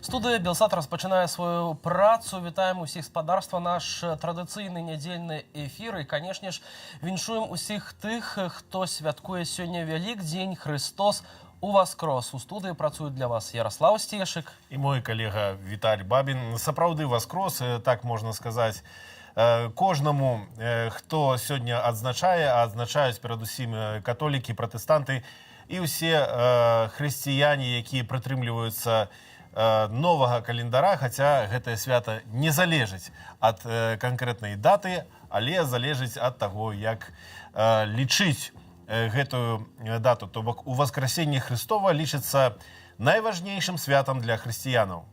Студыя Белсат распачынае сваю працу. Вітаем усіх спадарства. Наш традыцыйны нядзельны эфір. І, канешне ж, віншуем усіх тых, хто святкуе сёння Вялікдзень. Христос уваскрос. У студыі працуюць для вас Ярослав Стешык і мой калега Віталь Бабін. Сапраўды воскрос, так можна сказаць, кожнаму, хто сёння адзначае, а адзначаюць перадусім католікі, пратэстанты і ўсе хрысціяне, якія прытрымліваюцца новага календара, хаця гэтае свята не залежыць ад канкрэтнай даты, але залежыць ад таго, як лічыць гэтую дату. То бок Уваскрасенне Хрыстова лічыцца найважнейшым святам для хрысціянаў.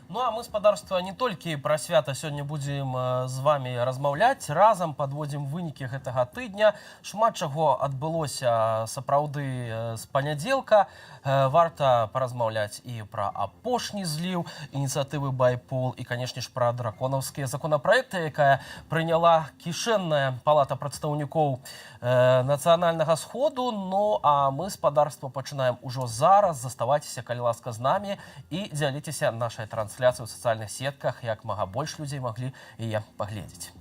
Ну, а мы, спадарства, не толькі пра свята сёння будзем з вами размаўляць, разам падводзім вынікі гэтага тыдня. Шмат чаго адбылося сапраўды з панядзелка. Варта паразмаўляць і пра апошні зліў ініцыятывы Байпол, і, канешне ж, пра драконаўскія законапраекты, якая прыняла кішэнная палата прадстаўнікоў нацыянальнага сходу. Ну, а мы, спадарства, пачынаем ужо зараз. Заставайцеся, калі ласка, з намі і дзяліцеся нашай трансляцыі ў сацыяльных сетках, як мага больш людзей маглі яе паглядзець.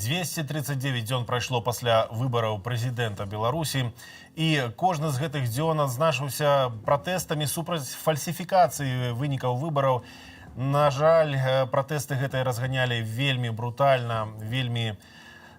«239 дзён прайшло пасля выбараў прэзідэнта Беларусі, і кожны з гэтых дзён адзначыўся пратэстамі супраць фальсіфікацыі вынікаў выбараў. На жаль, пратэсты гэтыя разганялі вельмі брутальна, вельмі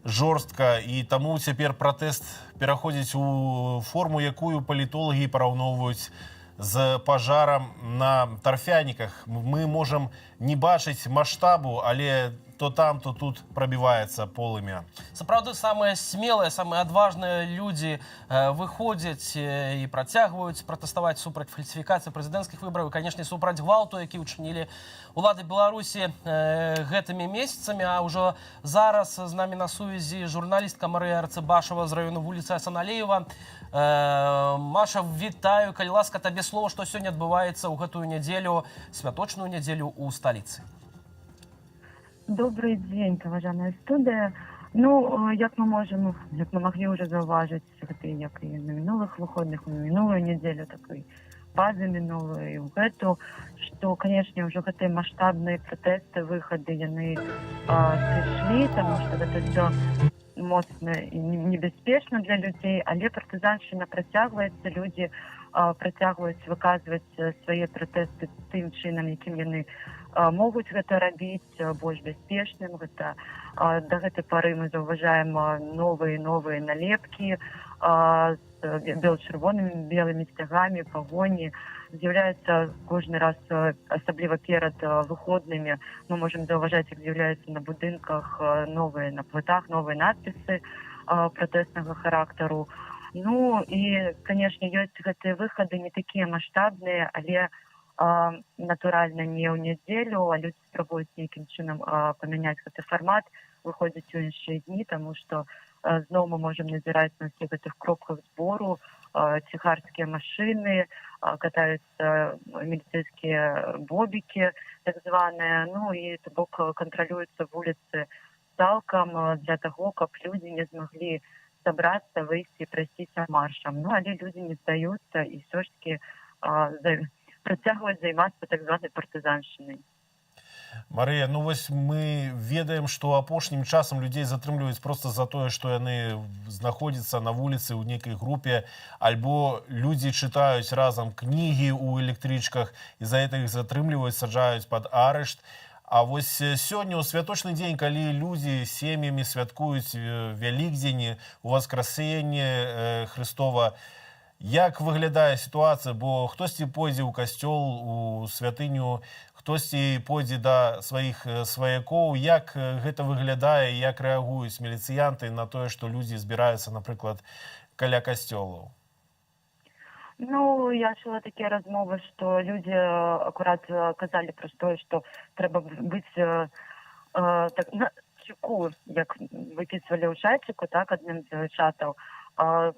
жорстка, і таму цяпер пратэст пераходзіць у форму, якую палітолагі параўноўваюць з пажарам на тарфяніках. Мы можам не бачыць маштабу, але то там, то тут пробивается полымя. Сапраўды, самыя смелыя, самыя адважныя людзі выходзяць і працягваюць пратэставаць супраць фальсіфікацыі прэзідэнцкіх выбараў і, канешне, супраць гвалту, які ўчынілі улады Беларусі гэтымі месяцамі. А ўжо зараз з намі на сувязі журналістка Марыя Арцыбашева з раёну вуліцы Асаналеева. Маша, вітаю, калі ласка, табе слова, што сёння адбываецца ў гэтую нядзелю, святочную нядзелю ў сталіцы. Добрый день, уважаемая студия. Ну, як мы могли уже заўважыць, як і на мінулых выходных, на мінулую нядзелю, так і базы мінулую, і ў гэту, што, канешне, ўжо гэтыя маштабныя пратэсты, выхады, яны сышлі, таму што гэта ўсё моцна і небяспечна для людзей, але партызаншчына працягваецца, людзі працягваюць выказваць свае пратэсты тым чынам, якім яны могуць гэта рабіць больш бяспечным. Гэта да гэтай пары мы заўважаем новыя налепкі з чырвонымі белымі сцягамі, пагоні. З'яўляецца кожны раз, асабліва перад выходнымі, мы можам заўважаць, як з'яўляюцца на будынках новыя, на плытах новыя надпісы пратэснага характару. Ну і, канешне, ёсць гэтыя выхады не такія маштабныя, але натуральна не ў нядзелю, а людзі спрабуюць нейкім чынам памяняць гэты фармат, выходзіць у іншыя дні, таму што зноў мы можам назіраць на ўсіх гэтых кропках збору ціхарскія машыны, катаюцца міліцэйскія бобікі, так званыя, ну і то бок кантралююцца вуліцы цалкам для таго, каб людзі не змаглі сабрацца, выйсці і прайсціся маршам. Ну, але людзі не здаюцца і ўсё ж такі працягваюць займацца так званай партызаншчынай. Марыя, ну вось мы ведаем, што апошнім часам людзей затрымліваюць проста за тое, што яны знаходзяцца на вуліцы ў нейкай групе, альбо людзі чытаюць разам кнігі ў электрычках, і за гэта іх затрымліваюць, саджаюць пад арышт. А вось сёння ў святочны дзень, калі людзі сем'ямі святкуюць Вялікдзень, Уваскрасенне Хрыстова, як выглядае сітуацыя? Бо хтосьці пойдзе ў касцёл, у святыню, хтосьці пойдзе да сваіх сваякоў. Як гэта выглядае, як рэагуюць міліцыянты на тое, што людзі збіраюцца, напрыклад, каля касцёлаў? Ну, я чула такія размовы, што людзі акурат казалі пра тое, што трэба быць так, на чеку, як выпісвалі ў чаціку, так, адным з чатаў,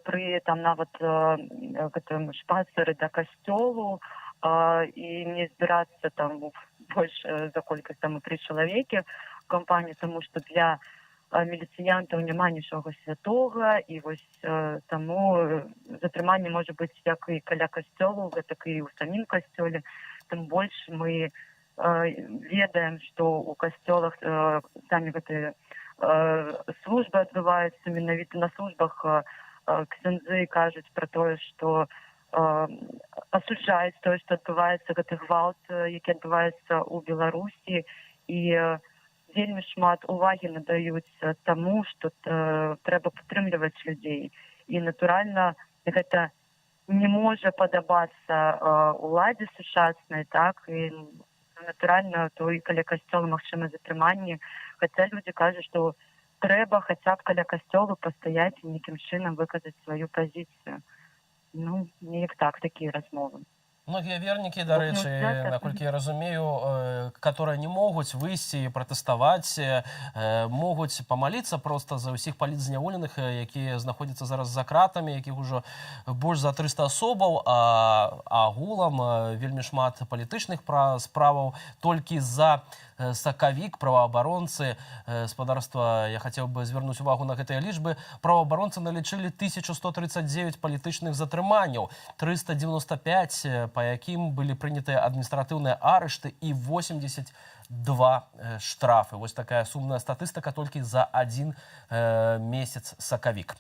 пры там нават гэтым шпацыры да касцёлу, і не збірацца там больш за колькасць там 3 чалавекі в кампаніі, таму што для міліцыянтаў няма нічога святога, і вось таму затрыманне можа быць як і каля касцёлу, гэтак і ў самім касцёле. Тым больш мы ведаем, што ў касцёлах самі гэтыя службы адбываюцца, менавіта на службах ксяндзы кажуць пра тое, што асуджаюць тое, што адбываецца гэты гвалт, які адбываецца ў Беларусі, і вельмі шмат увагі надаюць таму, што трэба падтрымліваць людзей. І, натуральна, гэта не можа падабацца уладзе сучаснай, так, і, натуральна, то і каля касцёла магчыма затрыманне, хаця людзі кажуць, што трэба хаця б каля касцёлу пастаяць і нейкім чынам выказаць сваю пазіцыю. Ну, неяк так, такія размовы. Многія вернікі, дарэчы, наколькі я разумею, которые не могуць выйсці і пратэставаць, могуць памаліцца проста за ўсіх палітзняволеных, якія знаходзяцца зараз за кратамі, якіх ужо больш за 300 асобаў, а агулам вельмі шмат палітычных справаў. Толькі за сакавік праваабаронцы гаспадарства, я хацеў бы звярнуць увагу на гэтыя лічбы, праваабаронцы налічылі 1139 палітычных затрыманняў, 395, па якім былі прынятыя адміністратыўныя арышты і 82 штрафы. Вось такая сумная статыстыка толькі за адзін месяц сакавік.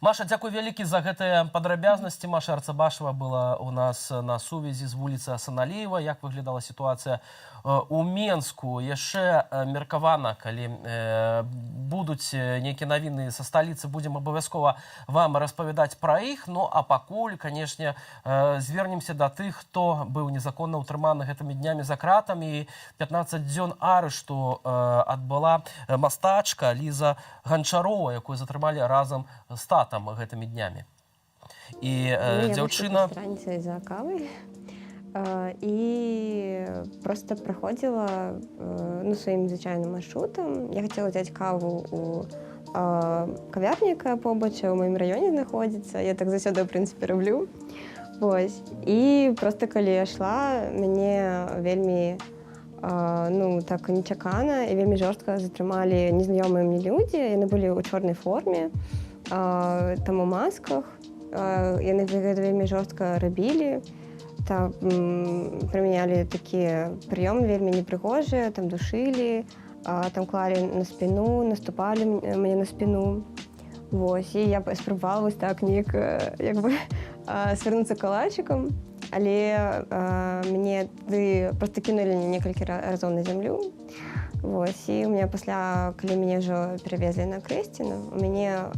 Маша, дзякуй вялікі за гэтыя падрабязнасці. Маша Арцабашева была у нас на сувязі з вуліцы Асаналеева. Як выглядала сітуацыя у Менску? Яшчэ меркавана, калі будуць нейкія навіны са сталіцы, будзем абавязкова вам распавядаць пра іх. Ну, а пакуль, канешне, звернемся да тых, хто быў незаконна ўтрыманы гэтымі днямі за кратамі. 15 дзён арышту адбыла мастачка Ліза Ганчарова, якую затрымалі разам з татам гэтымі днямі. І дзяўчына... раніцай за кавай і просто праходзіла сваім звычайным маршрутам. Я хацела взяць каву у кавярні, якая побач у маім раёне знаходзіцца. Я так заўсёды, ў прынцыпе, раблю. Вось. І просто калі я ішла, мяне вельмі так нечакана і вельмі жорстка затрымалі незнаёмыя мне людзі. Яны былі ў чорнай форме, там у масках. Яны гэта вельмі жорстка рабілі. Там прымянялі такі прыём вельмі непрыгожыя, там душылі, там клалі на спіну, наступалі мне на спіну. Вось, і я спрабавала вось так неяк як бы свернуцца калачыкам, але мяне проста кінулі некалькі разоў на зямлю. Вось, і у мяне пасля, калі мяне ўжо перавезлі на Крэсціну, у мяне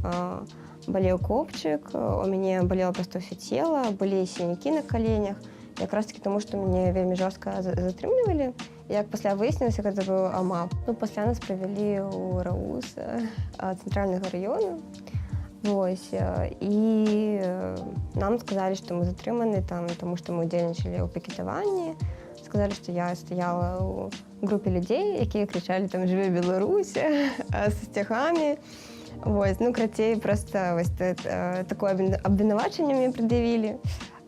балеў копчык, у мяне балела проста ўсё цела, былі сінякі на каленях, якраз такі таму, што мяне вельмі жорстка затрымлівалі. Як пасля выяснілася, гэта быў АМАП. Пасля нас правялі ў РАУС цэнтральнага раёну. Вось, і нам сказалі, што мы затрыманы там, таму што мы удзельнічалі ў пікетаванні. Сказалі, што я стаяла ў групе людзей, якія крычалі там «Жыве Беларусь» са сцягамі. Вось, ну, крацей, просто вось такое абвінавачанне мне прад'явілі.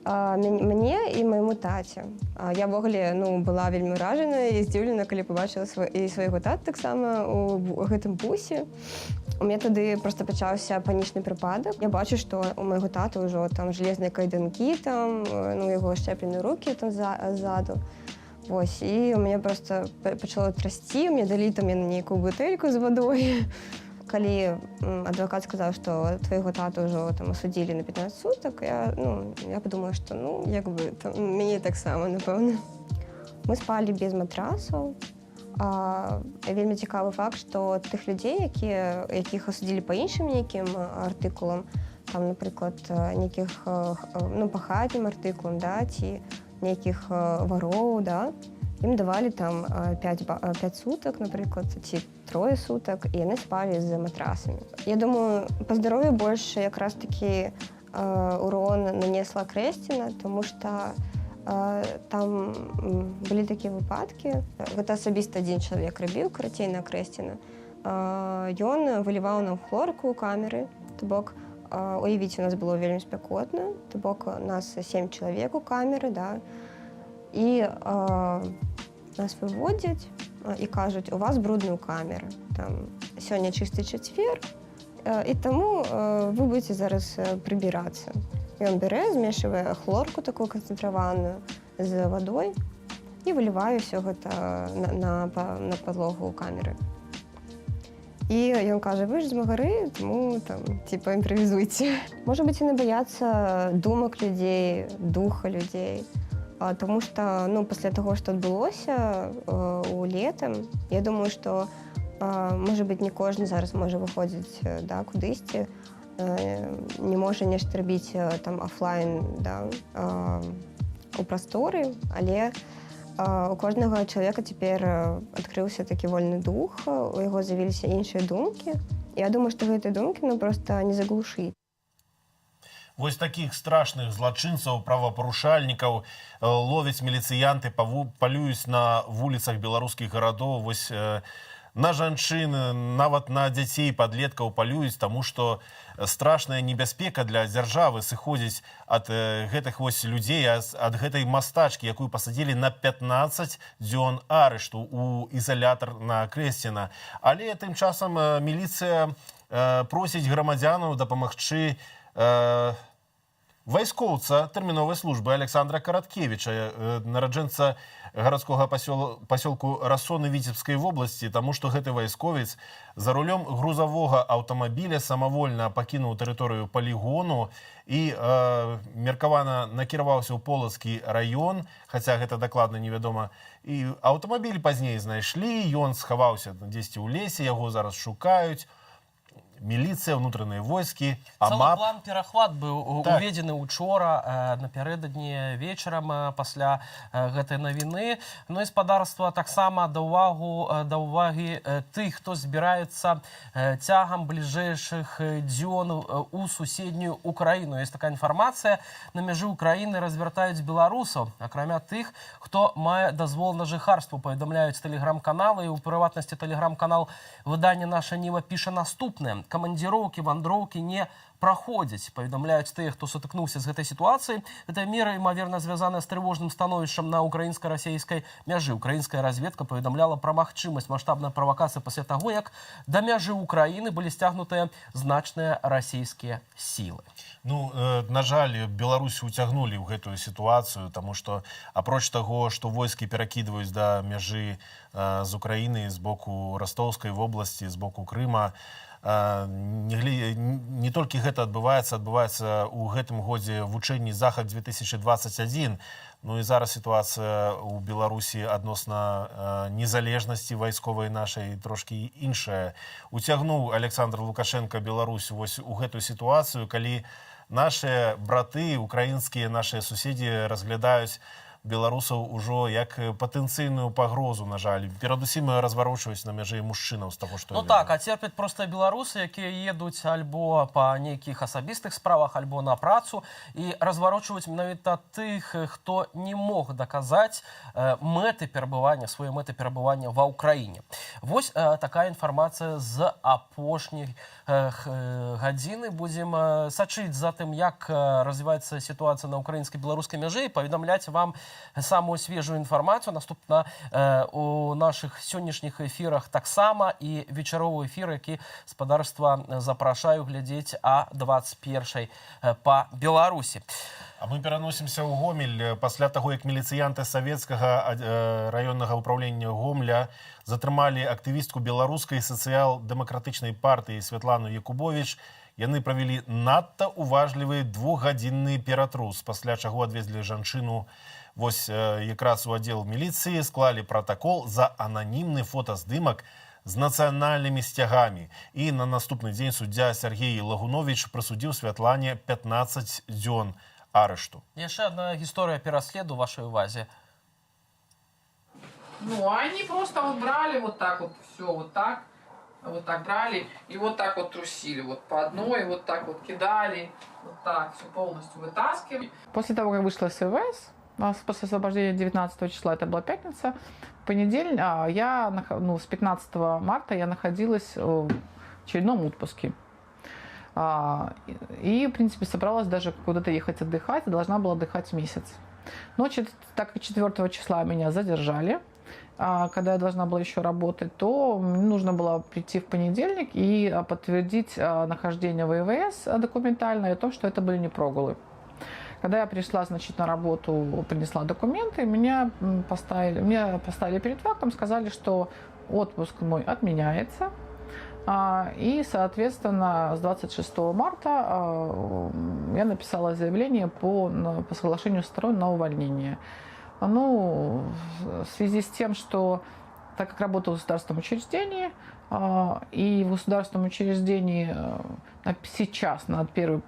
Мне і майму таце. Я ўвогуле была вельмі ўражана і здзіўлена, калі пабачыла і свайго тата таксама у гэтым бусе. У мяне тады проста пачаўся панічны прыпадак. Я бачу, што у майго тата ўжо там жалезныя кайданкі, там, яго шчэплены рукі там ззаду. Вось, і у мяне проста пачало трасці, мне далі там нейкую бутэльку з вадой. Калі адвакат сказаў, што твайго тату ўжо там асудзілі на 15 сутак, я падумала, што мяне таксама, напэўна. Мы спалі без матрасаў. Вельмі цікавы факт, што тых людзей, якіх асудзілі па іншым нейкім артыкулам, там, напрыклад, нейкіх па хатнім артыкулам, ці нейкіх вароў, ім давалі там 5 сутак, напрыклад, ці 3 сутак, і яны спалі з матрасамі. Я думаю, па здароўю больш якраз такі урон нанесла Крэсціна, тому што там былі такія выпадкі. Гэта асабіста адзін чалавек рабіў, карацей, на Крэсціна. Ён выліваў нам хлорку ў камеры, то бок, уявіць, у нас было вельмі спякотна, то бок, у нас 7 чалавек у камеры, і нас выводзяць і кажуць, у вас брудны ў камеры. Сёння чысты чацвер, і таму вы будзеце зараз прыбірацца. Ён бярэ, змешвае хлорку такую канцэнтраваную з вадой і вылівае ўсё гэта на падлогу ў камеры. І ён кажа, вы ж змагары, таму імправізуйце. Можа быць, яны баяцца думак людзей, духа людзей. Тому што пасля таго, што адбылося у летам, я думаю, што, можа быць, не кожны зараз можа выходзіць кудысьці, не можа нешта рабіць там офлайн у прасторы, але у кожнага чалавека цяпер адкрыўся такі вольны дух, у яго з'явіліся іншыя думкі. Я думаю, што гэтыя думкі проста не заглушыць. Вось такіх страшных злачынцаў, правапарушальнікаў ловяць міліцыянты, палююць на вуліцах беларускіх гарадоў, вось на жанчын, нават на дзяцей, падлеткаў палююць, таму што страшная небяспека для дзяржавы сыходзіць ад гэтых вось людзей, ад гэтай мастачкі, якую пасадзілі на 15 дзён арышту ў ізалятар на Крэсціна. Але тым часам міліцыя просіць грамадзянаў дапамагчы вайскоўца тэрміновай службы Александра Караткевіча, нараджэнца гарадскога пасёлку Рассоны Віцебскай вобласці, таму што гэты вайсковец за рулём грузавога аўтамабіля самавольна пакінуў тэрыторыю палігону і меркавана накіраваўся ў Полацкі раён, хаця гэта дакладна невядома. І аўтамабіль пазней знайшлі, ён схаваўся дзесьці ў лесе, яго зараз шукаюць. Міліцыя, ўнутраныя войскі, АМАП. Цэлы план перахват быў уведзены учора напярэдадні вечарам пасля гэтай навіны. Ну і спадарства таксама да ўвагі тых, хто збіраецца цягам бліжэйшых дзён у суседнюю Украіну. Ёсць такая інфармацыя, на мяжы Украіны развяртаюць беларусаў, акрамя тых, хто мае дазвол на жыхарства, паведамляюць тэлеграм-каналы, і ў прыватнасці тэлеграм-канал выдання «Наша Ніва» піша наступнае. Камандзіроўкі, вандроўкі не праходзяць, паведамляюць тыя, хто сутыкнуўся з гэтай сітуацыяй. Гэтая мера, імаверна, звязаная з трывожным становішчам на украінска-расійскай мяжы. Украінская разведка паведамляла пра магчымасць маштабнай правакацыі пасля таго, як да мяжы Украіны былі сцягнутыя значныя расійскія сілы. Ну, на жаль, Беларусь уцягнулі ў гэтую сітуацыю, таму што апроч таго, што войскі перакідваюць да мяжы з Украіны з боку Растоўскай вобласці, з боку Крыма, не толькі гэта адбываецца ў гэтым годзе вучэнні «Захад-2021». Ну і зараз сітуацыя ў Беларусі адносна незалежнасці вайсковай нашай трошкі іншая. Уцягнуў Александр Лукашенко Беларусь вось у гэтую сітуацыю, калі нашыя браты, украінскія нашыя суседзі разглядаюць беларусаў ужо як патэнцыйную пагрозу, на жаль. Перадусім разварочваюць на мяжы мужчынаў з таго, што Ну так, а церпяць проста беларусы, якія едуць альбо па нейкіх асабістых справах, альбо на працу, і разварочваюць менавіта тых, хто не мог даказаць свае мэты перабывання ва ўкраіне. Вось такая інфармацыя з апошняй гадзіны. Будзем сачыць за тым, як развіваецца сітуацыя на украінска-беларускай мяжы і паведамляць вам самую свежую інфармацыю. Наступна у нашых сённяшніх эфірах таксама і вечаровы эфір, які спадарства запрашаю глядзець а 21 па Беларусі. А мы пераносімся ў Гомель пасля таго, як міліцыянты савецкага раённага ўправлення Гомля затрымалі актывістку беларускай сацыял-дэмакратычнай партыі Святлану Якубовіч. Яны правялі надта уважлівы двухгадзінны ператрус, пасля чаго адвезлі жанчыну вось якраз у аддзел міліцыі, склалі пратакол за ананімны фотаздымак з нацыянальнымі сцягамі. І на наступны дзень суддзя Сергей Лагунович прысудзіў Святлане 15 дзён арышту. Яшчэ одна гісторыя пераследу вашай увазе. Ну, они просто вот брали вот так вот все, вот так брали и вот так вот трусили, вот по одной, вот так вот кидали, вот так все полностью вытаскивали. После того, как вышла с ИВС, после освобождения 19 числа, это была пятница, в понедельник, с 15 марта я находилась в очередном отпуске. И, в принципе, собралась даже куда-то ехать отдыхать, должна была отдыхать месяц. Но так как 4 числа меня задержали, когда я должна была еще работать, то мне нужно было прийти в понедельник и подтвердить нахождение в ИВС документально и то, что это были не прогулы. Когда я пришла, на работу, принесла документы, меня поставили перед фактом, сказали, что отпуск мой отменяется. И, соответственно, с 26 марта я написала заявление по соглашению сторон на увольнение. Ну, в связи с тем, что так как работаю в государственном учреждении, и в государственном учреждении сейчас на первый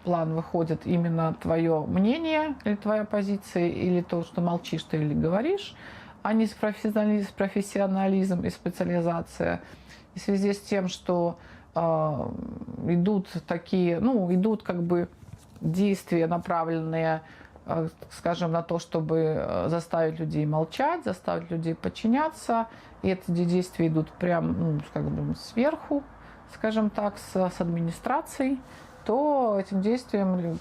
план выходит именно твое мнение, или твоя позиция, или то, что молчишь ты или говоришь, а не профессионализм и специализация. И в связи с тем, что идут действия, направленные, скажем, на то, чтобы заставить людей молчать, заставить людей подчиняться. И эти действия идут прям, сверху, скажем так, с администрацией, то этим действиям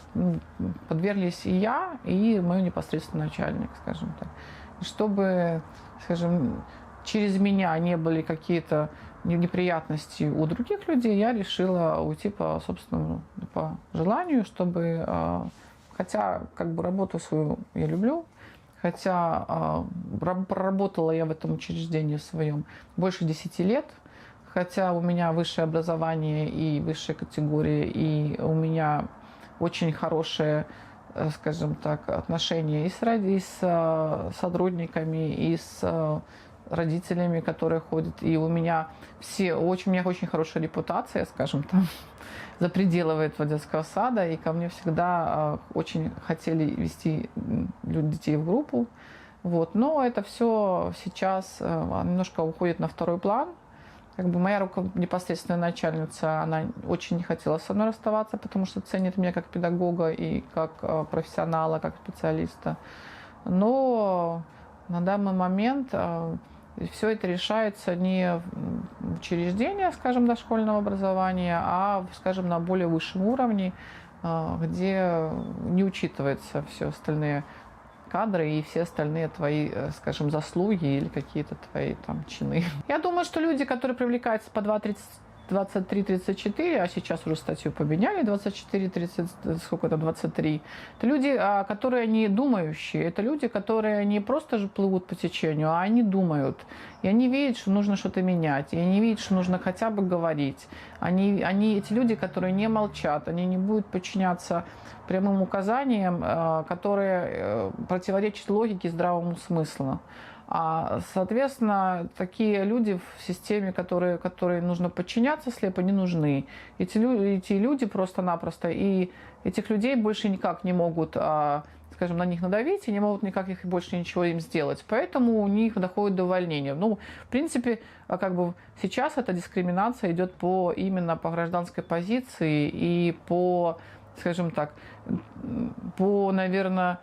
подверглись и я, и мой непосредственный начальник, скажем так. И чтобы, скажем, через меня не были какие-то неприятности у других людей, я решила уйти по собственному по желанию, чтобы... Хотя, работу свою я люблю, хотя проработала я в этом учреждении своем больше 10 лет, хотя у меня высшее образование и высшая категория, и у меня очень хорошие, скажем так, отношения и с сотрудниками, и с родителями, которые ходят, и у меня у меня очень хорошая репутация, скажем так, за пределы этого детского сада, и ко мне всегда очень хотели вести детей в группу. Вот. Но это все сейчас немножко уходит на второй план. Моя непосредственная начальница, она очень не хотела со мной расставаться, потому что ценит меня как педагога и как профессионала, как специалиста. Но на данный момент все это решается не в учреждении, скажем, дошкольного образования, а, скажем, на более высшем уровне, где не учитываются все остальные кадры и все остальные твои, скажем, заслуги или какие-то твои там чины. Я думаю, что люди, которые привлекаются по 23-34, а сейчас уже статью поменяли, 23, это люди, которые не думающие, это люди, которые не просто же плывут по течению, а они думают. И они видят, что нужно что-то менять, и они видят, что нужно хотя бы говорить. Эти люди, которые не молчат, они не будут подчиняться прямым указаниям, которые противоречат логике и здравому смыслу. Соответственно, такие люди в системе, которые нужно подчиняться слепо, не нужны. Эти люди просто-напросто, и этих людей больше никак не могут, скажем, на них надавить, и не могут никак их больше ничего им сделать. Поэтому у них доходит до увольнения. Ну, в принципе, как бы сейчас эта дискриминация идет именно по гражданской позиции и по, скажем так, наверное,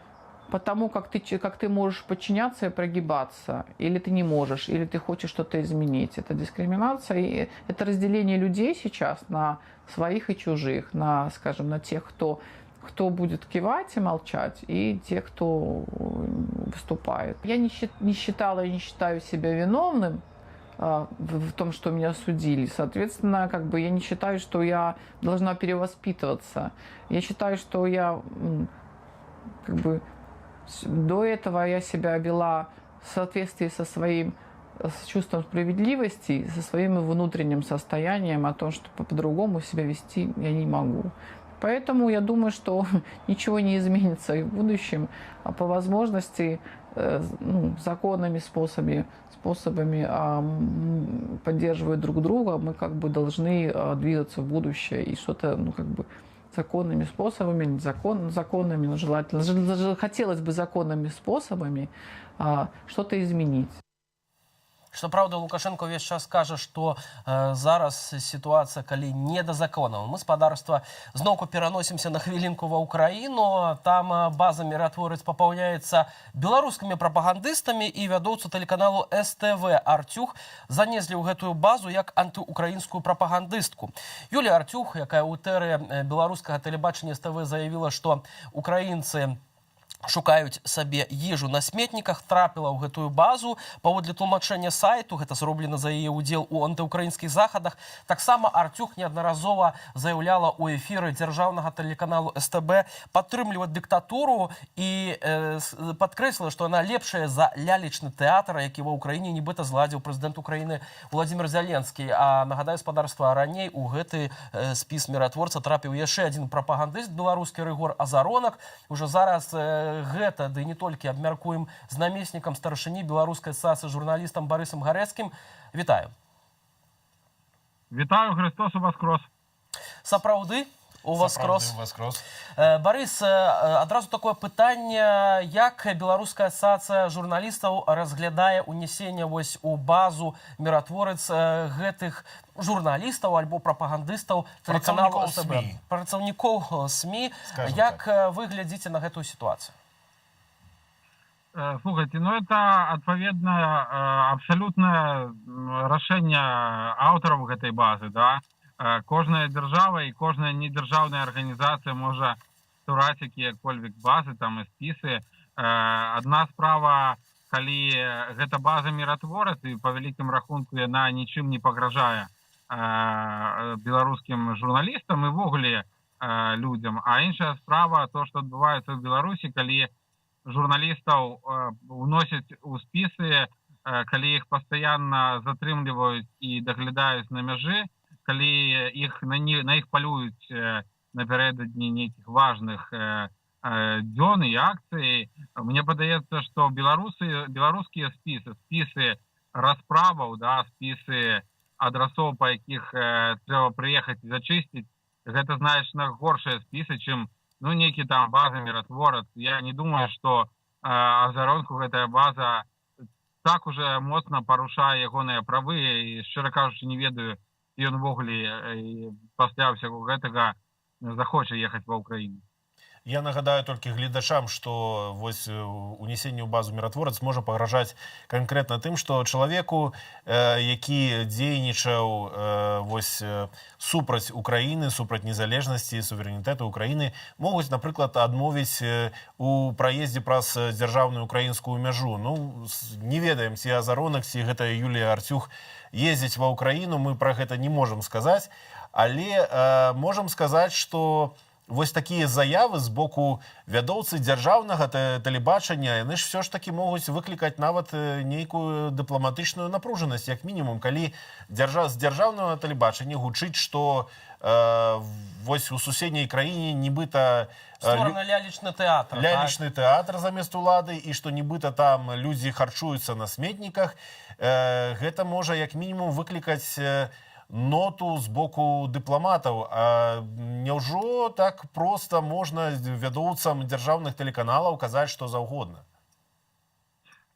потому как ты можешь подчиняться и прогибаться, или ты не можешь, или ты хочешь что-то изменить. Это дискриминация, и это разделение людей сейчас на своих и чужих, скажем, на тех, кто будет кивать и молчать, и тех, кто выступает. Я не считала и не считаю себя виновным в том, что меня судили. Соответственно, как бы я не считаю, что я должна перевоспитываться. Я считаю, что я как бы до этого я себя вела в соответствии с чувством справедливости, со своим внутренним состоянием, о том, что по-другому себя вести я не могу. Поэтому я думаю, что ничего не изменится и в будущем, а по возможности законными способами поддерживая друг друга, мы как бы должны двигаться в будущее и что-то, законными способами, законными, но желательно, хотелось бы законными способами что-то изменить. Што праўда, Лукашенко ўвесь час кажа, што зараз сітуацыя, калі не да законаў. Мы, спадарства, зноўку пераносімся на хвілінку ва ўкраіну. Там база «Миротворец» папаўняецца беларускімі прапагандыстамі, і вядоўцу тэлеканалу СТВ Артюх занеслі ў гэтую базу як антыукраінскую прапагандыстку. Юлія Артюх, якая ў этэры беларускага тэлебачання СТВ заявіла, што украінцы шукаюць сабе ежу на сметніках, трапіла ў гэтую базу. Паводле тлумачэння сайту, гэта зроблена за яе ўдзел у антыукраінскіх захадах. Таксама Артюх неаднаразова заяўляла ў эфіры дзяржаўнага тэлеканалу СТБ падтрымліваць дыктатуру і падкрэсліла, што яна лепшая за лялечны тэатр, які ва ўкраіне нібыта зладзіў прэзідэнт Украіны Владзімир Зяленскі. А нагадаю, спадарства, раней у гэты спіс міратворца трапіў яшчэ адзін прапагандыст беларускі Рыгор Азаронак. Ужо зараз гэта, ды не толькі, абмяркуем з намеснікам старшыні беларускай асацыяцыі журналістам Барысам Гарэцкім. Вітаю. Вітаю, Христос Воскрос. Сапраўды у Воскрос. Барыс, адразу такое пытанне, як беларуская асацыяцыя журналістаў разглядае унесенне вось у базу «Миротворец» гэтых журналістаў альбо прапагандыстаў тэлеканалу СТБ, працаўнікоў СМІ. Як вы глядзіце на гэтую сітуацыю? Слухайте, это адпаведна абсолютное рашэнне аўтараў гэтай базы, да? Кожная дзяржава і кожная недзяржаўная арганізацыя можа ствараць якія-кольвек базы там і спісы. Адна справа, калі гэта база «Миротворец», і па вялікім рахунку яна нічым не пагражае беларускім журналістам і ввогуле людзям. А іншая справа, то, што адбываецца ў Беларусі, калі журналістаў уносяць у спісы, калі іх пастаянна затрымліваюць і даглядаюць на мяжы, калі на іх палююць напярэдадні нейкіх важных дзён і акцый. Мне падаецца, што беларускія спісы расправаў, да, спісы адрасоў, па якіх трэба прыехаць і зачысціць, гэта значна горшыя спісы, чым нейкі там база «Миротворец». Я не думаю, што Азаронку гэтая база так уже моцна парушае ягоныя правы, і, шчыра кажучы, не ведаю, ён увогуле пасля ўсяго гэтага захоча ехаць ва ўкраіну. Я нагадаю толькі гледачам, што вось унесенне ў базу «Миротворец» можа пагражаць канкрэтна тым, што чалавеку, які дзейнічаў вось супраць Украіны, супраць незалежнасці і суверэнітэту Украіны, могуць, напрыклад, адмовіць у праездзе праз дзяржаўную украінскую мяжу. Не ведаем, ці Азаронак, ці гэта Юлія Артюх ездзіць ва ўкраіну, мы пра гэта не можам сказаць, але можам сказаць, што вось такія заявы з боку вядоўцы дзяржаўнага тэлебачання, яны ж все ж таки могуць выклікаць нават нейкую дыпламатычную напружанасць, як мінімум, калі з дзяржаўнага тэлебачання гучыць, што вось у суседняй краіне нібыта Створаны лялечны тэатр. лялечны тэатр замест улады, і што нібыта там людзі харчуюцца на сметніках. Гэта можа як мінімум выклікаць ноту з боку дыпламатаў. А няўжо так проста можна вядоўцам дзяржаўных тэлеканалаў казаць што заўгодна?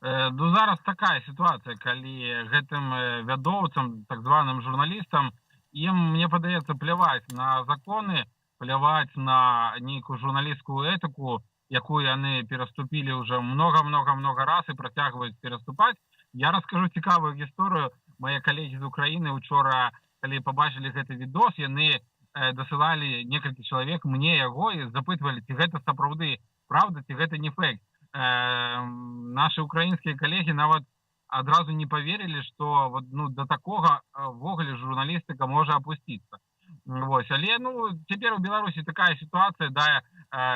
Ну, зараз такая ситуация, калі гэтым вядоўцам, так званым журналістам, ім, мне падаецца, пляваць на законы, пляваць на нейкую журналісцкую этыку, якую яны пераступілі уже много раз і працягваюць пераступаць. Я раскажу цікавую гісторыю. Мае калегі з Украіны учора, калі пабачылі гэты відос, яны дасылалі некалькі чалавек мне яго і запытвалі, ці гэта сапраўды правда, ці гэта не фейк. Наши украинские коллеги нават адразу не поверили, что вот, ну, до такого ввогуле журналистика может опуститься. Вот. Але ну, теперь у Беларуси такая ситуация, да,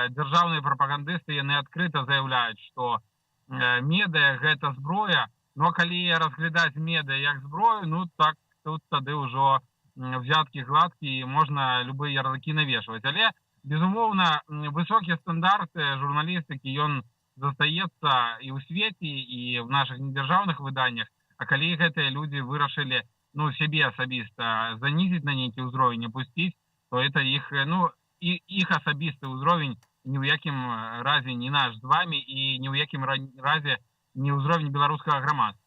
державные пропагандисты яны открыто заявляют, что медиа гэта зброя, но калі разглядать медиа як зброю, ну так тут тады уже взятки гладкие, можно любые ярлыки навешивать. Але, безумовно, высокие стандарты журналистики, он застаецца і ў свеце, і в наших недержавных выданнях. А калі гэтыя люди вырашылі, ну, себе асабіста занизить на нейкі ўзровень, опустить, то это их, ну, их асабісты ўзровень ні ў якім разе не наш з вами, і ні ў якім разе не ўзровень беларускага грамадства.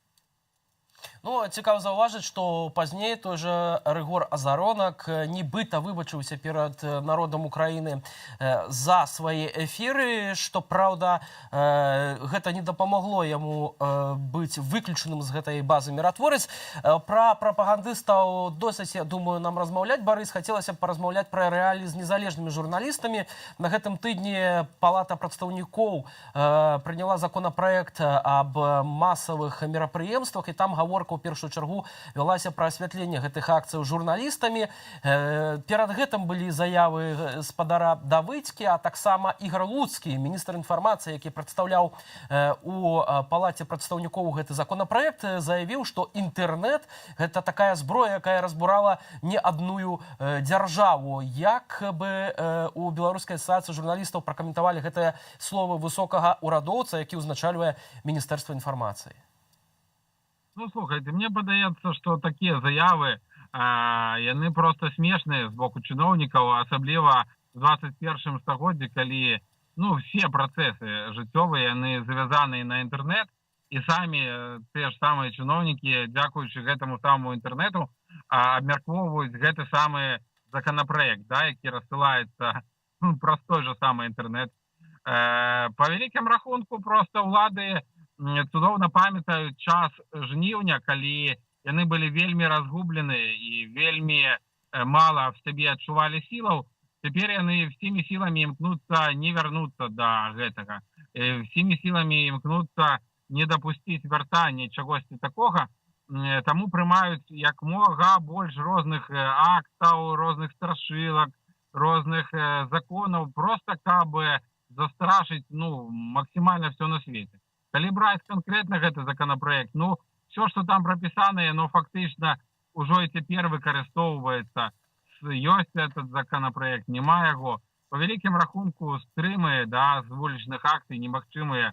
Ну, цікава заўважыць, што пазней той жа Рыгор Азаронак нібыта выбачыўся перад народам Украіны за свае эфіры, што, праўда, гэта не дапамагло яму быць выключаным з гэтай базы «Міратворець». Пра прапагандыстаў досыць, я думаю, нам размаўляць, Барыс. Хацелася б паразмаўляць пра рэаліі з незалежнымі журналістамі. На гэтым тыдні Палата прадстаўнікоў прыняла законапраект аб масавых мерапрыемствах, і там гаворка ў першую чаргу вялася пра асвятленне гэтых акцыяў журналістамі. Перад гэтым былі заявы спадара Давыдзькі, а таксама Ігор Луцкі, міністр інфармацыі, які прадстаўляў у Палаце прадстаўнікоў гэты законапраект, заявіў, што інтэрнэт – гэта такая зброя, якая разбурала не адную дзяржаву. Як бы у Беларускай асацыяцыі журналістаў пракаментавалі гэтыя словы высокага ўрадоўца, які ўзначальвае Міністэрства інфармацыі? Ну, слухайте, мне падаецца, што такія заявы, яны просто смешныя з боку чыноўнікаў, асабліва в 21 стагоддзі, калі, ну, все працэсы жыццёвыя, яны завязаныя на інтэрнэт, і самі те ж самыя чыноўнікі, дзякуючы гэтаму самому інтэрнэту, абмяркоўваюць гэты самы законапраект, да, які рассылаецца праз той же самы інтэрнэт. Па вялікім рахунку, просто ўлады цудоўна памятаюць час жніўня, калі яны былі вельмі разгублены і вельмі мала в сабе адчувалі сілаў. Цяпер яны всімі сіламі імкнуцца не вярнуцца да гэтага. Всімі сіламі імкнуцца не дапусціць вяртання чагосьці такога. Таму прымаюць як мога больш розных актаў, розных страшылак, розных законаў, просто каб застрашыць, ну, максімальна все на свеце. Калі браць конкретно гэты законопроект, ну, все, что там прописано, но фактично уже и теперь выкарыстоўваецца. Ёсць этот законопроект, нема яго. По великим рахунку, стрымы, да, з вулічных акцый немагчымыя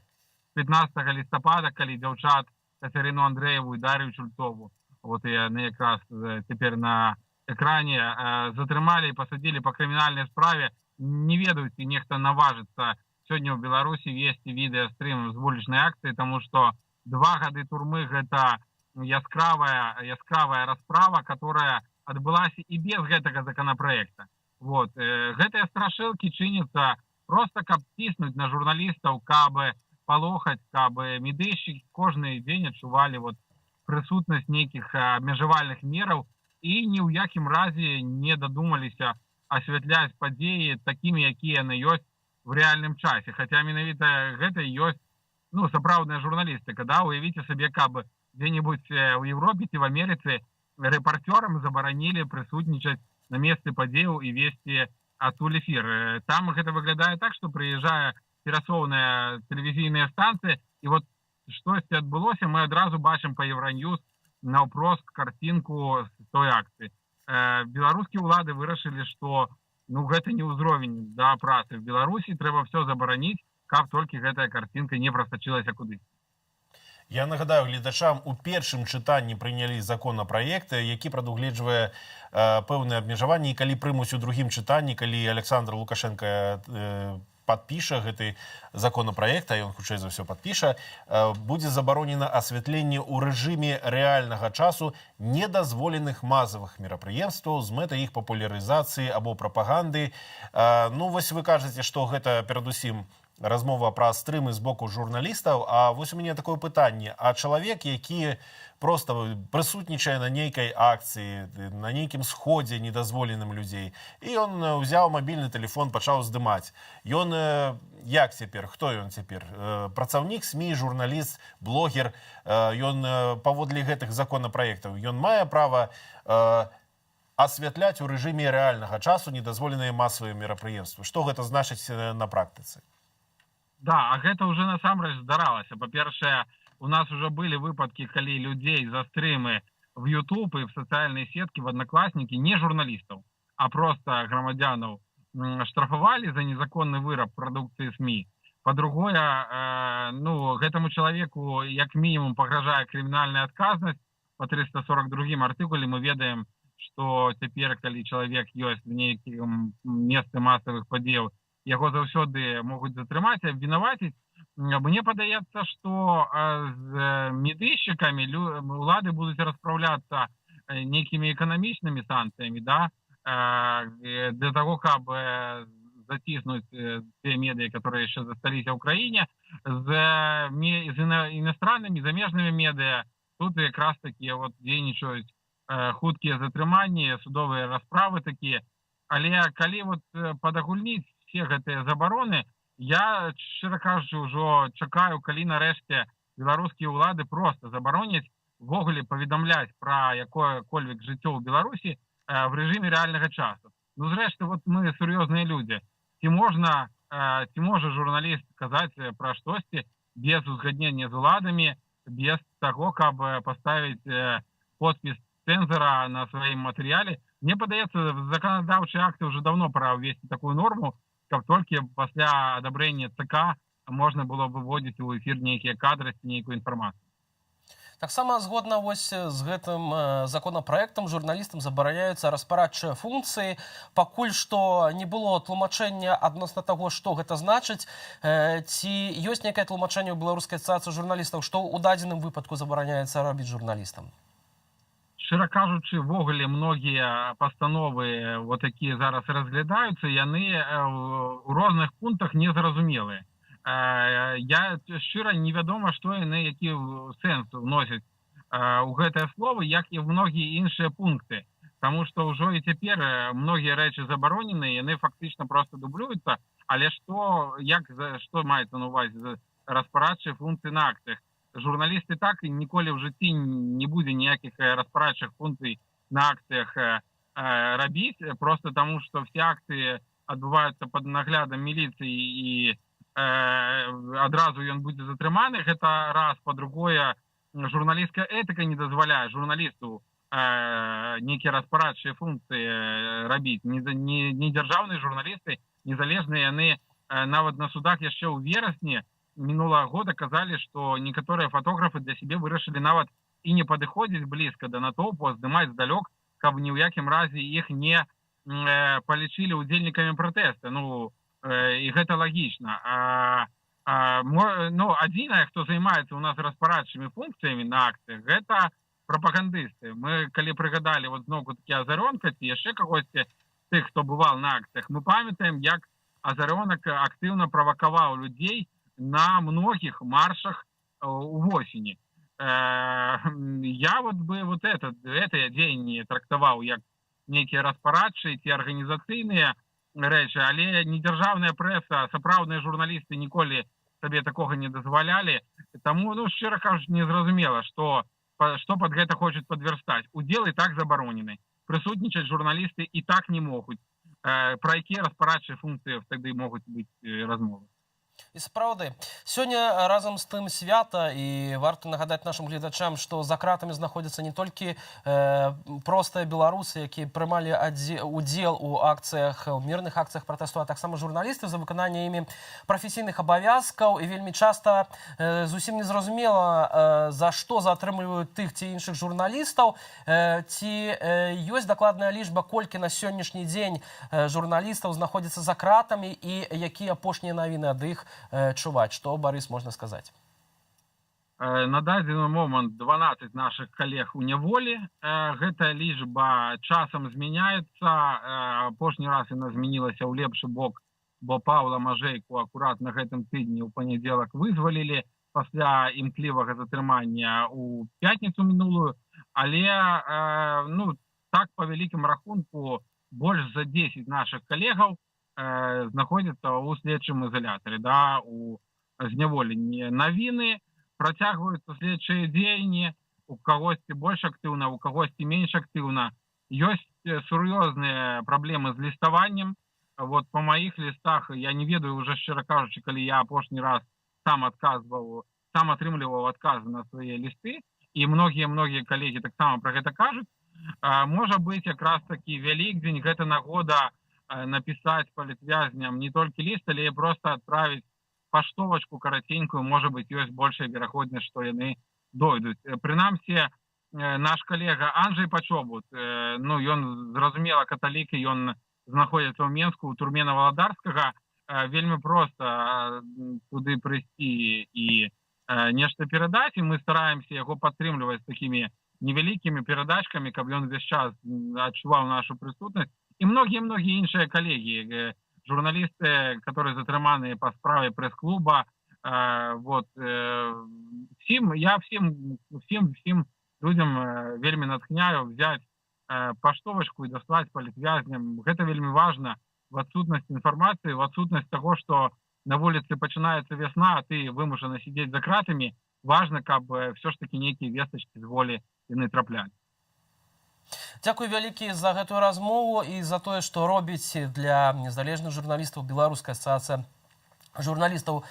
15 лістапада, калі дзяўчат Катерину Андрееву и Дарью Чульцову, вот яны якраз теперь на экране затрымалі и посадили по криминальной справе. Не ведаюць, ці нехта наважыцца сегодня в Беларуси вести видеострим з вулічнай акции, потому что 2 гады турмы – это яскравая расправа, которая отбылася и без гэтага законопроекта. Вот. Гэтыя страшилки чыняцца просто каб ціснуць на журналистов, каб палохаць, каб медыйшчыкі кожны дзень адчувалі вот прысутнасць нейкіх абмежавальных мераў и ни ў якім разе не дадумаліся асвятляць падзеі такімі, якія яны ёсць в реальном часе. Хотя менавіта гэта ёсць, ну, сапраўдная журналістыка, да, уявіце сабе, каб где-нибудь в Европе ці в Америцы рэпарцёрам забаранілі прысутнічаць на месцы падзеяў і весці адтуль эфір. Там гэта выглядае так, што прыязджае перасоўная тэлевізійная станцыя, і вот штосьці адбылося, мы адразу бачым па Евроньюз наўпрост карцінку з той акцыі. беларускія ўлады вырашылі, што гэта не ўзровень да працы в Беларусі, трэба все забараніць, каб толькі гэтая карцінка не прасачылася куды. Я нагадаю гледачам, у першым чытанні прынялі законапраект, які прадугледжвае пэўныя абмежаванні, і калі прымуць у другім чытанні, калі Александр Лукашенко падпіша гэты законапраект, а ён хутчэй за ўсё падпіша, будзе забаронена асвятленне ў рэжыме рэальнага часу недазволеных мазавых мерапрыемстваў з мэтай іх папулярызацыі або прапаганды. Ну, вось вы кажаце, што гэта перадусім размова пра стрымы з боку журналістаў, а вось у мяне такое пытанне. А чалавек, які проста прысутнічае на нейкай акцыі, на нейкім сходзе недазволеным людзей, і ён узяў мабільны тэлефон, пачаў здымаць. Ён як цяпер? Хто ён цяпер? Працаўнік СМІ, журналіст, блогер. Ён паводле гэтых законапраектаў. Ён мае права асвятляць у рэжыме рэальнага часу недазволеныя масавыя мерапрыемствы. Што гэта значыць на практыцы? Да, а гэта уже насамрэч здаралася. Па-першае, у нас уже былі выпадкі, калі людзей за стрымы в YouTube і в сацыяльныя сеткі, в Одноклассники, не журналістаў, а просто грамадзянаў штрафавалі за незаконны выраб прадукцыі СМІ. Па-другое, гэтаму чалавеку як мінімум пагражае крымінальная адказнасць. По 342 артыкуле мы ведаем, што цяпер, калі чалавек ёсць в нейкім месцы масавых падзеяў, яго заўсёды могуць затрымаць, абвінаваціць. Мне падаецца, што з медыйшчыкамі улады будуць распраўляцца нейкімі эканамічнымі санкцыямі, да, для того, каб заціснуць те медыі, которые яшчэ засталіся ў краіне, з іностраннымі, замежнымі медыа. Тут якраз такі дзейнічаюць хуткія затрыманні, судовыя расправы такія. Але калі падагульніць все гэтыя забароны, я, шчыра кажучы, ўжо чакаю, калі нарэшце беларускія ўлады просто забароняць ввогуле паведамляць пра якое-кольвек жыццё ў Беларусі в рэжыме рэальнага часу. Ну, зрэшты, мы сур'ёзныя людзі. Ці можа журналіст казаць пра штосьці без узгаднення з уладамі, без таго, каб паставіць подпіс цэнзара на сваім матэрыяле? Мне падаецца, законадаўчыя акты ўжо даўно пора ўвесці такую норму, каб толькі пасля адабрэння ЦК можна было выводзіць у эфір нейкія кадры, нейкую інфармацыю. Таксама згодна з гэтым законапраектам журналістам забараняюцца распарадчыя функцыі. Пакуль што не было тлумачэння адносна таго, што гэта значыць. Ці ёсць нейкае тлумачэнне ў Беларускай асацыяцыі журналістаў, што ў дадзеным выпадку забараняецца рабіць журналістам? Шчыра кажучы, ввогуле многія пастановы такія зараз разглядаюцца, яны ў розных пунктах незразумелыя. Я шчыра невядома, што яны, які сэнс вносяць у гэтыя словы, як і ў многія іншыя пункты. Таму што ўжо і цяпер многія рэчы забароненыя, яны фактычна проста дублююцца, але што маецца на ўвазе распарадчыя функцыі на акцыях? Журналісты так і ніколі ў жыцці не будзе ніякіх распарадчых функцый на акцыях рабіць, просто таму што все акцыі адбываюцца пад наглядам міліцыі і адразу ён будзе затрыманы. Гэта раз. Па-другое, журналісцкая этыка не дазваляе журналісту нейкія распарадчыя функцыі рабіць. Не дзяржаўныя журналісты, незалежныя, яны нават на судах яшчэ ў верасні мінулага года казалі, што некаторыя фатографы для сябе вырашылі нават і не падыходзіць блізка да натоўпу, а здымаць здалёк, каб ні ў якім разе іх не палічылі ўдзельнікамі пратэста. І гэта лагічна. Адзінае, хто займаецца у нас распарадчымі функцыямі на акцыях, гэта прапагандысты. Мы, калі прыгадалі зноўку такі Азарёнка ці яшчэ кагосьці з тых, хто бывал на акцыях, мы памятаем, як Азарёнак актыўна правакаваў людзей на многих маршах увосені. Я бы это дзеянне трактаваў як нейкія распарадчыя ці арганізацыйныя рэчы, але не дзяржаўная прэса, сапраўдныя журналісты ніколі сабе такога не дазвалялі. Таму, шчыра кажучы, незразумела, што пад гэта хочуць падвярстаць. Удзел і так забаронены. Прысутнічаць журналісты і так не могуць. Пра якія распарадчыя функцыі тады могуць быць размовы? І сапраўды, сёння разам з тым свята, і варта нагадаць нашым гледачам, што за кратамі знаходзяцца не толькі простыя беларусы, якія прымалі удзел у акцыях, у мірных акцыях пратэсту, а таксама журналісты за выкананне імі прафесійных абавязкаў, і вельмі часта зусім незразумела, за што затрымліваюць тых ці іншых журналістаў, ці ёсць дакладная лічба, колькі на сённяшні дзень журналістаў знаходзіцца за кратамі, і якія апошнія навіны ад іх чуваць. Што, Барыс, можна сказаць? На дадзены момант 12 наших коллег у няволі. Гэтая лічба часам змяняецца. Апошні раз яна змянілася ў лепшы бок, бо Паўла Мажэйку акурат на гэтым тыдні ў панядзелак вызвалілі пасля імклівага затрымання ў пятніцу мінулую. Але так па вялікім рахунку больш за 10 наших калегаў знаходзяцца ў следчым ізалятары, у зняволенні. Навіны, працягваюцца следчыя дзеянні, у кагосьці больш актыўна, у кагосьці менш актыўна. Ёсць сур'ёзныя праблемы з ліставаннем. Вот по маіх лістах, я не ведаю уже, шчыра кажучы, калі я апошні раз сам атрымліваў адказы на свае лісты, і многія калегі таксама пра гэта кажуць. Можа быць, якраз такі Вялікдзень, гэта нагода написать палітвязням не толькі ліст, але і просто адправіць паштовачку караценькую, можа быць, ёсць большая верагоднасць, што яны дойдуць. Прынамсі, наш калега Анджэй Пачобут, ён, зразумела, каталік, і ён знаходзіцца ў Менску, у турме Валадарскага, вельмі проста туды прыйсці і нешта перадаць, і мы стараемся яго падтрымліваць такімі невялікімі перадачкамі, каб ён увесь час адчуваў нашу прысутнасць. И многие іншыя коллеги, журналисты, которые затрыманы по справе пресс-клуба. Я всем людям вельмі натхняю взять паштовачку и даслаць палітвязням. Гэта вельмі важно в адсутнасці информации, в адсутнасці того, что на вуліцы пачынаецца весна, а ты вымушаны сидеть за кратамі. Важно, каб все ж таки нейкія вестачкі з волі яны траплялі. Дзякуй вялікі за гэтую размову і за тое, што робіць для незалежных журналістаў. Беларуская асацыяцыя журналістаў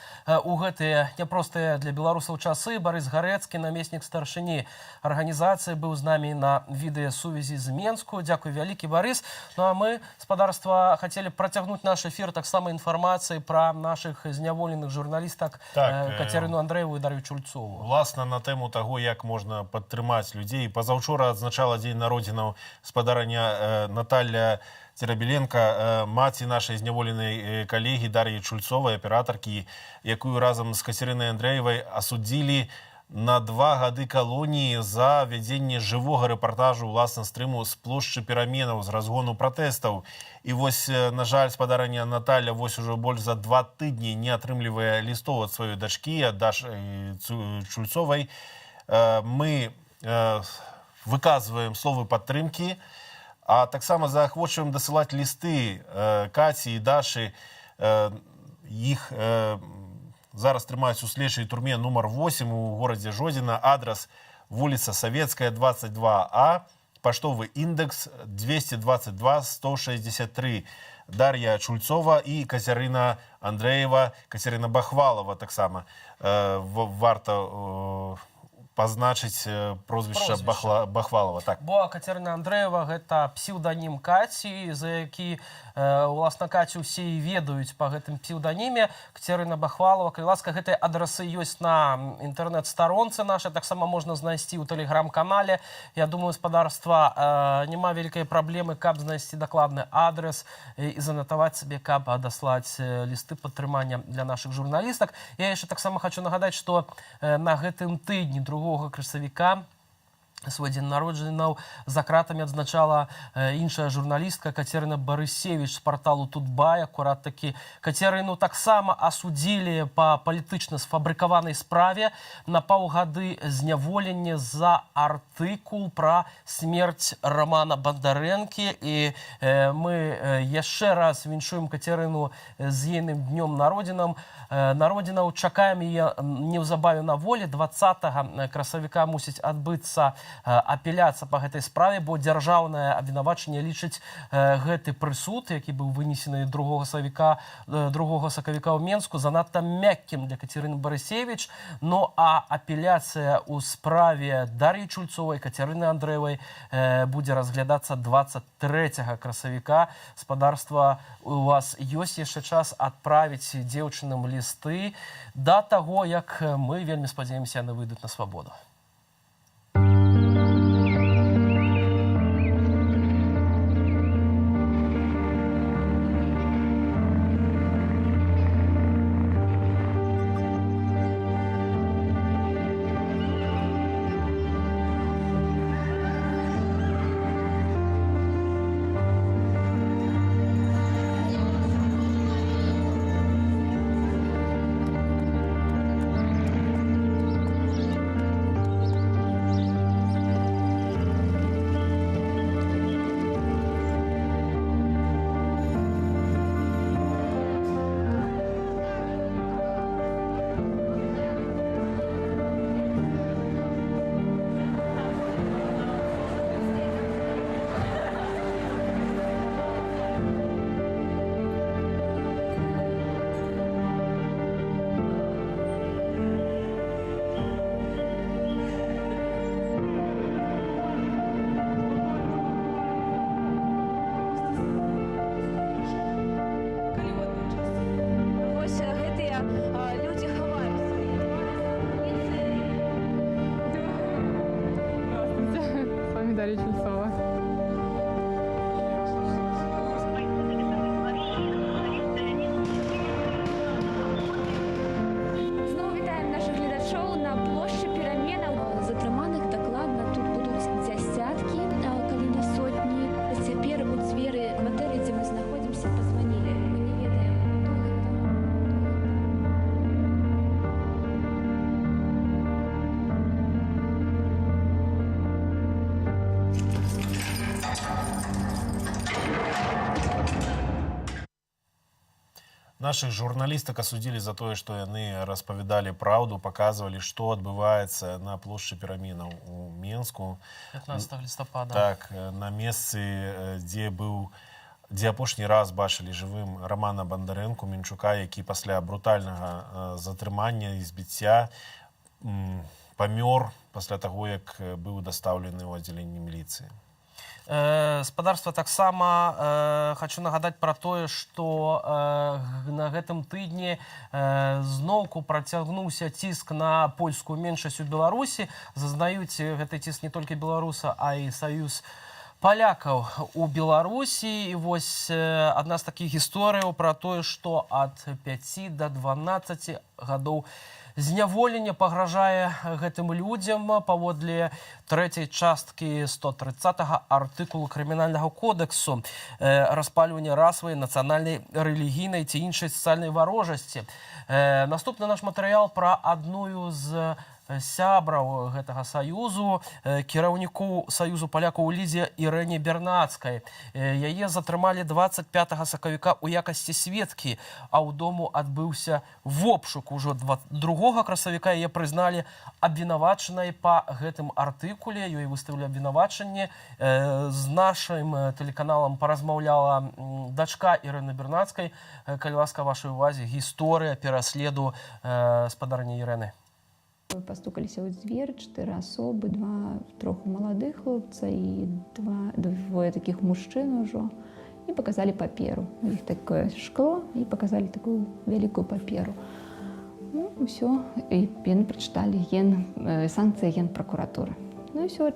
у гэтыя няпростыя для беларусаў часы. Барыс Гарэцкі, намеснік старшыні арганізацыі, быў з намі на відэасувязі з Менску. Дзякуй вялікі, Барыс. Ну а мы, спадарства, хацелі працягнуць наш эфір таксама інфармацыі пра нашых зняволеных журналістак Кацярыну Андрэеву і Дар'ю Чульцову. Власна, на тэму таго, як можна падтрымаць людзей. Пазаўчора адзначала дзень народзінаў спадарня Наталья Терабеленко, маці нашай зняволенай калегі Дар'і Чульцовай, аператаркі, якую разам з Кацярынай Андрэевай асудзілі на 2 гады калоніі за вядзенне жывога рэпартажу, уласна, стрыму з плошчы пераменаў, з разгону пратэстаў. І вось, на жаль, спадарня Наталья вось ужо больш за 2 тыдні не атрымлівае лістоў ад сваёй дачкі, ад Дашы Чульцовай. Мы выказваем словы падтрымкі, а таксама заахвочваем дасылаць лісты Каці і Дашы. Іх зараз трымаюць у следчай турме нумар 8 у горадзе Жодзіна. Адрас вуліца Савецкая, 22А, паштовы індэкс 222-163. Дар'я Чульцова і Кацярына Андрэева, Кацярына Бахвалова таксама. Варта пазначыць прозвішча Бахвалова. Так. Бо Кацярына Андрэева гэта псеўданім Каці, за які, уласна, Кацю ўсе і ведаюць па гэтым псеўданіме. Кацярына Бахвалова, калі ласка, гэтыя адрасы ёсць на інтэрнэт-старонцы нашай, таксама можна знайсці ў тэлеграм-канале. Я думаю, спадарства, няма вялікай праблемы, каб знайсці дакладны адрес і занатаваць сабе, каб даслаць лісты падтрымання для нашых журналістак. Я яшчэ таксама хочу нагадаць, што на гэтым тыдні 2 красавіка свой дзень народжанняў за кратамі адзначала іншая журналістка Кацярына Барысевіч з парталу Тутбай. Акурат такі Кацярыну таксама асудзілі па палітычна сфабрыкаванай справе на паўгады зняволення за артыкул пра смерць Романа Бандарэнкі. І мы яшчэ раз віншуем Кацярыну з ейным днём народзінаў. Чакаем яе неўзабаве на волі. 20 красавіка мусіць адбыцца апеляцыя па гэтай справе, бо дзяржаўнае абвінавачанне лічыць гэты прысуд, які быў вынесены 2 сакавіка ў Менску, занадта мяккім для Кацярыны Барысевіч. Ну а апеляцыя ў справе Дар'і Чульцовай, Кацярыны Андрэевай будзе разглядацца 23 красавіка. Спадарства, у вас ёсць яшчэ час адправіць дзеўчынам лісты да таго, як мы вельмі спадзяемся, яны выйдуць на свабоду. Дар'я Чульцова. Знову вітаємо наших глядачів на площі Перемена. Затриманих докладно тут будуть десятки, коли не сотні. Тепер у двері квартири, де ми знаходимося, позвонили. Ми не ведаємо, Наших журналісток осудили за тое, што яны распавядалі праўду, паказвалі, што адбываецца на плошчы Перамена ў Менску. 15 лістапада. Так, на месцы, дзе апошні раз бачылі жывым Рамана Бандарэнку, Мінчука, які пасля брутальнага затрымання і збіцця памёр пасля таго, як быў дастаўлены ў аддзяленні міліцыі. Спадарства, таксама хочу нагадаць пра тое, што на гэтым тыдні зноўку працягнуўся ціск на польскую меншасць у Беларусі. Зазнаюць гэты ціск не толькі беларуса, а і саюз палякаў у Беларусі. І вось адна з такіх гісторыяў пра тое, што ад 5 до 12 гадоў зняволення пагражае гэтым людзям паводле 3-й часткі 130-го артыкулу крымінальнага кодексу распальвання расавай, нацыянальнай, рэлігійнай ці іншай сацыяльнай варожасці. Наступны наш матэрыял пра адную з сябраў гэтага саюзу, кіраўніку саюзу палякаў у Лідзе Ірэне Бернацкай. Яе затрымалі 25 сакавіка ў якасці сведкі, а ў дому адбыўся вобшук. Ужо 2 красавіка яе прызналі абвінавачанай па гэтым артыкуле, ёй выставілі абвінавачанне. З нашым тэлеканалам паразмаўляла дачка Ірэны Бернацкай. Калі ласка, вашай увазе гісторыя пераследу спадарні Ірэны. Пастукаліся ў дзверы 4 асобы, 2 маладых хлопца і 2 такіх мужчын ужо, і паказалі паперу. У іх такое шкло, і паказалі такую вялікую паперу. Ну, ўсё, і яны прачыталі санкцыі генпракуратуры. Ну і ўсё,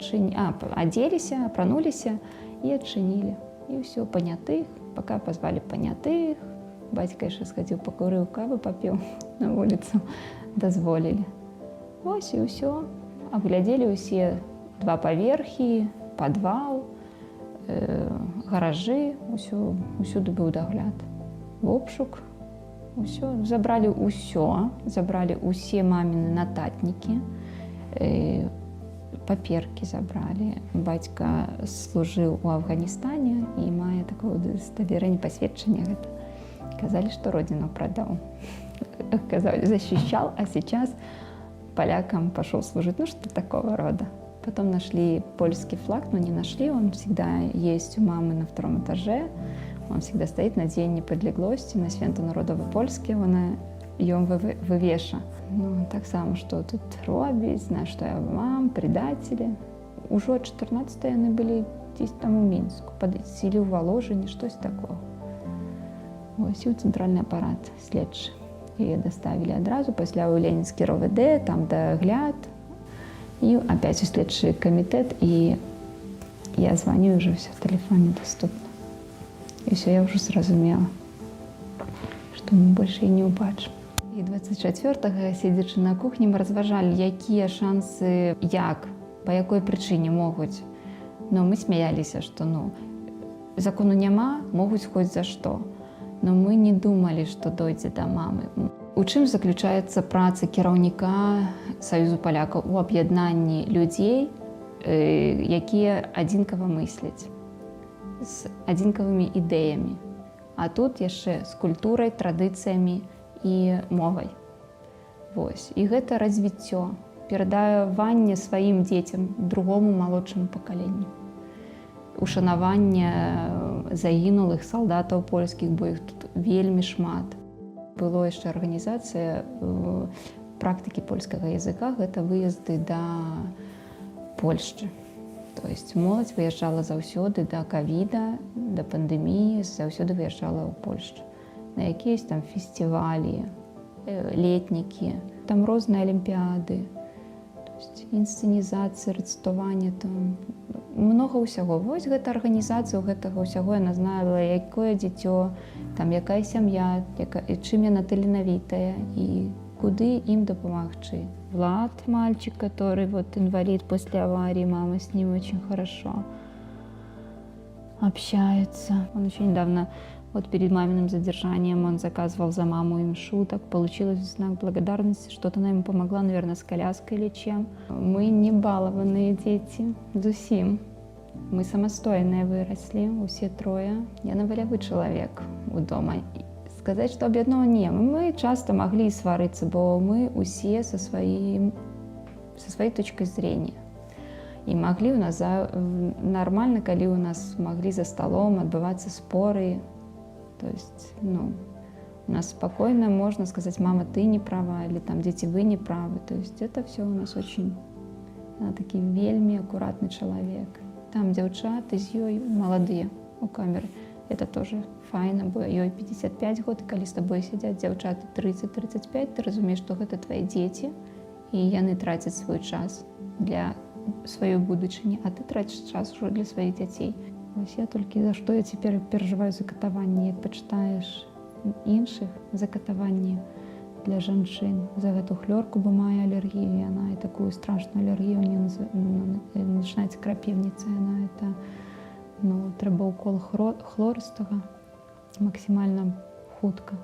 адзеліся, апрануліся і адчынілі. І ўсё, панятых, пака пазвалі панятых, бацька яшчэ схадзіў, пакурыў кавы, папіў на вуліцу, дазволілі. Вось і ўсё. Аглядзелі ўсе 2 паверхі, падвал, гаражы, усюды быў дагляд. Обшук, усё. Забралі ўсё, забралі ўсе маміны нататнікі, паперкі забралі. Бацька служыў у Афганістане і мае такое удаставерэнне, пасведчанне гэта. Казалі, што родзіну прадаў. Казалі, защищал, а сейчас полякам пошел служить. Ну, что такого рода. Потом нашли польский флаг, но не нашли. Он всегда есть у мамы на втором этаже. Он всегда стоит на День Неподлеглости, на Свято Народове Польске. Вона його вывеша. Ну, так само, что тут робить, на что я вам, предатели. Уже 14 яны были десь там у Мінску, ці ў Воложині, штось такого. Ось і ў цэнтральны апарат следчы. Яе даставілі адразу, пасля ў Ленінскі РОВД, там дагляд. И опять у следчий комитет, и я звоню, уже все в телефоне доступно. И все, я уже зразумела, что мы больше и не убачим. И 24-го, сидячи на кухні, ми розважали, які шанси, як, по якій причині можуть. Но ми сміялися, що закону нема, можуть хоч за що. Но мы не думали, что дойдзе до мамы. У чым заключаецца праца кіраўніка Саюзу палякаў? У аб'яднанні людзей, якія адзінкава мысляць, з адзінкавымі ідэямі. А тут яшчэ з культурай, традыцыямі і мовай. Вось. І гэта развіццё, перадаванне сваім дзецям, другому малодшаму пакаленню. Ушанаванне загінулых салдатаў польскіх, бо іх тут вельмі шмат. Было яшчэ арганізацыя практыкі польскага языка, гэта выезды да Польшчы. То есть моладзь выязджала заўсёды да ковіда, да пандэміі, заўсёды выязджала ў Польшчу. На якісь там фестывалі, летнікі, там розныя алімпіяды, інсцэнізацыі, рэцытаванне, там много ўсяго. Вось гэта арганізацыя, у гэтага ўсяго яна знала, якое дзіцё, там якая сям'я, чым яна таленавітая і куды ім дапамагчы. Влад, мальчик, который вот инвалид после аварии, мама с ним очень хорошо общается. Он еще недавно, вот перед маминым задержанием, он заказывал за маму им шуток. Получилось в знак благодарности, что-то она ему помогла, наверное, с коляской или чем. Мы не балованные дети, зусім. Мы самостойные выросли, все трое. Я навалявый человек у дома. Сказать, что аб'яднова не. Мы часто могли сварыцца, бо мы усе со своей точкой зрения. И могли у нас нормально, коли у нас могли за столом отбываться споры. То есть, у нас спокойно можно сказать: мама, ты не права, или там дети, вы не правы. То есть это все у нас очень, она таки вельми аккуратный человек. Там девчата з ёй молодые у камеры. Это тоже файна, бо ёй 55 год, калі з табой сядзяць дзяўчаты 30-35, ты разумееш, што гэта твои дзеці, і яны трацяць свой час для сваёй будучыні, а ты траціш час ужо для сваіх дзяцей. Вось я толькі за што я цяпер перажываю за катаванні, як пачытаеш іншых за катаванні для жанчын. За гэту хлёрку, бо мае алергію, яна і такую страшную алергію, у неё начинаецца крапівніца, яна это трэба укол хлорыстага максімальна хутка.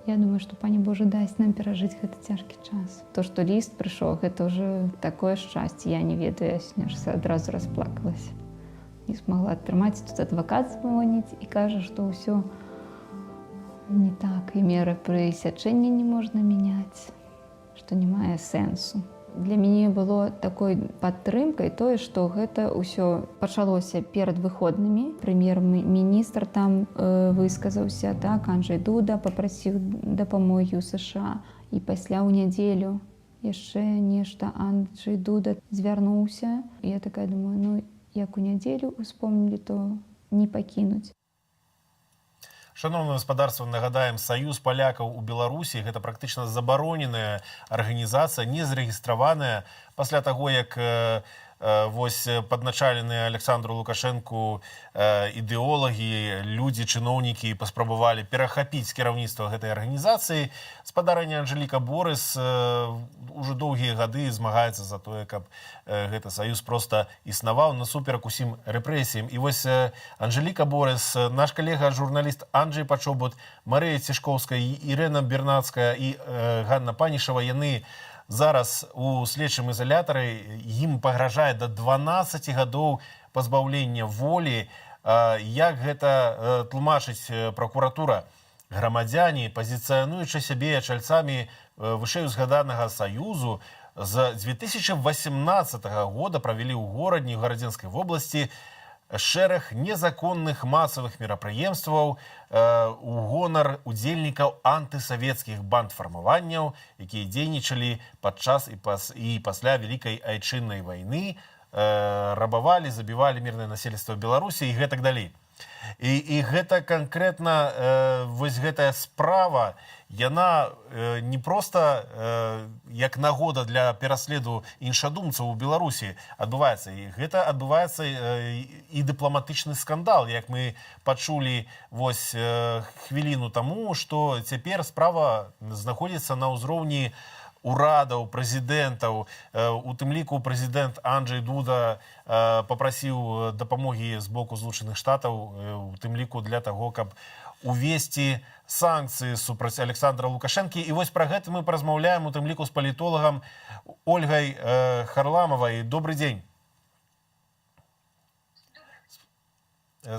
Я думаю, што Пані Божа дасць нам перажыць гэты цяжкі час. То, што ліст прыйшоў, гэта ўжо такое шчасце, я не ведаю, я сёння адразу расплакалася. Не смогла атрымаць, тут адвакат звоніць і кажа, што ўсё не так, і меры прысячэння не можна мяняць, што не мае сэнсу. Для мяне было такой падтрымкай тое, што гэта ўсё пачалося перад выходнымі. Прэм'ер-міністр там высказаўся, так, Анджэй Дуда папрасіў дапамогі ў США. І пасля ў нядзелю яшчэ нешта Анджэй Дуда звярнуўся. І я такая думаю, як у нядзелю успомнілі, то не пакінуць. Шановне гаспадарства, нагадаем, Саюз палякаў у Беларусі гэта практычна забароненая арганізацыя, не зарэгістраваная пасля таго, як вось падначаленыя Александру Лукашэнку ідэолагі, людзі, чыноўнікі паспрабавалі перахапіць кіраўніцтва гэтай арганізацыі. Спадарыня Анжэліка Борыс уже доўгія гады змагаецца за тое, каб гэты саюз проста існаваў насуперак усім рэпрэсіям. І вось Анжэліка Борыс, наш калега-журналіст Анджэй Пачобут, Марыя Цішкоўская, Ірэна Бернацкая і Ганна Панішева, яны зараз у следчым изолятары, ім пагражае до 12 гадоў пазбаўлення волі. Як гэта тлумачыць пракуратура? Грамадзяне, пазіцыянуючы сябе чальцамі вышэй узгаданага саюзу, З 2018 года провели ў горадні Гарадзенскай вобласці шэраг незаконных масавых мерапрыемстваў у гонар удзельнікаў антысавецкіх бандфармаванняў, якія дзейнічалі падчас і пасля Вялікай айчыннай вайны, рабавалі, забівалі мірнае насельніцтва Беларусі і гэтак далей. І гэта канкрэтна вось гэтая справа, яна не проста як нагода для пераследу іншадумцаў у Беларусі адбываецца. І гэта адбываецца і дыпламатычны скандал, як мы пачулі вось хвіліну таму, што цяпер справа знаходзіцца на ўзроўні урадаў, прэзідэнтаў. У тым ліку прэзідэнт Анджэй Дуда папрасіў дапамогі з боку Злучаных Штатаў, у тым ліку для таго, каб увесці санкцыі супраць Александра Лукашэнкі. І вось пра гэта мы паразмаўляем у тым ліку з палітолагам Ольгай Харламавай. Добры дзень.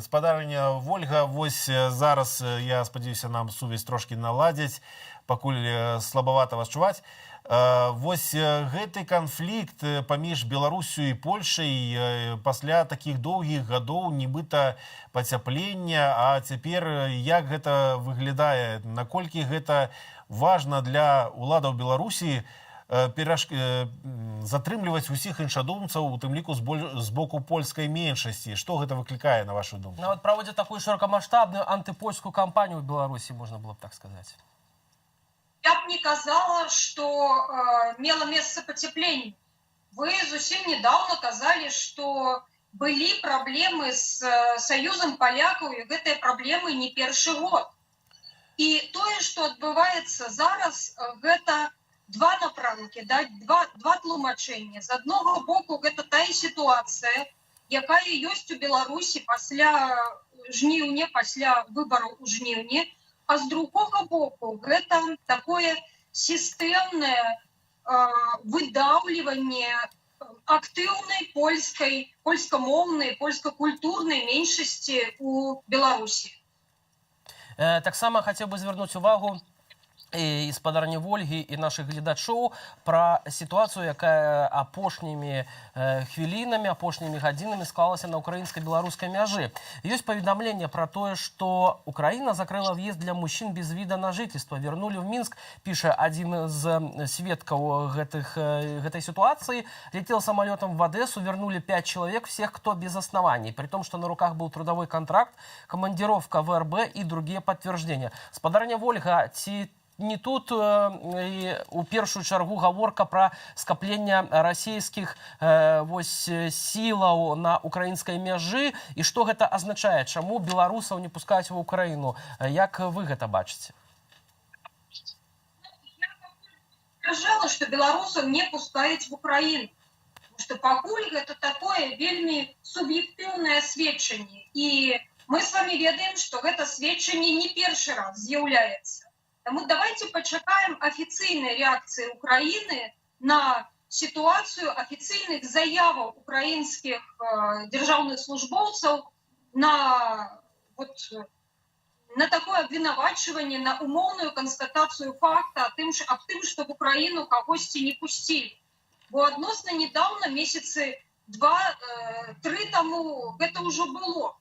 Спадарня Вольга, вось зараз, я спадзяюся, нам сувязь трошкі наладзяць, пакуль слабавата вас чуваць. Вось гэты канфлікт паміж Беларусю і Польшай пасля такіх доўгіх гадоў нібыта пацяплення, а цяпер як гэта выглядае, наколькі гэта важна для уладаў Беларусі затрымліваць усіх іншадумцаў, у тым ліку з боку польскай меншасці. Што гэта выклікае, на вашу думку? Нават праводзяць такую шырокамаштабную антыпольскую кампанію ў Беларусі, можна было б так сказаць. Я б не казала, что мело место потепление. Вы зусім недавно казали, что были проблемы с Союзом полякаў, и гэтыя проблемы не першы год. И тое, что отбываецца зараз, гэта два напрамкі, да, два тлумачэння. З аднаго боку, гэта тая ситуация, якая ёсць у Беларусі пасля жніўня, пасля выбараў у жніўні. А з другого боку, гэта такое сістэмнае выдаўліванне актыўнай польскамоўнай, польскакультурнай меншасці у Беларусі. Таксама хацеў бы звярнуць увагу і спадарні Вольгі і нашых гледачоў пра сітуацыю, якая апошнімі хвілінамі, апошнімі гадзінамі склалася на украінска-беларускай мяжы. Ёсць паведамленне пра тое, што Украіна закрыла в'езд для мужчин без вида на жительство. Вернули в Минск, піша адзін з сведкаў гэтай ситуации. Летел самолетом в Одессу, вернули 5 человек, всех, кто без оснований. При том, что на руках был трудовой контракт, командировка в РБ и другие подтверждения. Спадарня Вольга, ці не тут у першую чаргу гаворка пра скапленне расійскіх сілаў на украінскай мяжы, і што гэта азначае, чаму беларусаў не пускаюць ва Украіну? Як вы гэта бачыце? Я сказала, што беларусаў не пускаюць в Украіну, што пакуль гэта такое вельмі суб'ектыўнае сведчанне, і мы с вами ведаем, што гэта сведчанне не першы раз з'яўляецца. Тому давайте почакаем официальной реакции Украины на ситуацию, официальных заявок украинских державных службовцев на такое обвинувачивание, на умовную констатацию факта о том, что в Украину когось не пустили. Бо относно недавно, месяцы 2-3 тому, это уже было.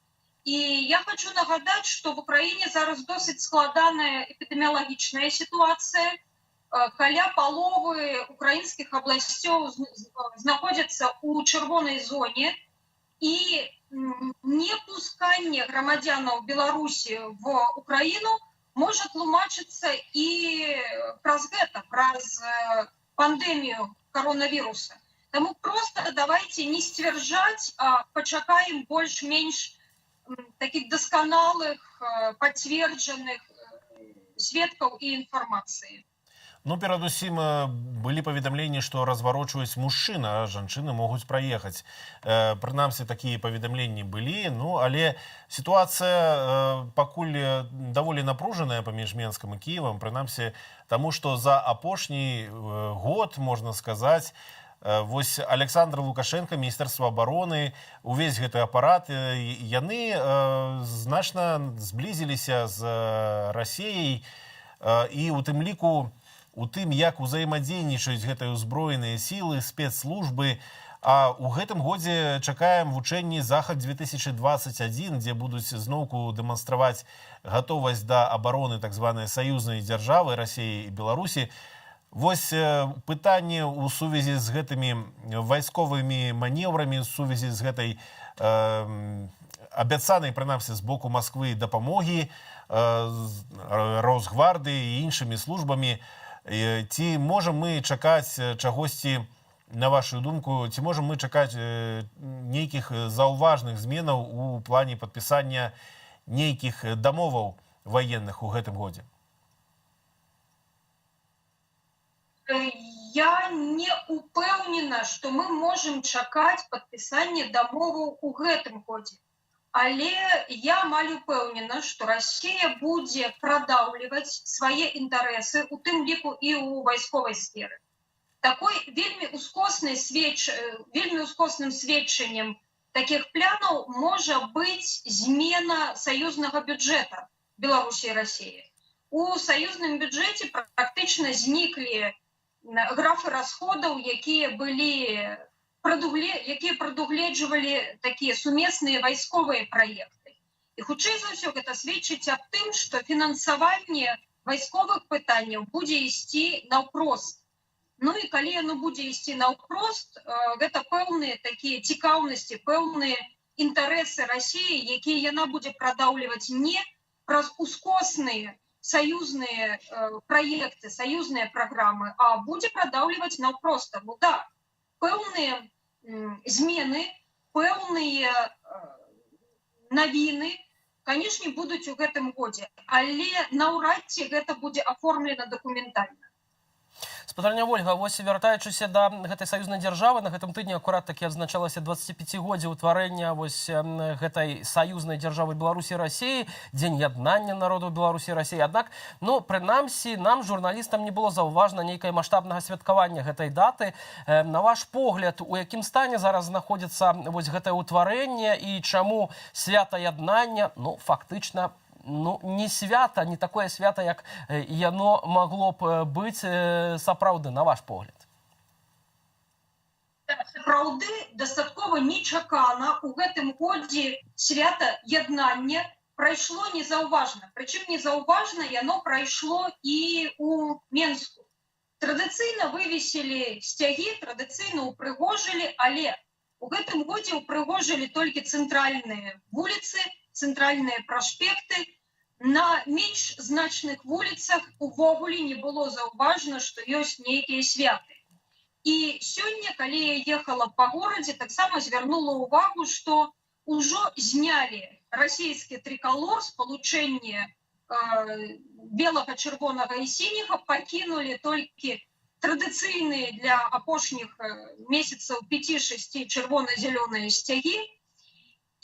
І я хочу нагадати, що в Україні зараз досить складана епідеміологічна ситуація. Каля палови українських областей знаходяться у червоній зоні. І непускання громадян Білорусі в Україну може тлумачитися і праз гэта, праз пандемію коронавіруса. Тому просто давайте не сцвярджаць, а почакаем больш-менш таких досконалых, подтвержденных сведкаў і інфармацыі. Ну, перадусім, былі паведамленні, што разварочваюць мужчын, а жанчыны могуць праехаць. Прынамсі, такія паведамленні былі, ну, але сітуацыя пакуль даволі напружаная паміж Менскам і Кіевам, прынамсі, таму што за апошні год, можна сказаць, вось Александр Лукашенко, Міністэрства абароны, увесь гэты апарат, яны значна зблізіліся з Расіяй, і у тым ліку у тым, як узаемадзейнічаюць гэтыя ўзброеныя сілы, спецслужбы. А ў гэтым годзе чакаем вучэнні «Захад-2021», дзе будуць зноўку дэманстраваць гатовасць да абароны так званай саюзнай дзяржавы Расіі і Беларусі. Вось пытанне ў сувязі з гэтымі вайсковымі манеўрамі, ў сувязі з гэтай абяцанай, прынамсі, з боку Масквы дапамогі Росгвардыі і іншымі службамі. Ці можам мы чакаць чагосьці, на вашу думку, ці можам мы чакаць нейкіх заўважных зменаў у плане падпісання нейкіх дамоваў ваенных у гэтым годзе? Я не упэўнена, што мы можам чакаць падпісання дамоваў у гэтым годзе. Але я амаль упэўнена, што Расія будзе прадаўліваць свае інтарэсы, у тым ліку і ў вайсковай сферы. Такой вельмі ускосным сведчаннем такіх планаў можа быць змена саюзнага бюджэта Беларусі і Расіі. У саюзным бюджэце практычна зніклі графы расходаў, якія прадугледжвалі такія сумесныя вайсковыя праекты. І хутчэй за ўсё гэта сведчыць аб тым, што фінансаванне вайсковых пытанняў будзе ісці наўпрост. Ну і калі яно будзе ісці наўпрост, гэта пэўныя такія цікаўнасці, пэўныя інтарэсы Расіі, якія яна будзе прадаўліваць не праз ускосныя саюзныя праекты, саюзныя праграмы, а будзе прадаўліваць наўпрост. Ну да, пэўныя змены, пэўныя навіны, канешне, будуць у гэтым годзе, але наўрад ці гэта будзе аформлена дакументальна. Спадарня Ольга, вось вяртаючыся да гэтай саюзнай дзяржавы, на гэтым тыдні акурат такі адзначалася 25-годдзе ўтварэння вось гэтай саюзнай дзяржавы Беларусі і Расіі, дзень яднання народаў Беларусі і Расіі. Аднак, прынамсі, нам, журналістам, не было заўважна нейкае маштабнага святкавання гэтай даты. На ваш погляд, у якім стане зараз знаходзіцца вось гэтае ўтварэнне і чаму свята яднання, фактычна, не свята, не такое свята, як яно магло б быць сапраўды, на ваш погляд? Сапраўды, дастаткова нечакана у гэтым годзе свята яднання прайшло незаўважна. Прычым незаўважна яно прайшло і ў Менску. Традыцыйна вывесілі сцягі, традыцыйна ўпрыгожылі, але у гэтым годзе ўпрыгожылі толькі цэнтральныя вуліцы, цэнтральныя праспекты. На менш значных вуліцах увогуле не было заўважна, што ёсць нейкія святы. І сёння, калі я ехала па горадзе, таксама звярнула ўвагу, што ўжо знялі расійскі трыкалор, спалучэнне белага, чырвонага і сіняга, пакінулі толькі традыцыйныя для апошніх месяцаў 5-6 чырвона-зялёныя сцягі.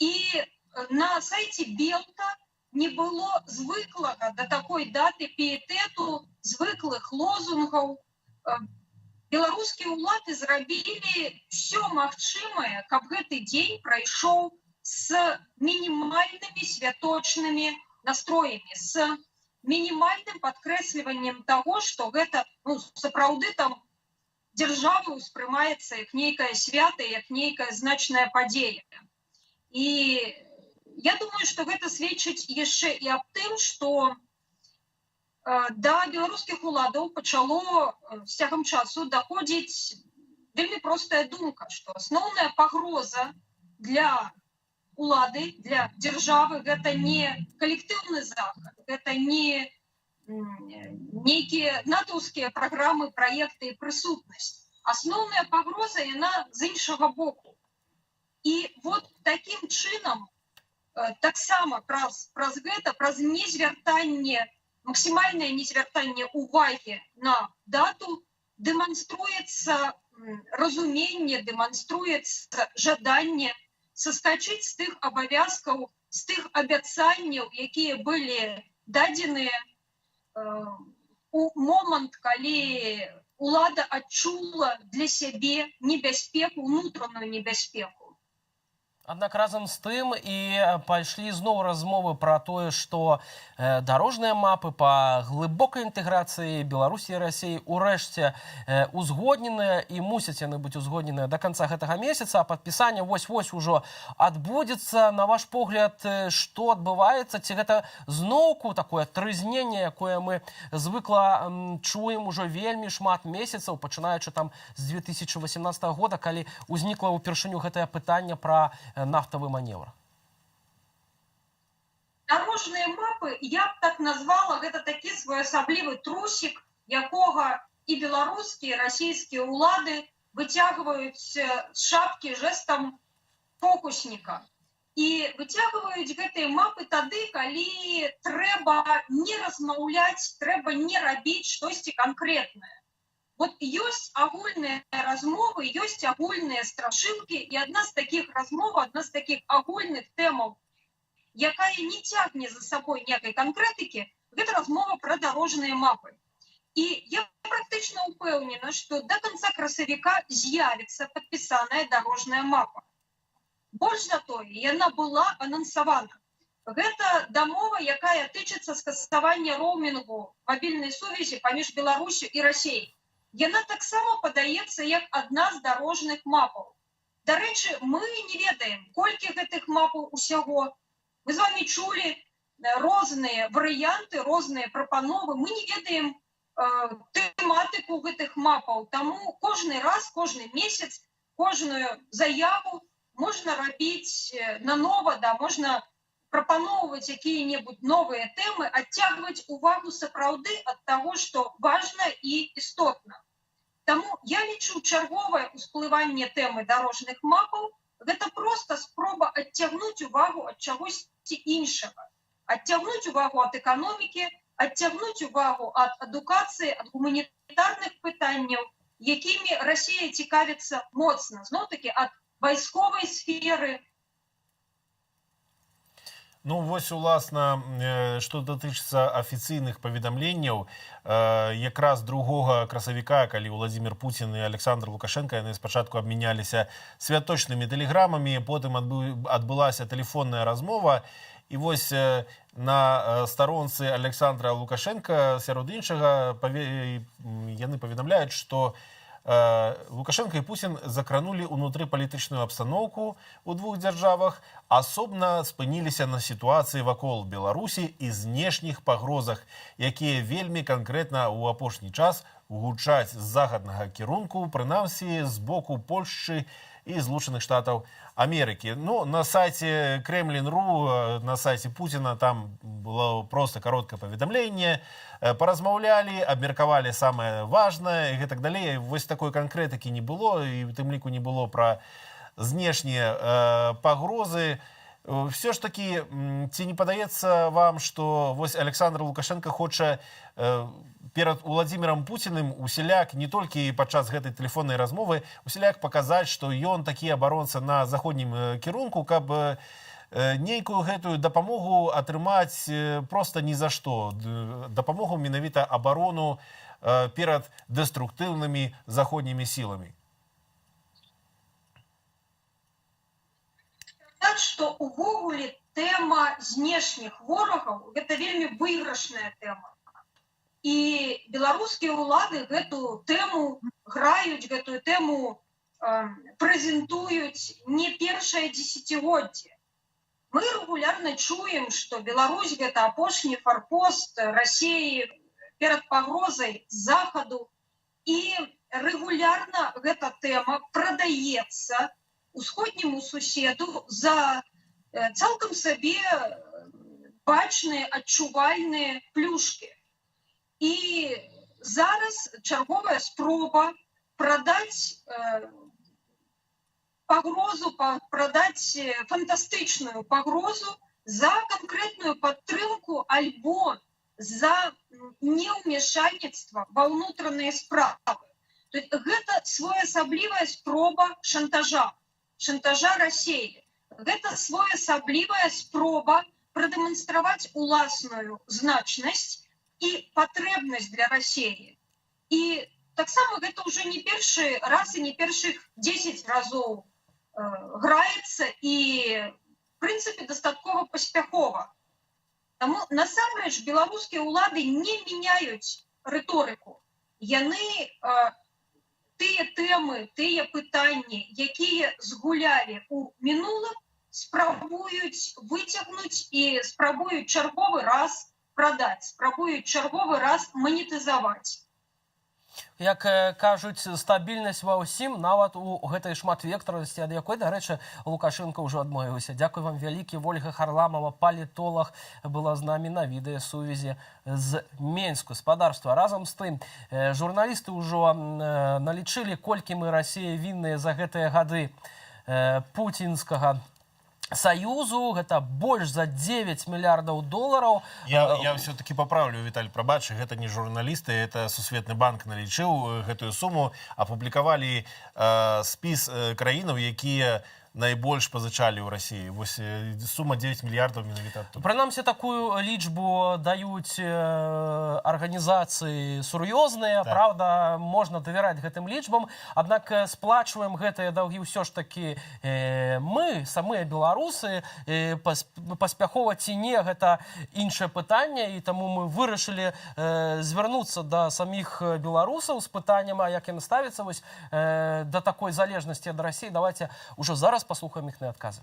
І на сайце Белта не было звыклага да такой даты піетэту, звыклых лозунгаў. Беларускія ўлады зрабілі ўсё магчымае, каб гэты дзень прайшоў з мінімальнымі святочнымі настроямі, з мінімальным падкрэсліваннем таго, што гэта сапраўды там дзяржава ўспрымаецца як нейкае свята, як нейкая значная падзея. І я думаю, што гэта сведчыць яшчэ і аб тым, што да беларускіх уладаў пачало з цягам часу даходзіць вельмі простая думка, што асноўная пагроза для улады, для дзяржавы гэта не калектыўны захад, гэта не нейкія натаўскія праграмы, праекты і прысутнасць. Асноўная пагроза, яна з іншага боку. І вот такім чынам таксама праз гэта, праз незвяртанне, максімальнае незвяртанне ўвагі на дату дэманструецца разуменне, дэманструецца жаданне саскачыць з тых абавязкаў, з тых абяцанняў, якія былі дадзеныя у момант, калі улада адчула для сябе небяспеку, унутраную небяспеку. Аднак разам з тым і пайшлі зноў размовы пра тое, што дарожныя мапы па глыбокай інтэграцыі Беларусі і Расіі ўрэшце узгодненыя і мусяць яны быць узгодненыя да канца гэтага месяца, а падпісанне вось-вось ужо адбудзецца. На ваш погляд, што адбываецца? Ці гэта зноўку такое трызненне, якое мы звыкла чуем ужо вельмі шмат месяцаў, пачынаючы там з 2018 года, калі ўзнікла ўпершыню гэтае пытанне пра нафтовый маневр? Дорожные мапы, я б так назвала, гэта такі своеасаблівы трусик, якога і беларускія, і расійскія ўлады выцягваюць з шапкі жестам фокусника. І выцягваюць гэтыя мапы тады, калі трэба не размаўляць, трэба не рабіць штосьці канкрэтнае. Вот ёсць агульныя размовы, ёсць агульныя страшылкі, і адна з такіх размов, адна з такіх агульных тэмаў, якая не цягне за сабой ніякай канкрэтыкі, гэта размова пра дарожныя мапы. І я практычна ўпэўнена, што да канца красавіка з'явіцца падпісаная дарожная мапа. Больш за тое, яна была анансавана. Гэта дамова, якая тычыцца скасавання роумінгу мабільнай сувязі паміж Беларусю і Расіяй. Яна таксама падаецца як адна з дарожных мапаў. Дарэчы, мы не ведаем, колькі гэтых мапаў усяго. Мы з вами чулі розныя варыянты, розныя прапановы. Мы не ведаем тэматыку гэтых мапаў. Таму кожны раз, кожны месяц, кожную заяву можна рабіць нанова, да, можна прапаноўваць якія-небудзь новыя тэмы, адцягваць увагу сапраўды ад таго, што важна і істотна. Таму я лічу чарговае ўсплыванне тэмы дарожных мапаў гэта проста спроба адцягнуць увагу ад чагосьці іншага. Адцягнуць увагу ад эканомікі, адцягнуць увагу ад адукацыі, ад гуманітарных пытанняў, якімі Расія цікавіцца моцна, зноў-такі ад вайсковай сферы. Ну, вось, уласна, што датычыцца афіцыйных паведамленняў, якраз 2 красавіка, калі Владзімір Пуцін і Александр Лукашенко, яны спачатку абмяняліся святочнымі тэлеграмамі, потым адбылася тэлефонная размова, і вось на старонцы Александра Лукашенка, сярод іншага, яны паведамляюць, што Лукашенко і Путін закранули унутрыпалітычную абстаноўку ў двух дзяржавах, асобна спыніліся на сітуацыі вакол Беларусі і знешніх пагрозах, якія вельмі канкрэтна ў апошні час гучаць з захаднага кірунку, прынамсі з боку Польшчы і Злучаных Штатаў Америки. Ну, на сайте Kremlin.ru, на сайте Путина, там было просто короткое поведомление. Поразмаўлялі, абмеркавалі самое важное и так далее. Вось такой конкретики не было, и в тым ліку не было про знешние погрозы. Все ж таки, ці не падаецца вам, что вось Александр Лукашенко хоча перад Владимиром Путиным усяляк, не толькі падчас гэтай тэлефоннай размовы, усяляк показаць, што ён такі абаронца на заходнім кірунку, каб нейкую гэтую дапамогу атрымаць просто ні за што. Дапамогу менавіта абарону перад дэструктыўнымі заходнімі сіламі. Так што увогуле тэма знешніх ворагаў гэта вельмі выйгрышная тэма. І беларускія ўлады гэту тэму граюць, гэтую тэму прэзентуюць не першае дзесяцігоддзе. Мы рэгулярна чуем, што Беларусь гэта апошні фарпост Расіі перад пагрозай з захаду, і рэгулярна гэта тэма прадаецца усходняму суседу за цалкам сабе бачныя, адчувальныя плюшкі. І зараз чарговая спроба прадаць пагрозу, прадаць фантастычную пагрозу за канкрэтную падтрымку альбо за неўмешальніцтва ва ўнутраныя справы. То есть гэта своеасаблівая спроба шантажа Расіі. Гэта своеасаблівая спроба прадэманстраваць уласную значнасць і патрэбнасць для Расіі. І таксама гэта ўжо не першы раз і не першых 10 разоў граецца і в прынцыпе дастаткова паспяхова. Таму насамрэч беларускія ўлады не мяняюць рыторыку. Яны тыя тэмы, тыя пытанні, якія згулялі ў мінулым, спрабуюць выцягнуць і спрабуюць чарговы раз прадаць, спрабуюць чарговы раз манетызаваць. Як кажуць, стабільнасць ва ўсім, нават у гэтай шматвектарнасці, ад якой, дарэчы, Лукашенко ўжо адмовіўся. Дзякуй вам вялікі. Ольга Харламова, палітолог, была з намі на відэасувязі з Менску. Спадарства. Разам з тым, журналісты ўжо налічылі, колькі мы, Расія, вінныя за гэтыя гады пуцінскага Союзу, гэта больш за 9 мільярдаў долараў. Я все-таки поправлю, Віталь, прабачы, гэта не журналісты, это Сусветны банк налічыў гэтую суму, апублікавалі спіс краінаў, якія найбольш пазычалі ў Расіі. Вось сума 9 мільярдаў менавіта адтуль. Прынамсі, такую лічбу даюць арганізацыі сур'ёзныя, правда, можна давяраць гэтым лічбам, аднак сплачваем гэтыя даўгі ўсё ж такі мы, самыя беларусы, паспяхова ці не, гэта іншае пытанне, і таму мы вырашылі звярнуцца да саміх беларусаў з пытаннем, а як яны ставяцца да такой залежнасці ад Расіі. Давайте ўжо зараз послушаем их отказы.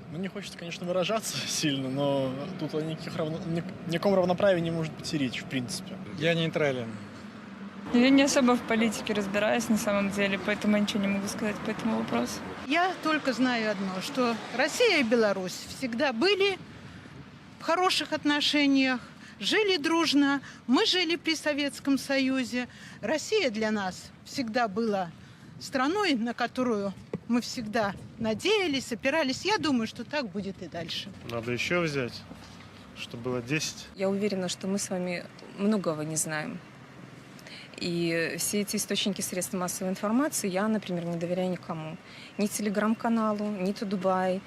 Ну, не хочется, конечно, выражаться сильно, но тут о никаком равноправии не может быть и речь, в принципе. Я нейтрален. Я не особо в политике разбираюсь на самом деле, поэтому я ничего не могу сказать по этому вопросу. Я только знаю одно, что Россия и Беларусь всегда были в хороших отношениях, жили дружно, мы жили при Советском Союзе. Россия для нас всегда была страной, на которую мы всегда надеялись, опирались. Я думаю, что так будет и дальше. Надо еще взять, чтобы было 10. Я уверена, что мы с вами многого не знаем. И все эти источники средств массовой информации я, например, не доверяю никому. Ни телеграм-каналу, ни Тудубай.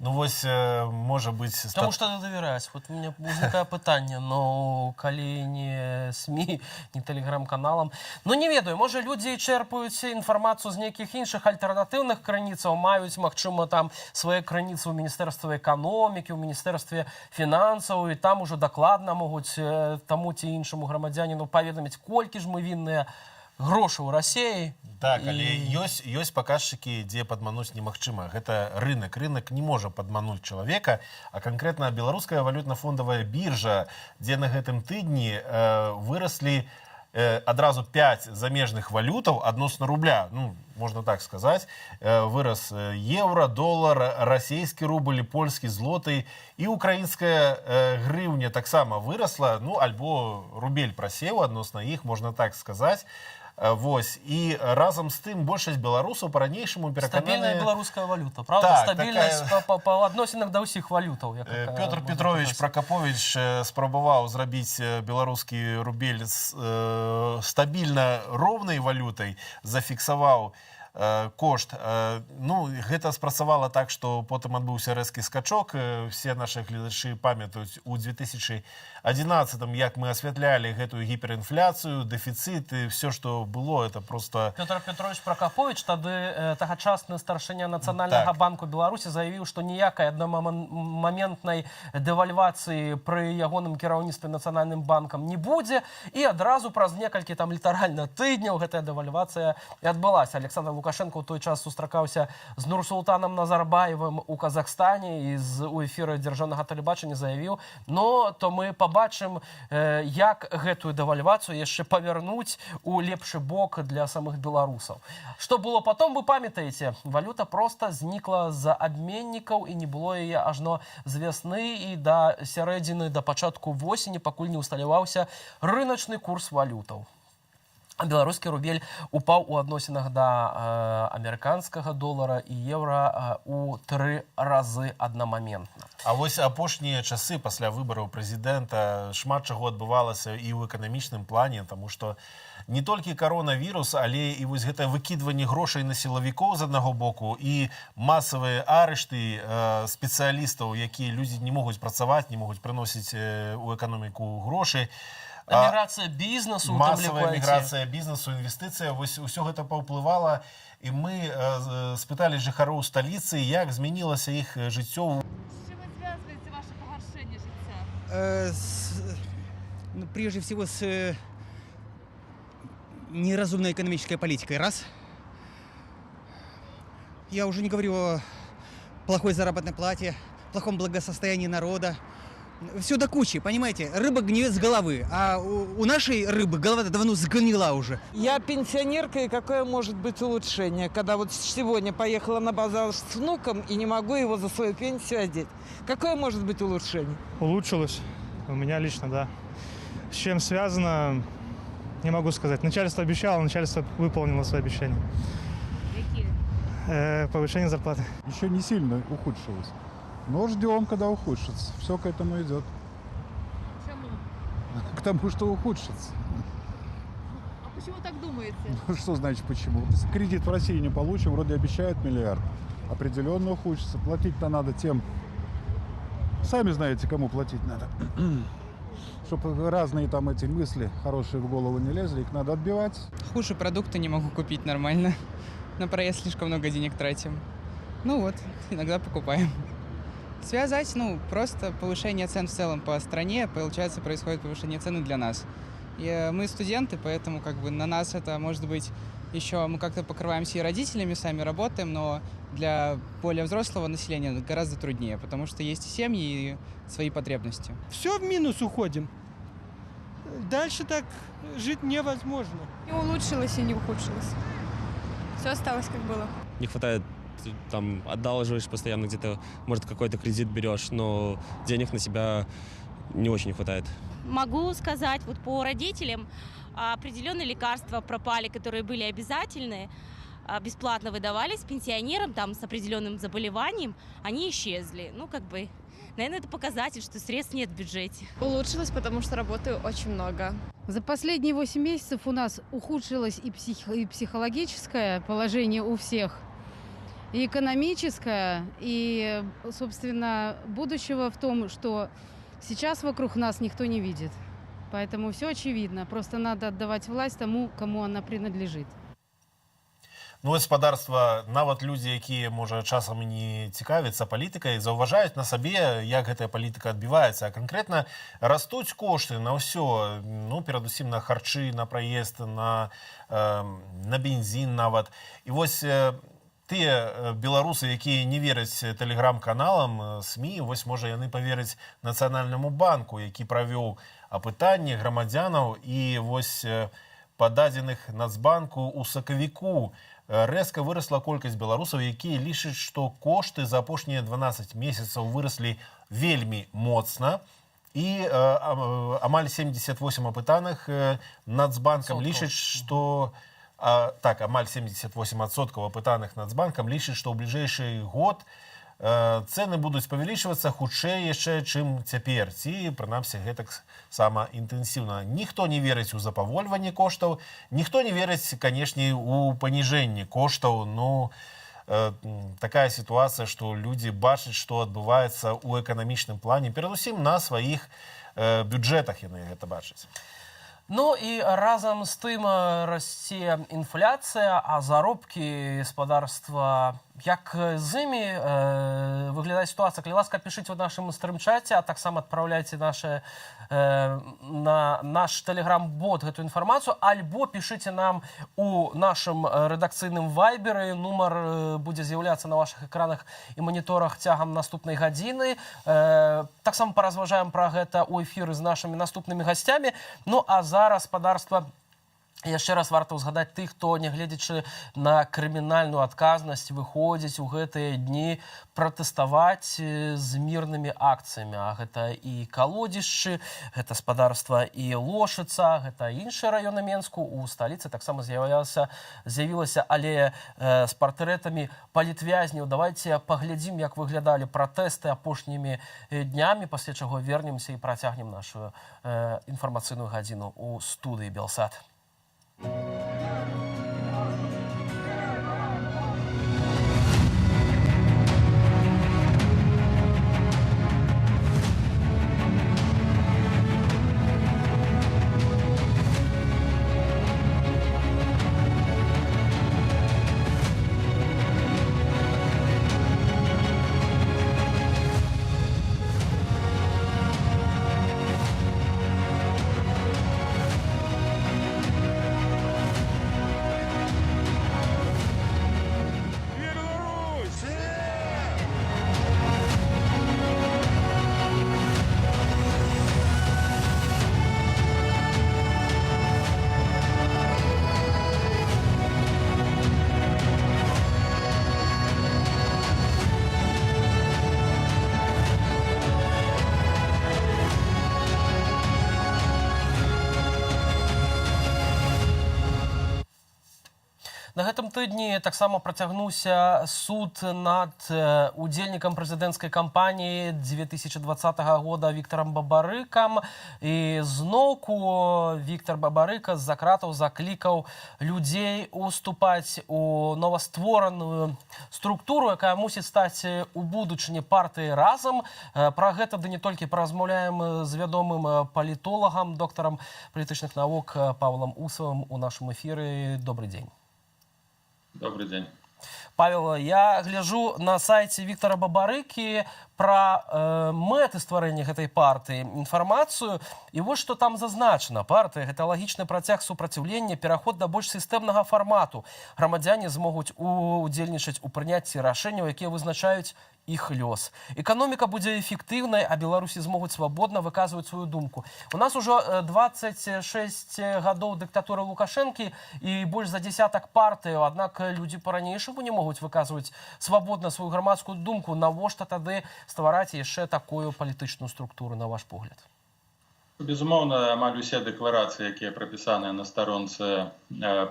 Ну, вось, можа быць... Таму што давяраць. Вот у меня узнікае пытанне, но калі не СМІ, не тэлеграм-каналам. Ну, не ведаю, можа, людзі чэрпаюць інфармацыю з нейкіх іншых альтэрнатыўных крыніцаў, маюць, магчыма, там свае крыніцы ў Міністэрстве эканомікі, ў Міністэрстве фінансаў, і там ужо дакладна могуць таму ці іншаму грамадзяніну паведаміць, колькі ж мы вінныя грошаў у Расіі. Так, але ёсць паказчыкі, дзе падмануць немагчыма. Гэта рынок. Рынок не можа падмануць чалавека, а канкрэтна беларуская валютна-фондавая біржа, дзе на гэтым тыдні выраслі адразу 5 замежных валютаў адносна рубля. Ну, можна так сказаць. Вырас еўра, долар, расійскі рубль, польскі злоты і украінская грыўня таксама вырасла, ну, альбо рубель прасеў адносна іх, можна так сказаць. Вось. І разам з тым большасць беларусаў па-ранейшаму перакананыя... Стабільная беларуская валюта, правда? Так, стабільнасць па адносінах да ўсіх валютаў. Пётр Петрович Пракапович спрабаваў зрабіць беларускі рубель стабільна роўнай валютай, зафіксаваў кошт. Ну, гэта спрацавала так, што потым адбыўся рэзкі скачок. Все нашы гледачы памятаюць у 2011-м, як мы асвятлялі гэтую гіперінфляцыю, дэфіцыт і все, што было, это просто... Пётр Петрович Пракапович, тады тагачасны старшыня Нацыянальнага банку Беларусі, заявіў, што ніякай аднамаментнай дэвальвацыі пры ягоным кіраўніцтве Нацыянальным банкам не будзе, і адразу праз некалькі там літаральна тыдняў гэтая дэвальвацыя і адбылася. Александр Лукашенко ў той час сустракаўся з Нурсултанам Назарбаевым у Казахстане і у эфіры дзяржаўнага тэлебачання заявіў, но то мы побачым, як гэтую дэвальвацыю яшчэ павярнуць у лепшы бок для самых беларусаў. Што было потом, вы памятаеце, валюта проста знікла з абменнікаў і не было яе ажно з вясны і да сярэдзіны, да пачатку восені, пакуль не усталяваўся рыначны курс валютаў. Беларускі рубель упаў у адносінах да амерыканскага долара і еўра у 3 разы аднамаментна. А вось апошнія часы пасля выбараў прэзідэнта шмат чаго адбывалася і ў эканамічным плане, таму што не толькі коронавірус, але і вось гэта выкідванне грошай на сілавікоў з аднаго боку і масавыя арышты спецыялістаў, якія людзі не могуць працаваць, не могуць прыносіць у эканоміку грошы. Эміграцыя бізнесу, масавая міграцыя бізнесу, інвестыцыя, вось усё гэта паўплывала, і мы спыталі жыхароў сталіцы, як змянілася іх жыццё. С чем связывается ваше погоршение жильца? Прежде всего с неразумной экономической политикой, раз. Я уже не говорю о плохой заработной плате, плохом благосостоянии народа. Все до кучи, понимаете? Рыба гниет с головы, а у нашей рыбы голова давно сгнила уже. Я пенсионерка, и какое может быть улучшение, когда вот сегодня поехала на базар с внуком и не могу его за свою пенсию одеть? Какое может быть улучшение? Улучшилось. У меня лично, да. С чем связано, не могу сказать. Начальство обещало, начальство выполнило свои обещания. Какие? Повышение зарплаты. Еще не сильно ухудшилось. Но ждем, когда ухудшится. Все к этому идет. Почему? К тому, что ухудшится. А почему так думаете? Что значит почему? Кредит в России не получим, вроде обещают миллиард. Определенно ухудшится. Платить-то надо тем. Сами знаете, кому платить надо. Чтобы разные там эти мысли хорошие в голову не лезли, их надо отбивать. Хуже продукты не могу купить нормально. На проезд слишком много денег тратим. Ну вот, иногда покупаем. Связать, просто повышение цен в целом по стране, получается, происходит повышение цены для нас. И мы студенты, поэтому на нас это может быть еще, мы как-то покрываемся и родителями, сами работаем, но для более взрослого населения гораздо труднее, потому что есть и семьи, и свои потребности. Все в минус уходим. Дальше так жить невозможно. Не улучшилось и не ухудшилось. Все осталось как было. Не хватает, там, одалживаешь постоянно где-то, может, какой-то кредит берешь, но денег на себя не очень хватает. Могу сказать, вот по родителям определенные лекарства пропали, которые были обязательные, бесплатно выдавались пенсионерам там с определенным заболеванием, они исчезли. Наверное, это показатель, что средств нет в бюджете. Улучшилось, потому что работаю очень много. За последние 8 месяцев у нас ухудшилось и психологическое положение у всех, и экономическое, и, собственно, будущего в том, что сейчас вокруг нас никто не видит. Поэтому все очевидно. Просто надо отдавать власть тому, кому она принадлежит. Гаспадарства, нават людзі, якія, можа, часам і не цікавяцца палітыкай, заўважаюць на сабе, як гэтая палітыка адбіваецца. А канкрэтна растуць кошты на ўсё, перадусім на харчы, на праезд, на бензін нават. І вось тыя беларусы, якія не вераць тэлеграм-каналам, СМІ, вось, можа, яны павераць Нацыянальнаму банку, які правёў апытанне грамадзянаў, і вось па дадзеных Нацбанку ў сакавіку рэзка вырасла колькасць беларусаў, якія лічаць, што кошты за апошнія 12 месяцаў выраслі вельмі моцна. І амаль 78 апытаных Нацбанкам лічаць, што... амаль 78% апытаных Нацбанкам лічаць, што ў бліжэйшы год цэны будуць павялічвацца хутчэй яшчэ, чым цяпер. Ці, прынамсі, гэтак сама інтэнсіўна. Ніхто не верыць у запавольванне коштаў, ніхто не верыць, канешне, у паніжэнне коштаў. Такая сітуацыя, што людзі бачаць, што адбываецца ў эканамічным плане. Перадусім на сваіх бюджэтах яны гэта бачаць. І разам з тым расце інфляцыя, а заробкі гаспадарства, як з імі выглядае сітуацыя? Калі ласка, пішыце ў нашым стрым-чаце, а таксама адпраўляйце на наш тэлеграм-бот гэту інфармацыю, альбо пішыце нам у нашым рэдакцыйным вайберы. Нумар будзе з'яўляцца на вашых экранах і маніторах цягам наступнай гадзіны. Таксама паразважаем пра гэта ў эфіры з нашымі наступнымі гасцямі. А зараз, гаспадарства, яшчэ раз варта ўзгадаць тых, хто, нягледзячы на крымінальную адказнасць, выходзіць у гэтыя дні пратэставаць з мірнымі акцыямі. А гэта і Калодзішчы, гэта гаспадарства і Лошыца, гэта іншыя раёны Менску. У сталіцы таксама з'явілася алея з партрэтамі палітвязняў. Давайце паглядзім, як выглядалі пратэсты апошнімі днямі, пасля чаго вернемся і працягнем нашу інфармацыйную гадзіну у студыі Белсат. На гэтым тыдні таксама працягнуўся суд над удзельнікам прэзідэнцкай кампаніі 2020 года Віктарам Бабарыкам. І зноўку Віктар Бабарыка з-за кратаў заклікаў людзей уступаць у новаствораную структуру, якая мусіць стаць у будучыні партыі «Разам». Пра гэта ды не толькі паразмаўляем з вядомым палітолагам, доктарам палітычных навук Павлам Усовым у нашым эфіры. Добрый день. Добрый день. Павел, я гляжу на сайце Віктара Бабарыкі пра мэты стварэння гэтай партыі інфармацыю, і вось што там зазначана. Партыя – гэта лагічны працяг супраціўлення, пераход да больш сістэмнага фармату. Грамадзяне змогуць удзельнічаць у прыняцці рашэнняў, якія вызначаюць іх лёс. Эканоміка будзе эфектыўнай, а беларусі змогуць свабодна выказваць сваю думку. У нас ужо 26 гадоў дыктатуры Лукашэнкі і больш за дзесятак партыяў, аднак людзі па-ранейшаму не могуць выказваць свабодна сваю грамадскую думку. Навошта тады ствараць яшчэ такую палітычную структуру, на ваш погляд? Безумоўна, амаль усе дэкларацыі, якія прапісаныя на старонцы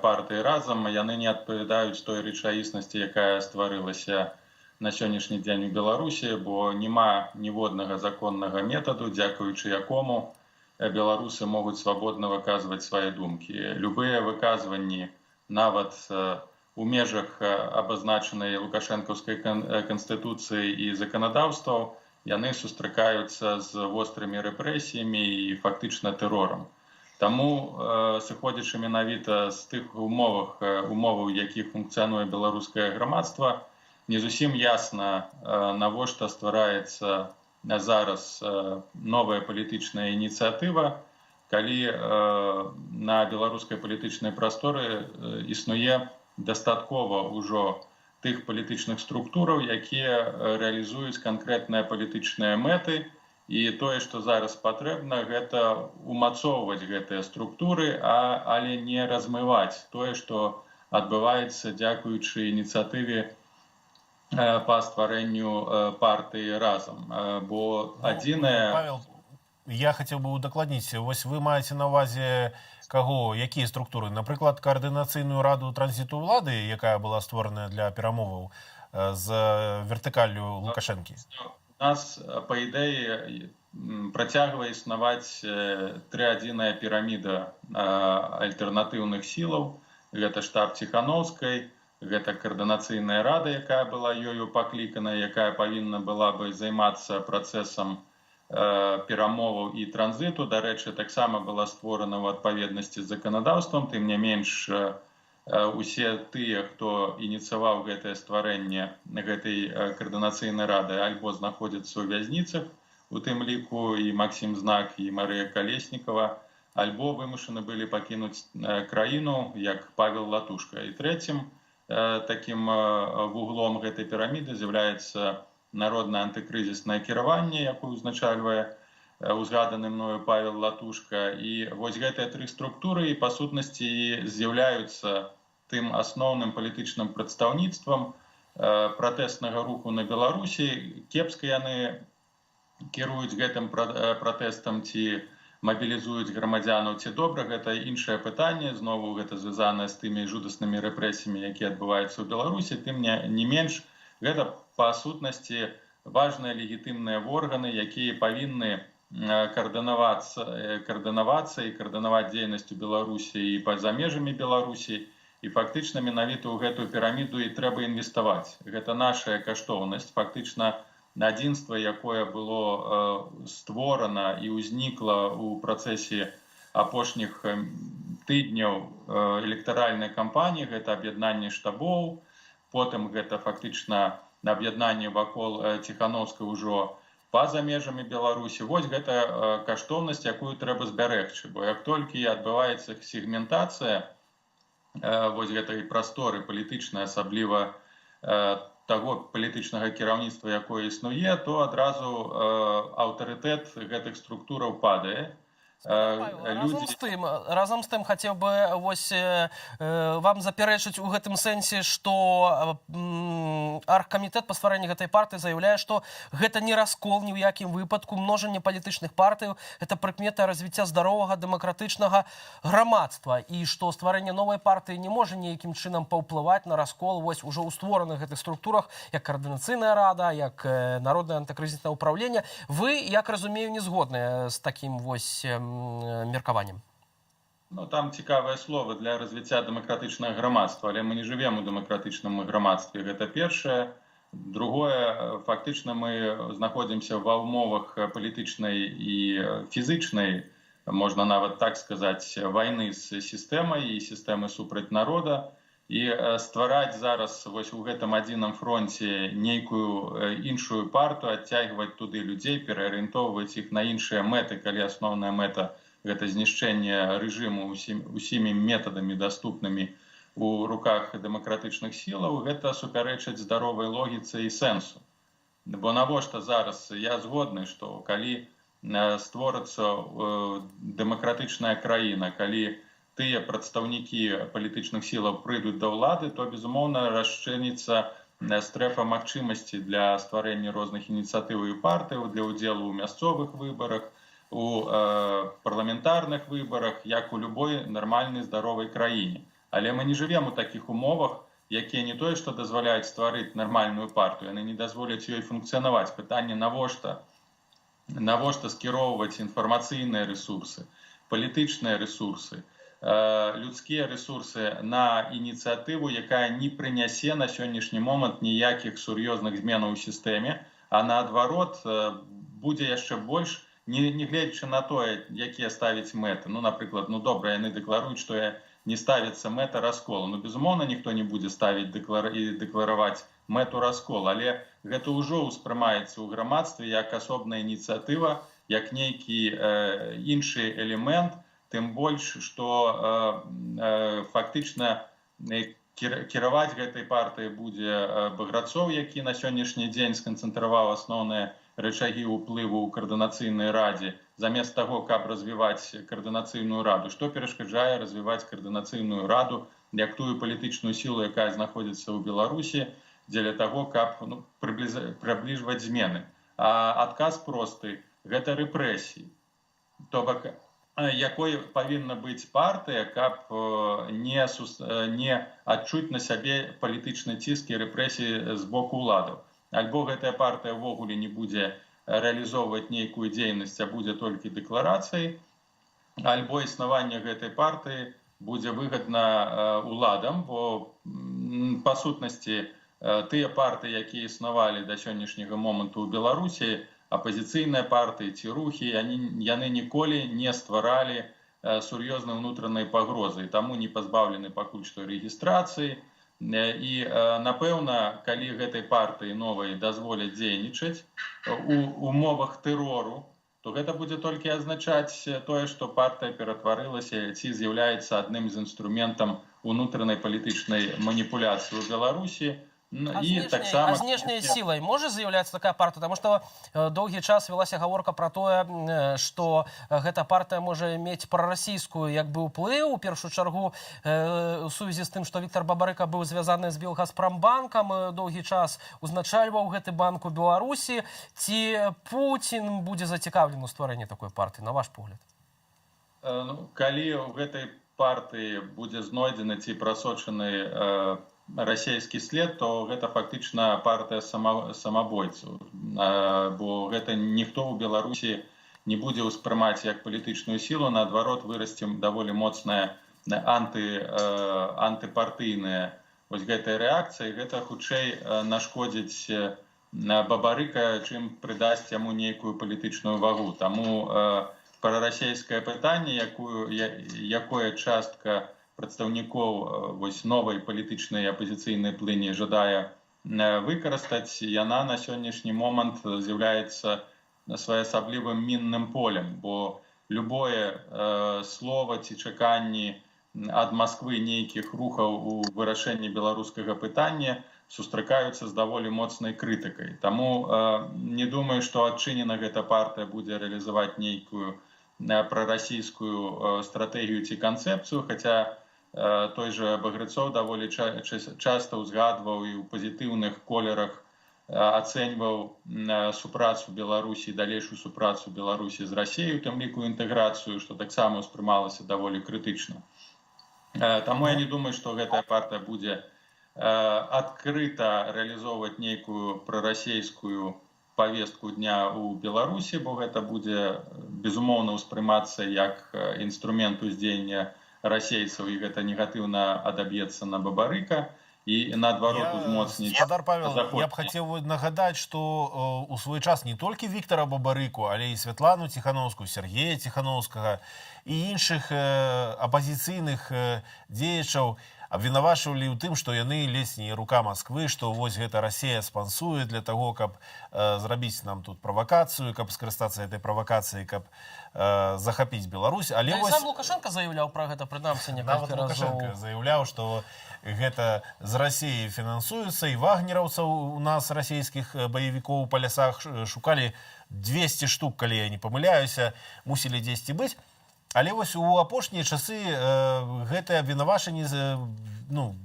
партыі «Разам», яны не адпавядаюць той рэчаіснасці, якая стварылася на сённяшні дзень у Беларусі, бо няма ніводнага законнага метаду, дзякуючы якому беларусы могуць свабодна выказваць свае думкі. Любыя выказванні, нават у межах абазначанай лукашэнкаўскай канстытуцыі і заканадаўстваў, яны сустракаюцца з вострымі рэпрэсіямі і фактычна тэрорам. Таму, сыходзячы менавіта з тых умоваў, у якіх функцыянуе беларускае грамадства, не зусім ясна, навошта ствараецца зараз новая палітычная ініцыятыва, калі на беларускай палітычнай прасторы існуе дастаткова ўжо тых палітычных структураў, якія рэалізуюць канкрэтныя палітычныя мэты, і тое, што зараз патрэбна, гэта умацоўваць гэтыя структуры, але не размываць тое, што адбываецца дзякуючы ініцыятыве па стварэнню партыі «Разам». Бо адзінае... Павел, я хацеў бы удакладніць. Вось вы маеце на ўвазе каго, якія структуры? Напрыклад, каардынацыйную раду транзіту ўлады, якая была створаная для перамоваў з вертыкаллю Лукашэнкі? У нас, па ідэі, працягвае існаваць трыадзіная піраміда альтэрнатыўных сілаў. Гэта штаб Ціханаўскай, гэта каардынацыйная рада, якая была ёю паклікана, якая павінна была бы займацца працэсам перамоваў і транзіту. Дарэчы, таксама была створана ў адпаведнасці з заканадаўствам. Тым не менш, усе тыя, хто ініцыяваў гэтае стварэнне гэтай каардынацыйнай рады, альбо знаходзяцца ў вязніцах, у тым ліку і Максім Знак, і Марыя Калеснікава, альбо вымушаны былі пакінуць краіну, як Павел Латушка. І трэцім такім вуглом гэтай піраміды з'яўляецца народнае антыкрызіснае кіраванне, якое узначальвае узгаданы мною Павел Латушка. І вось гэтыя тры структуры, па сутнасці, з'яўляюцца тым асноўным палітычным прадстаўніцтвам пратэснага руху на Беларусі. Кепска яны кіруюць гэтым пратэстам ці мабілізуюць грамадзянаў, ці добра, гэта іншае пытанне. Знову гэта звязана з тымі жудаснымі рэпрэсіямі, якія адбываюцца ў Беларусі. Тым не менш, гэта па сутнасці важныя легітымныя органы, якія павінны каардынавацца і каардынаваць дзейнасць у Беларусі і па-за межамі Беларусі. І фактычна менавіта ў гэтую піраміду і трэба інвеставаць. Гэта наша каштоўнасць, фактычна адзінства, якое было створана і ўзнікла ў працэсе апошніх тыдняў электаральнай кампаніі, гэта аб'яднанне штабоў, потым гэта фактычна аб'яднанне вакол Ціханаўскай ўжо па-за межамі Беларусі. Вось гэта каштоўнасць, якую трэба зберегчы, бо як толькі адбываецца сегментацыя вось гэтай прасторы палітычнай, асабліва таго палітычнага кіраўніцтва, якое існуе, то адразу аўтарытэт гэтых структураў падае. Разом з тым хацеў бы вам запярэчыць у гэтым сэнсе, што аргкамітэт па стварэнні гэтай партыі заяўляе, што гэта не раскол ні ў якім выпадку, множанне палітычных партый — гэта прыкмета развіцця здаровага дэмакратычнага грамадства, і што стварэнне новай партыі не можа ніякім чынам паўплываць на раскол вось ужо ў створаных гэтых структурах, як каардынацыйная рада, як народнае антыкрызіснае ўпраўленне. Вы, як разумею, не згодныя з такім вось меркаваннем? Ну, там цікавае слово для развіцця дэмакратычнага грамадства, але мы не жывем у дэмакратычным грамадстве. Гэта першае. Другое, фактычна мы знаходзімся ва ўмовах палітычнай і фізычнай, можна нават так сказаць, вайны з сістэмай і сістэмы супраць народа. І ствараць зараз вось у гэтым адзіным фронце нейкую іншую партыю, адцягваць туды людзей, пераарыентоўваць іх на іншыя мэты, калі асноўная мэта — гэта знішчэнне рэжыму усімі метадамі даступнымі у руках дэмакратычных сілаў, гэта супярэчыць здаровай логіцы і сэнсу. Бо навошта зараз, я згодны, што калі створацца дэмакратычная краіна, калі тыя прадстаўнікі палітычных сілаў прыйдуць да ўлады, то, безумоўна, расчыніцца стрэфа магчымасці для стварэння розных ініцыятыў і партыяў, для ўдзелу ў мясцовых выбарах, у парламентарных выбарах, як у любой нармальнай здаровай краіне. Але мы не жывем у такіх умовах, якія не тое, што дазваляюць стварыць нармальную партыю, яны не дазволяць ёй функцыянаваць. Пытанне, навошта скіроўваць інфармацыйныя рэсурсы, палітычныя рэсурсы, людскія рэсурсы на ініцыятыву, якая не прынясе на сённяшні момант ніякіх сур'ёзных зменаў у сістэме, а наадварот будзе яшчэ больш, не гледзячы на тое, якія ставіць мэты. Ну, напрыклад, добра, яны дэкларуюць, што не ставіцца мэта раскола. Ну, безумоўна, ніхто не будзе ставіць і дэклараваць мэту раскола, але гэта ўжо ўспрымаецца ў грамадстве як асобная ініцыятыва, як нейкі іншы элемент, тым больш, што фактычна кіраваць гэтай партыяй будзе Баграцоў, які на сённяшні дзень сканцэнтраваў асноўныя рычагі ўплыву ў каардынацыйнай радзе, замест таго, каб развіваць каардынацыйную раду. Што перашкаджае развіваць каардынацыйную раду як тую палітычную сілу, якая знаходзіцца ў Беларусі, дзеля таго, каб прыбліжваць змены. А адказ просты — гэта рэпрэсіі. То бок, якой павінна быць партыя, каб не адчуць на сябе палітычны ціск і рэпрэсіі з боку ўладаў. Альбо гэтая партыя ўвогуле не будзе рэалізоўваць нейкую дзейнасць, а будзе толькі дэкларацыяй, альбо існаванне гэтай партыі будзе выгадна ўладам, бо па сутнасці тыя партыі, якія існавалі да сённяшняга моманту ў Беларусі, апазіцыйныя партыі ці рухі, яны ніколі не стваралі сур'ёзнай унутранай пагрозы, таму не пазбаўлены пакуль што рэгістрацыі. І, напэўна, калі гэтай партыі новай дазволяць дзейнічаць у умовах тэрору, то гэта будзе толькі азначаць тое, што партыя ператварылася ці з'яўляецца адным з інструментам унутранай палітычнай маніпуляцыі ў Беларусі. А знешняй сілай можа з'яўляцца такая партыя? Таму што доўгі час вялася гаворка пра тое, што гэта партыя можа мець прарасійскую як бы ўплыў, у першую чаргу у сувязі з тым, што Віктор Бабарыка быў звязаны з Белгазпрамбанкам, доўгі час узначальваў гэты банк у Беларусі. Ці Пуцін будзе зацікаўлены ў стварэнні такой партыі, на ваш погляд? Калі ў гэтай партыі будзе знойдзены ці прасочаны расійскі след, то гэта фактычна партыя самабойцаў. Бо гэта ніхто ў Беларусі не будзе ўспрымаць як палітычную сілу, наадварот, вырасце даволі моцная антыпартыйная вось гэтая рэакцыя, і гэта хутчэй нашкодзіць Бабарыка, чым прыдасць яму нейкую палітычную вагу. Таму прарасійскае пытанне, якое частка прадстаўнікоў новай палітычнай апазіцыйнай плыні жадае выкарыстаць, яна на сённяшні момант з'яўляецца своеасаблівым мінным полем, бо любое слова ці чаканні ад Масквы нейкіх рухаў у вырашэнні беларускага пытання сустракаюцца з даволі моцнай крытыкай. Таму не думаю, што адчынена гэта партыя будзе рэалізаваць нейкую прарасійскую стратэгію ці канцэпцыю, хаця той жа Багрыцоў даволі часта ўзгадваў і ў пазітыўных колерах ацэньваў супрацу Беларусі, далейшую супрацу Беларусі з Расіяй, у тым ліку інтэграцыю, што таксама ўспрымалася даволі крытычна. Таму я не думаю, што гэтая партыя будзе адкрыта рэалізоўваць нейкую прарасейскую повестку дня ў Беларусі, бо гэта будзе безумоўна ўспрымацца як інструмент уздзеяння расейцаў, і гэта негатыўна адаб'ецца на Бабарыка, і наадварот узмоцніць. Гаспадар Павел, я б хацеў нагадаць, што у свой час не толькі Віктара Бабарыку, але і Святлану Ціхановскую, Сергея Ціхановскага і іншых апазіцыйных дзеячаў абвінавачвалі ў тым, што яны ледзь не рука Масквы, што вось гэта Расія спансуе для таго, каб зрабіць нам тут правакацыю, каб скарыстацца гэтай правакацыяй, каб захапіць Беларусь. Але вось... Сам Лукашенко заяўляў пра гэта, прынамсі, некалькі разоў. Лукашенко заяўляў, што гэта з Расіі фінансуецца, і вагнераўцаў у нас, расійскіх баевікоў па лясах, шукалі 200 штук, калі я не памыляюся, мусілі дзесьці быць. Але вось у апошнія часы гэтыя абвінавачанні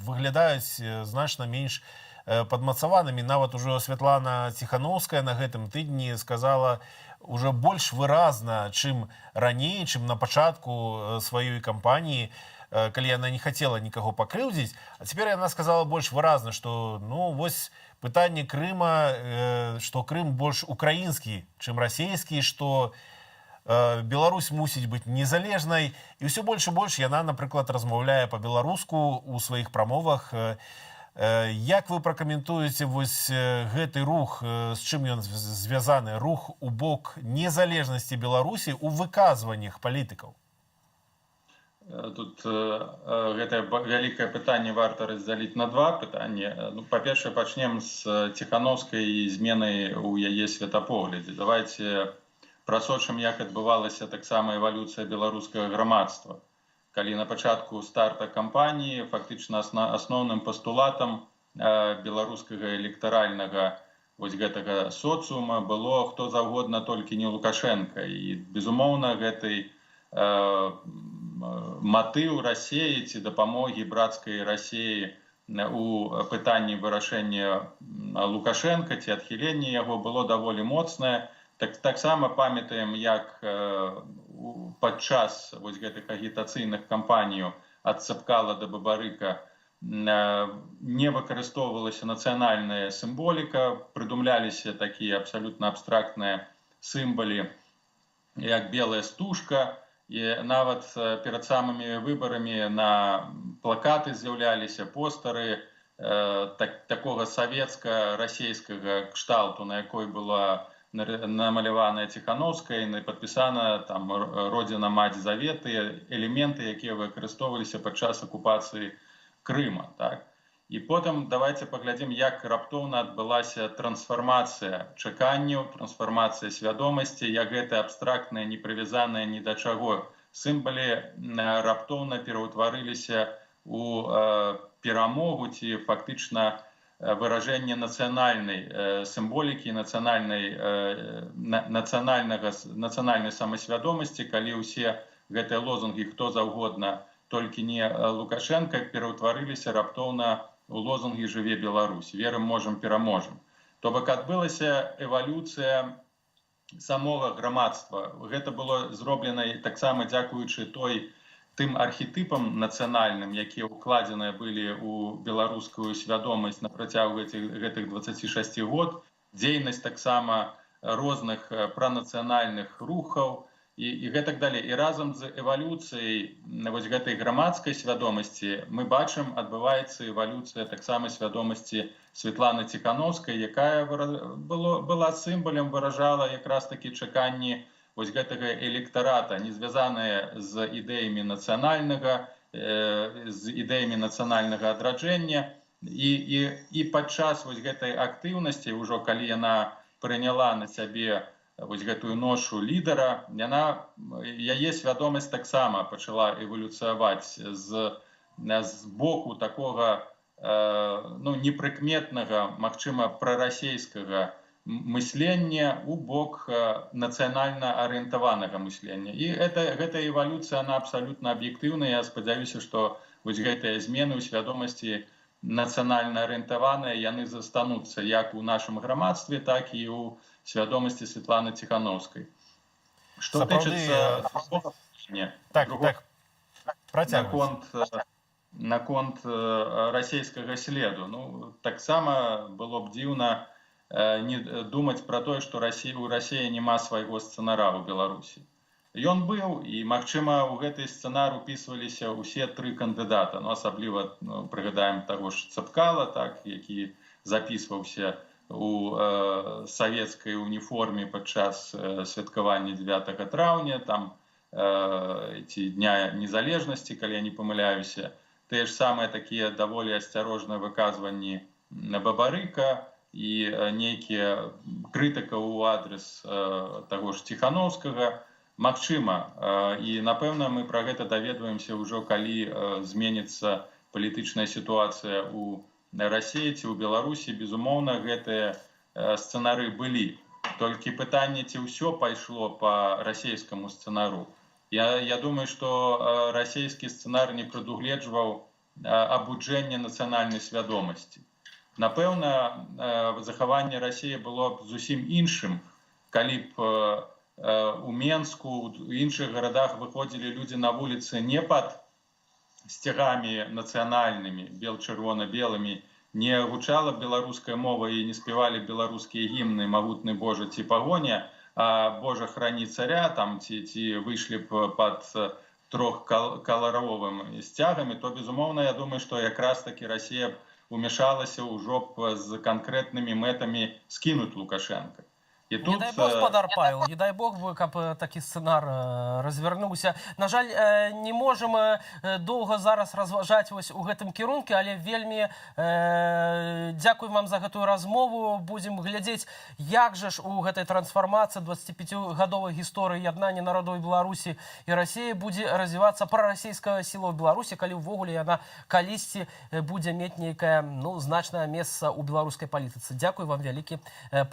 выглядаюць значна менш падмацаванымі. Нават ужо Святлана Ціхановская на гэтым тыдні сказала уже больш выразна, чым раней, чым на пачатку сваёй кампаніі, калі яна не хацела нікаго пакрыўдзіць. А цяпер яна сказала больш выразна, што вось пытанне Крыма, што Крым больш украінскі, чым расійскі, што Беларусь мусіць быць незалежнай, і ўсё больш і больш яна, напрыклад, размаўляе па-беларуску ў сваіх прамовах. Як вы пракаментуеце вось гэты рух, з чым ён звязаны, рух у бок незалежнасці Беларусі ў выказваннях палітыкаў? Тут гэтае вялікае пытанне варта раздзяліць на два пытанні. Па-першае, пачнем з Ціхановскай і зменай у яе светапоглядзе. Давайте прасочым, як адбывалася таксама эвалюцыя беларускага грамадства. Калі на пачатку старта кампаніі фактычна асноўным пастулатам беларускага электаральнага вось гэтага соцыума было хто заўгодна, толькі не Лукашенко. І, безумоўна, гэты матыў Расіі ці дапамогі брацкай Расіі у пытанні вырашэння Лукашенка ці адхілення яго было даволі моцнае. Таксама памятаем, як падчас вось гэтых агітацыйных кампаній ад Цапкала да Бабарыка не выкарыстоўвалася нацыянальная сімволіка, прыдумляліся такія абсалютна абстрактныя сімвалы, як белая стужка, і нават перад самымі выбарамі на плакаты з'яўляліся постары такога савецка-расійскага кшталту, на якой была намаляваная Ціхановская і падпісана там родзіна маць заветы, элементы, якія выкарыстоўваліся падчас акупацыі Крыма. І потым давайте паглядзім, як раптоўна адбылася трансфармацыя чаканняў, трансфармацыя свядомасці, як гэты абстрактныя, не прывязаныя ні да чаго сімвалы раптоўна пераўтварыліся у перамогу ці фактычна выражэнне нацыянальнай сімволікі, нацыянальнай самасвядомасці, калі ўсе гэтыя лозунгі «Хто заўгодна, толькі не Лукашенко» пераўтварыліся раптоўна у лозунгі «Жыве Беларусь», «Верым, можам, пераможам». То бок адбылася эвалюцыя самога грамадства. Гэта было зроблена таксама дзякуючы тым архетыпам нацыянальным, якія ўкладзеныя былі ў беларускую свядомасць на працягу гэтых 26 год, дзейнасць таксама розных пранацыянальных рухаў і гэтак далей. І разам з эвалюцыяй вось гэтай грамадскай свядомасці мы бачым, адбываецца эвалюцыя таксама свядомасці Святланы Ціхановскай, якая была сімвалем, выражала якраз такі чаканні вось гэтага электарата, не звязаныя з ідэямі нацыянальнага адраджэння. І падчас вось гэтай актыўнасці, ўжо калі яна прыняла на сябе вось гэтую ношу лідара, яе свядомасць таксама пачала эвалюцыяваць з боку такога непрыкметнага, магчыма, прарасейскага мыслення у бок нацыянальна арыентаванага мыслення. І гэта эвалюцыя, она абсалютна аб'ектыўная. Я спадзяюся, што вось гэтыя змены ў свядомасці нацыянальна арыентаваныя, яны застануцца як у нашым грамадстве, так і ў свядомасці Светланы Ціхановскай. Што тычыцца наконт расійскага следу, ну, таксама было б дзіўна не думаць пра тое, што у Расіі няма свайго сцэнара ў Беларусі. Ён быў, і, магчыма, у гэты сцэнар упісваліся ўсе тры кандыдата. Ну, асабліва прыгадаем таго ж Цапкала, так, які запісваўся у савецкай уніформе падчас святкавання 9 траўня, там, ці Дня Незалежнасці, калі я не памыляюся. Тыя ж самыя такія даволі асцярожныя выказванні Бабарыка і нейкія крытыка ў адрес таго ж Ціхановскага. Магчыма, і, напэўна, мы пра гэта даведваемся ўжо, калі зменіцца палітычная сітуацыя ў Расіі ці ў Беларусі. Безумоўна, гэтыя сцэнары былі. Толькі пытанне, ці ўсё пайшло па расійскаму сцэнару. Я думаю, што расійскі сцэнар не прадугледжваў абуджэнне нацыянальнай свядомасці. Напэўна, захаванне Расіі было б зусім іншым, калі б у Менску, у іншых гарадах выходзілі людзі на вуліцы не пад сцягамі нацыянальнымі, бел-чырвона-белымі, не гучала беларуская мова і не спявалі беларускія гімны «Магутны Божа» ці «Пагоня», а «Божа, храні царя», там, ці выйшлі б пад трохкаларовым сцягамі, то, безумоўна, я думаю, што якраз такі Расія б умешалася ўжо б з канкрэтнымі мэтамі скінуць Лукашенка. Не дай бог, спадар Павел, не дай бог, каб такі сцэнар развярнуўся. На жаль, не можам доўга зараз разважаць у гэтым кірунку, але вельмі дзякуем вам за гэтую размову. Будзем глядзець, як жа ж у гэтай трансфармацыі 25-гадовай гісторыі яднання народаў Беларусі і Расіі будзе развівацца прарасійская сіла ў Беларусі, калі ўвогуле яна калісьці будзе мець нейкае значнае месца ў беларускай палітыцы. Дзякуй вам вялікі.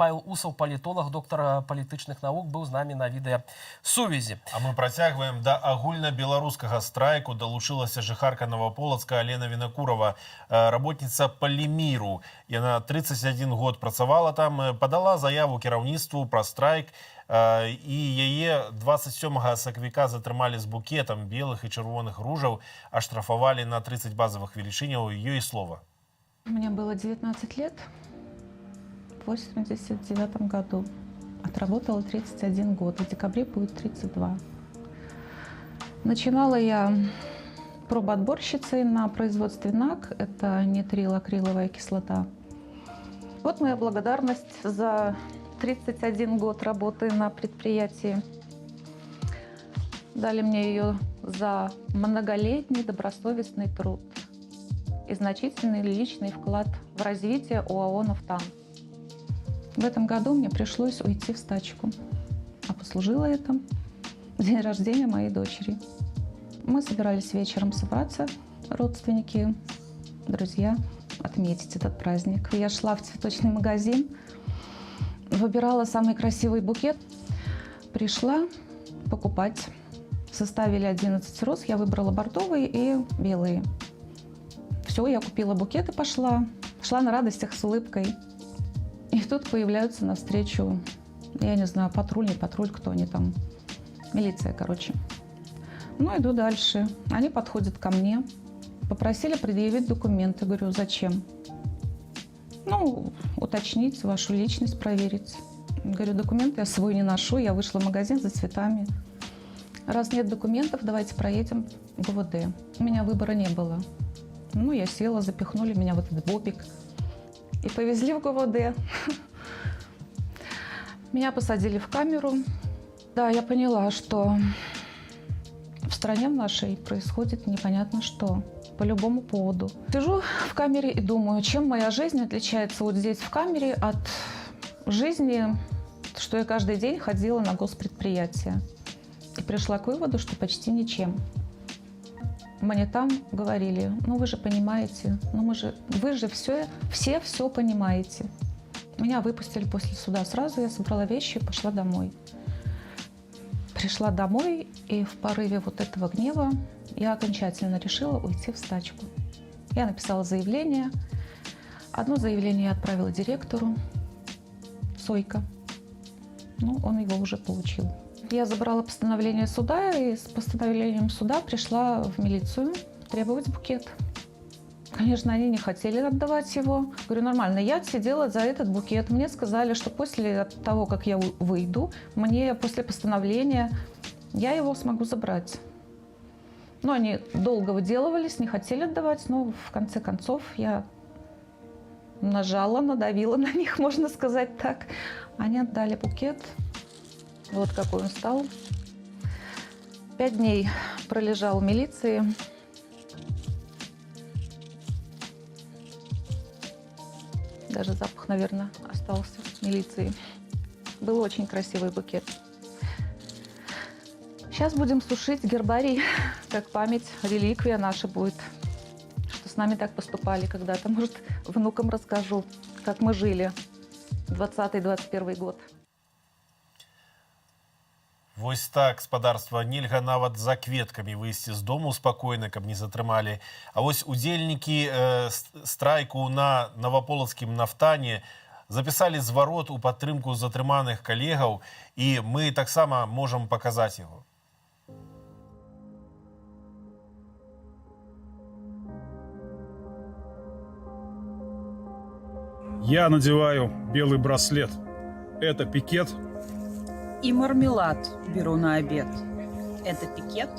Павел Усаў, палітолог, доктор палітычных навук, быў з намі на відэасувязі. А мы працягваем. Да агульнабеларускага страйку далучылася жыхарка Новаполацка Алена Вінакурова, работніца Паліміру. Яна 31 год працавала там, падала заяву кіраўніцтву пра страйк, і яе 27 сакавіка затрымалі з букетам белых і чырвоных ружаў, аштрафавалі на 30 базовых велічыняў. Ёй слова. Мне было 19 лет. В 1989 году. Отработала 31 год. В декабре будет 32. Начинала я пробоотборщицей на производстве НАК. Это нитрилакриловая кислота. Вот моя благодарность за 31 год работы на предприятии. Дали мне ее за многолетний добросовестный труд и значительный личный вклад в развитие ОАО «Нафтан». В этом году мне пришлось уйти в стачку, а послужило это день рождения моей дочери. Мы собирались вечером собраться, родственники, друзья, отметить этот праздник. Я шла в цветочный магазин, выбирала самый красивый букет, пришла покупать. Составили 11 роз, я выбрала бордовые и белые. Все, я купила букет и пошла. Шла на радостях с улыбкой. И тут появляются навстречу, я не знаю, патруль, не патруль, кто они там, милиция, короче. Ну, иду дальше. Они подходят ко мне, попросили предъявить документы. Говорю, зачем? Ну, уточнить вашу личность, проверить. Говорю, документы я свой не ношу, я вышла в магазин за цветами. Раз нет документов, давайте проедем в ГУВД. У меня выбора не было. Ну, я села, запихнули меня в этот бобик. И повезли в ГУВД. Меня посадили в камеру. Да, я поняла, что в стране нашей происходит непонятно что. По любому поводу. Сижу в камере и думаю, чем моя жизнь отличается вот здесь в камере от жизни, что я каждый день ходила на госпредприятие. И пришла к выводу, что почти ничем. Мне там говорили, ну вы же понимаете, ну вы же все понимаете. Меня выпустили после суда сразу, я собрала вещи и пошла домой. Пришла домой, и в порыве вот этого гнева я окончательно решила уйти в стачку. Я написала заявление. Одно заявление я отправила директору Сойко. Ну, он его уже получил. Я забрала постановление суда, и с постановлением суда пришла в милицию требовать букет. Конечно, они не хотели отдавать его. Говорю, нормально, я сидела за этот букет. Мне сказали, что после того, как я выйду, мне после постановления я его смогу забрать. Но они долго выделывались, не хотели отдавать, но в конце концов я надавила на них, можно сказать так. Они отдали букет. Вот какой он стал. 5 дней пролежал в милиции. Даже запах, наверное, остался в милиции. Был очень красивый букет. Сейчас будем сушить гербарий, как память, реликвия наша будет. Что с нами так поступали когда-то. Может, внукам расскажу, как мы жили 20-21 год. Вось так, спадарства, нельга нават за кветкамі выйсці з дому спакойна, каб не затрымалі. А вось удзельнікі страйку на Новополацкім нафтане запісалі зварот у падтрымку затрыманых калегаў, і мы таксама можам паказаць яго. Я надеваю белый браслет. Это пикет. И мармелад беру на обед. Это пикет.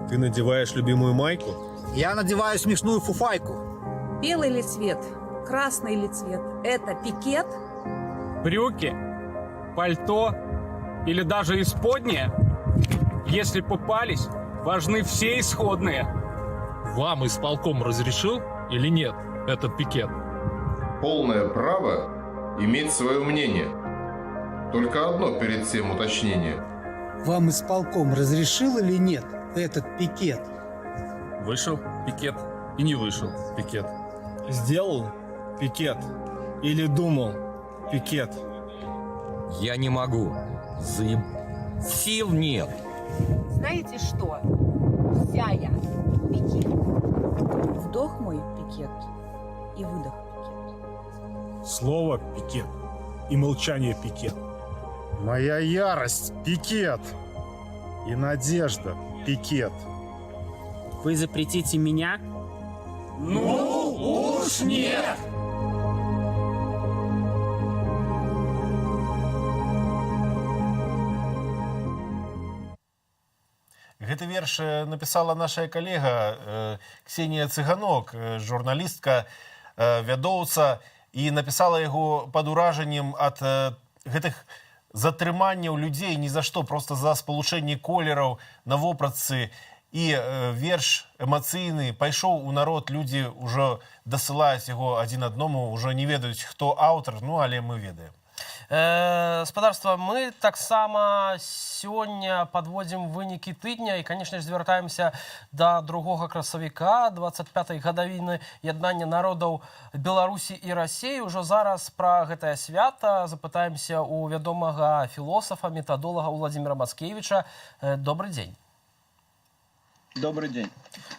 Ты надеваешь любимую майку? Я надеваю смешную фуфайку. Белый ли цвет, красный ли цвет, это пикет. Брюки, пальто или даже исподние, если попались, важны все исходные. Вам исполком разрешил или нет этот пикет? Полное право иметь свое мнение. Только одно перед всем уточнение. Вам исполком разрешил или нет этот пикет? Вышел пикет и не вышел пикет. Сделал пикет или думал пикет? Я не могу. Сил нет. Знаете что? Вся я пикет. Вдох мой пикет и выдох пикет. Слово пикет и молчание пикет. Моя ярость пикет и надежда пикет. Вы запретите меня? Ну уж нет! Гэты верш напісала наша калега Ксенія Цыганок, журналістка, вядоўца, і напісала яго пад уражаннем ад гэтых затрыманняў людзей ні за што, просто за спалучэнне колераў на вопратцы. І верш эмацыйны пайшоў у народ, людзі ўжо дасылаюць яго адзін адному, ўжо не ведаюць, хто аўтар, ну але мы ведаем. Спадарства, мы таксама сёння подводзім вынікі тыдня і, конечно ж, звяртаемся да 2 красавіка 25-й гадавіны яднання народаў Беларусі і Расіі. Ужо зараз пра гэтае свята запытаемся у вядомага філосафа, метадолага Владзіміра Мацкевіча. Добрый дзень. Добрый день.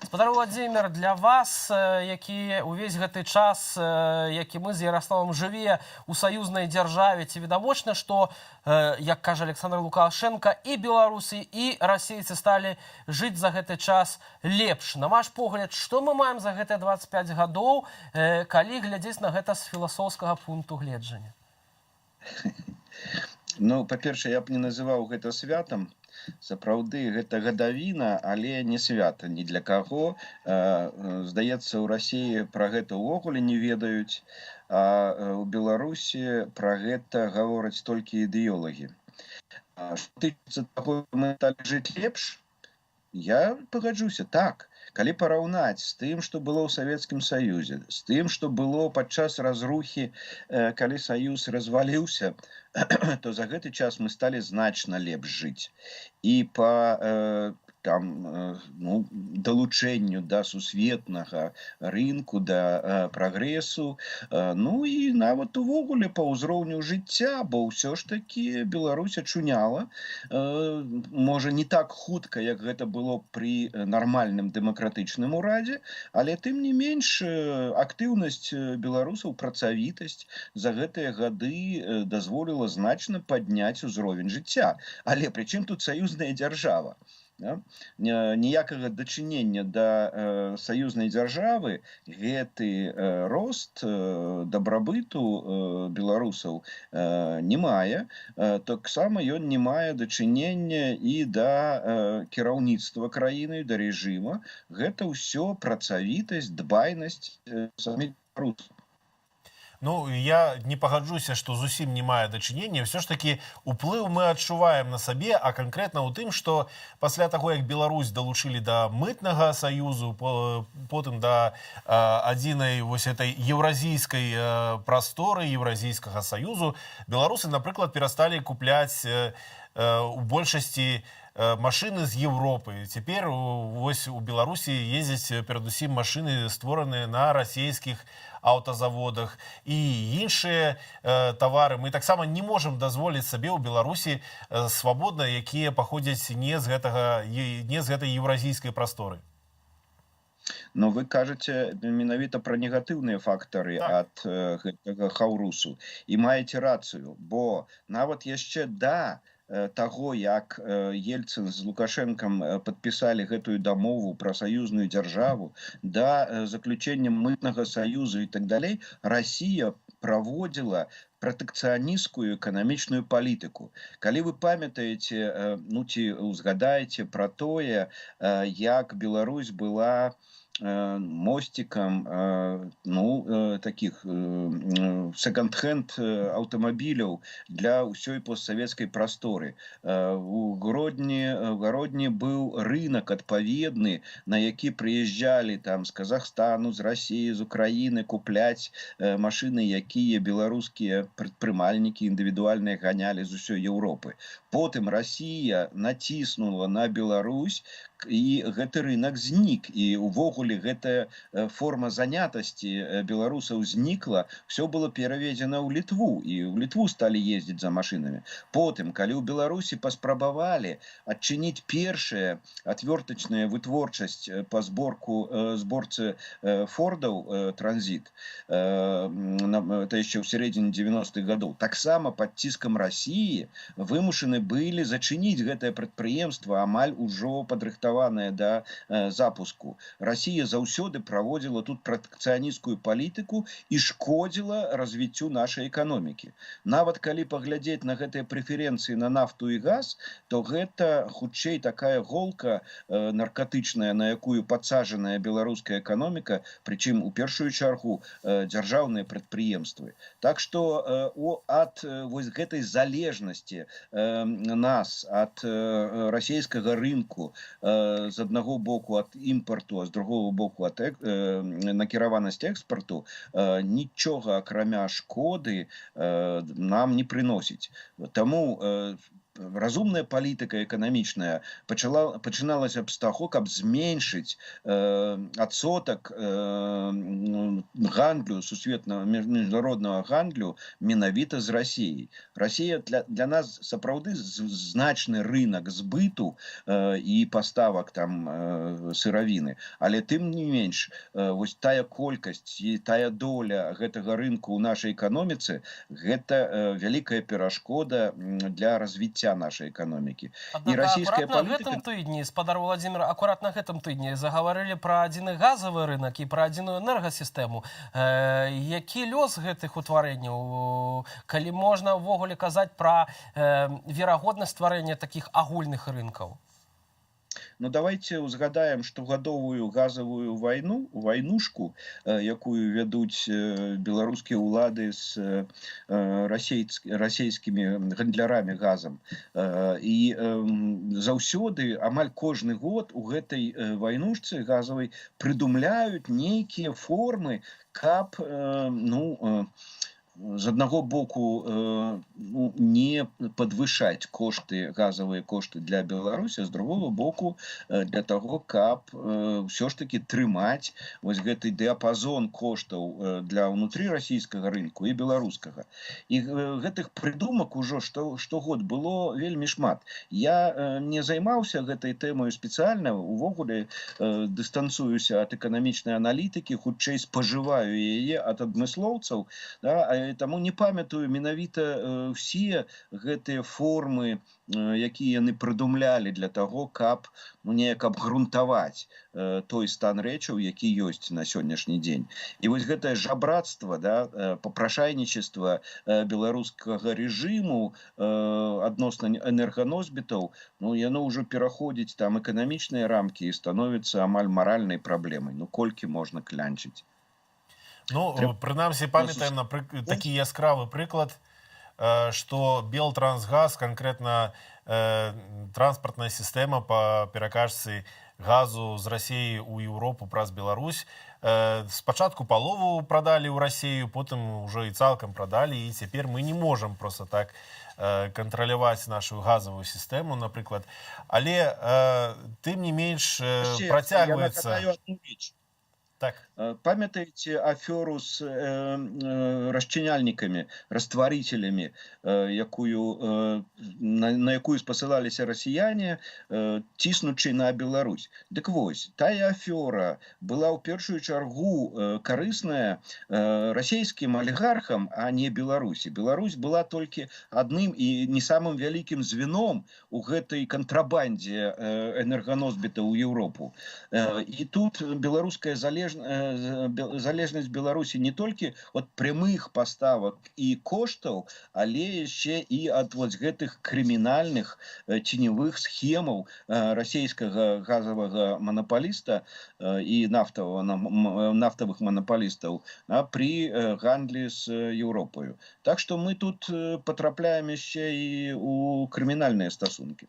Спадар Владзімір, для вас, які увесь гэты час, які мы з Ярославам жыве у саюзнай дзяржаве, ці відавочна, што, як кажа Александр Лукашенко, і беларусы, і расейцы сталі жыць за гэты час лепш. На ваш погляд, што мы маем за гэтыя 25 гадоў, калі глядзець на гэта з філасофскага пункту гледжання? Ну, па-першае, я б не называў гэта святам. Сапраўды, гэта гадавіна, але не свята ні для каго. Здаецца, у Расіі пра гэта ўвогуле не ведаюць, а у Беларусі пра гэта гавораць толькі ідэолагі. Што тычыцца таго, мы сталі жыць лепш, я пагаджуся, так. Калі параўнаць з тым, што было ў Савецкім Саюзе, з тым, што было падчас разрухі, калі Саюз разваліўся, то за гэты час мы сталі значна лепш жыць. І па там ну, далучэнню да сусветнага рынку, да прагрэсу, ну і нават увогуле па ўзроўню жыцця, бо ўсё ж такі Беларусь ачуняла, можа не так хутка, як гэта было пры нармальным дэмакратычным урадзе, але тым не менш актыўнасць беларусаў, працавітасць за гэтыя гады дазволіла значна падняць узровень жыцця. Але пры чым тут саюзная дзяржава? Ніякага дачынення да саюзнай дзяржавы гэты рост дабрабыту беларусаў не мае. Таксама ён не мае дачынення і да кіраўніцтва краіны, да рэжыма. Гэта ўсё працавітасць, дбайнасць саміх беларусаў. Ну, я не пагаджуся, што зусім не мае дачынення. Все ж таки уплыў мы адчуваем на сабе, а канкрэтна ў тым, што пасля таго, як Беларусь далучылі да мытнага саюзу, потым да адзінай вось этой еўразійскай прасторы, еўразійскага саюзу, беларусы, напрыклад, перасталі купляць у большасці машины з Европы. Цяпер вось у Беларусі ездзяць перадусім машины, створаныя на расійскіх аўтазаводах і іншыя тавары. Мы таксама не можам дазволіць сабе ў Беларусі свабодна, якія паходзяць не з гэтай еўразійскай прасторы. Но вы кажаце менавіта пра негатыўныя фактары ад гэтага хаўрусу. І маеце рацыю, бо нават яшчэ да таго, як Ельцин з Лукашэнкам падпісалі гэтую дамову пра саюзную дзяржаву, да заключення мытнага саюзу і так далей, Расія праводзіла пратэкцыянісцкую эканамічную палітыку. Калі вы памятаеце, ну ці узгадаеце пра тое, як Беларусь была мостиком таких секонд-хенд аўтамабіляў для ўсёй постсавецкай прасторы. У Гродні быў рынок адпаведны, на які прыязджалі там з Казахстану, з Расіі, з Украіны купляць машыны, якія беларускія прадпрымальнікі індывідуальныя ганялі з усёй Еўропы. Потым Расія націснула на Беларусь, і гэты рынок знік, і увогуле гэтая форма занятасці беларусаў знікла, все было пераведзена ў Літву, і ў Літву сталі ездзіць за машынамі. Потым, калі ў Беларусі паспрабавалі адчыніць першая отвёртачная вытворчасць па зборцы Фордаў Транзит, это яшчэ ў сярэдзіне 90-х гадоў, таксама пад ціскам Расіі вымушаны былі зачыніць гэтае прадпрыемства, амаль ужо падрыхтаванае да запуску. Расія заўсёды праводзіла тут пратэкцыянісцкую палітыку і шкодзіла развіццю нашай эканомікі. Нават калі паглядзець на гэтыя прэферэнцыі на нафту і газ, то гэта хутчэй такая голка наркатычная, на якую падсаджаная беларуская эканоміка, прычым у першую чаргу дзяржаўныя прадпрыемствы. Так што ад вось гэтай залежнасці нас ад расійскага рынку з аднаго боку ад імпарту, а з другого боку ад накіраванасць экспарту, нічога акрамя шкоды нам не прыносіць. Таму разумная палітыка эканамічная пачыналася б з таго, каб зменшыць адсотак гандлю, сусветнага міжнароднага гандлю менавіта з Расіяй. Расія для нас сапраўды значны рынок збыту і паставак там сыравіны, але тым не менш вось тая колькасць і тая доля гэтага рынку ў нашай эканоміцы, гэта вялікая перашкода для развіцця нашай эканомікі. І расійская палітыка... Гэтым тыдні, спадар Владзімир, акурат на гэтым тыдні загаварылі пра адзіны газавы рынок і пра адзіную энергасістэму. Які лёс гэтых утварэнняў? Калі можна ўвогуле казаць пра верагоднасць стварэння такіх агульных рынкаў? Ну, давайте узгадаем штогадовую газовую войну, войнушку, якую вядуць беларускія ўлады з расійскімі гандлярамі газам. І заўсёды, амаль кожны год у гэтай войнушцы газавай прыдумляюць нейкія формы, каб, з аднаго боку не падвышаць кошты, газавыя кошты для Беларусі, з другого боку для таго, каб ўсё ж таки трымаць вось гэты дыяпазон коштаў для ўнутрырасійскага рынку і беларускага. І гэтых прыдумак ужо штогод было вельмі шмат. Я не займаўся гэтай тэмою спецыяльна, увогуле дыстанцуюся ад эканамічнай аналітыкі, хутчэй спажываю яе ад адмыслоўцаў, да, таму не памятаю менавіта ўсе гэтыя формы, якія яны прыдумлялі для таго, каб неяк абгрунтаваць той стан рэчаў, які ёсць на сённяшні дзень. І вось гэтае жабрацтва, да, папрашайнічества беларускага рэжыму адносна энерганосьбітаў, яно ўжо пераходзіць там эканамічныя рамкі і становіцца амаль маральнай праблемай. Колькі можна клянчыць? Прынамсі, памятаем такі яскравы прыклад, што Белтрансгаз, канкрэтна транспартная сістэма па перакачцы газу з Расіі ў Еўропу праз Беларусь, спачатку палову прадалі ў Расію, потым ужо і цалкам прадалі, і цяпер мы не можам проста так кантраляваць нашу газавую сістэму, напрыклад. Але тым не менш працягваецца... Так. Памятаеце аферу с расчыняльнікамі, растварителями, на якую спасылаліся расіяне, ціснучы на Беларусь? Дык вось, тая афера была ў першую чаргу карысная расійскім алігархам, а не Беларусі. Беларусь была толькі адным і не самым вялікім звеном у гэтай кантрабандзе энерганосьбітаў у Еўропу. І тут беларуская залежнасць Беларусі не толькі ад прямых паставак і коштаў, але яшчэ і ад гэтых крымінальных ценевых схемаў расійскага газавага манапаліста і нафтавых манапалістаў пры гандлі з Еўропаю. Так што мы тут патрапляем яшчэ і ў крымінальныя стасункі.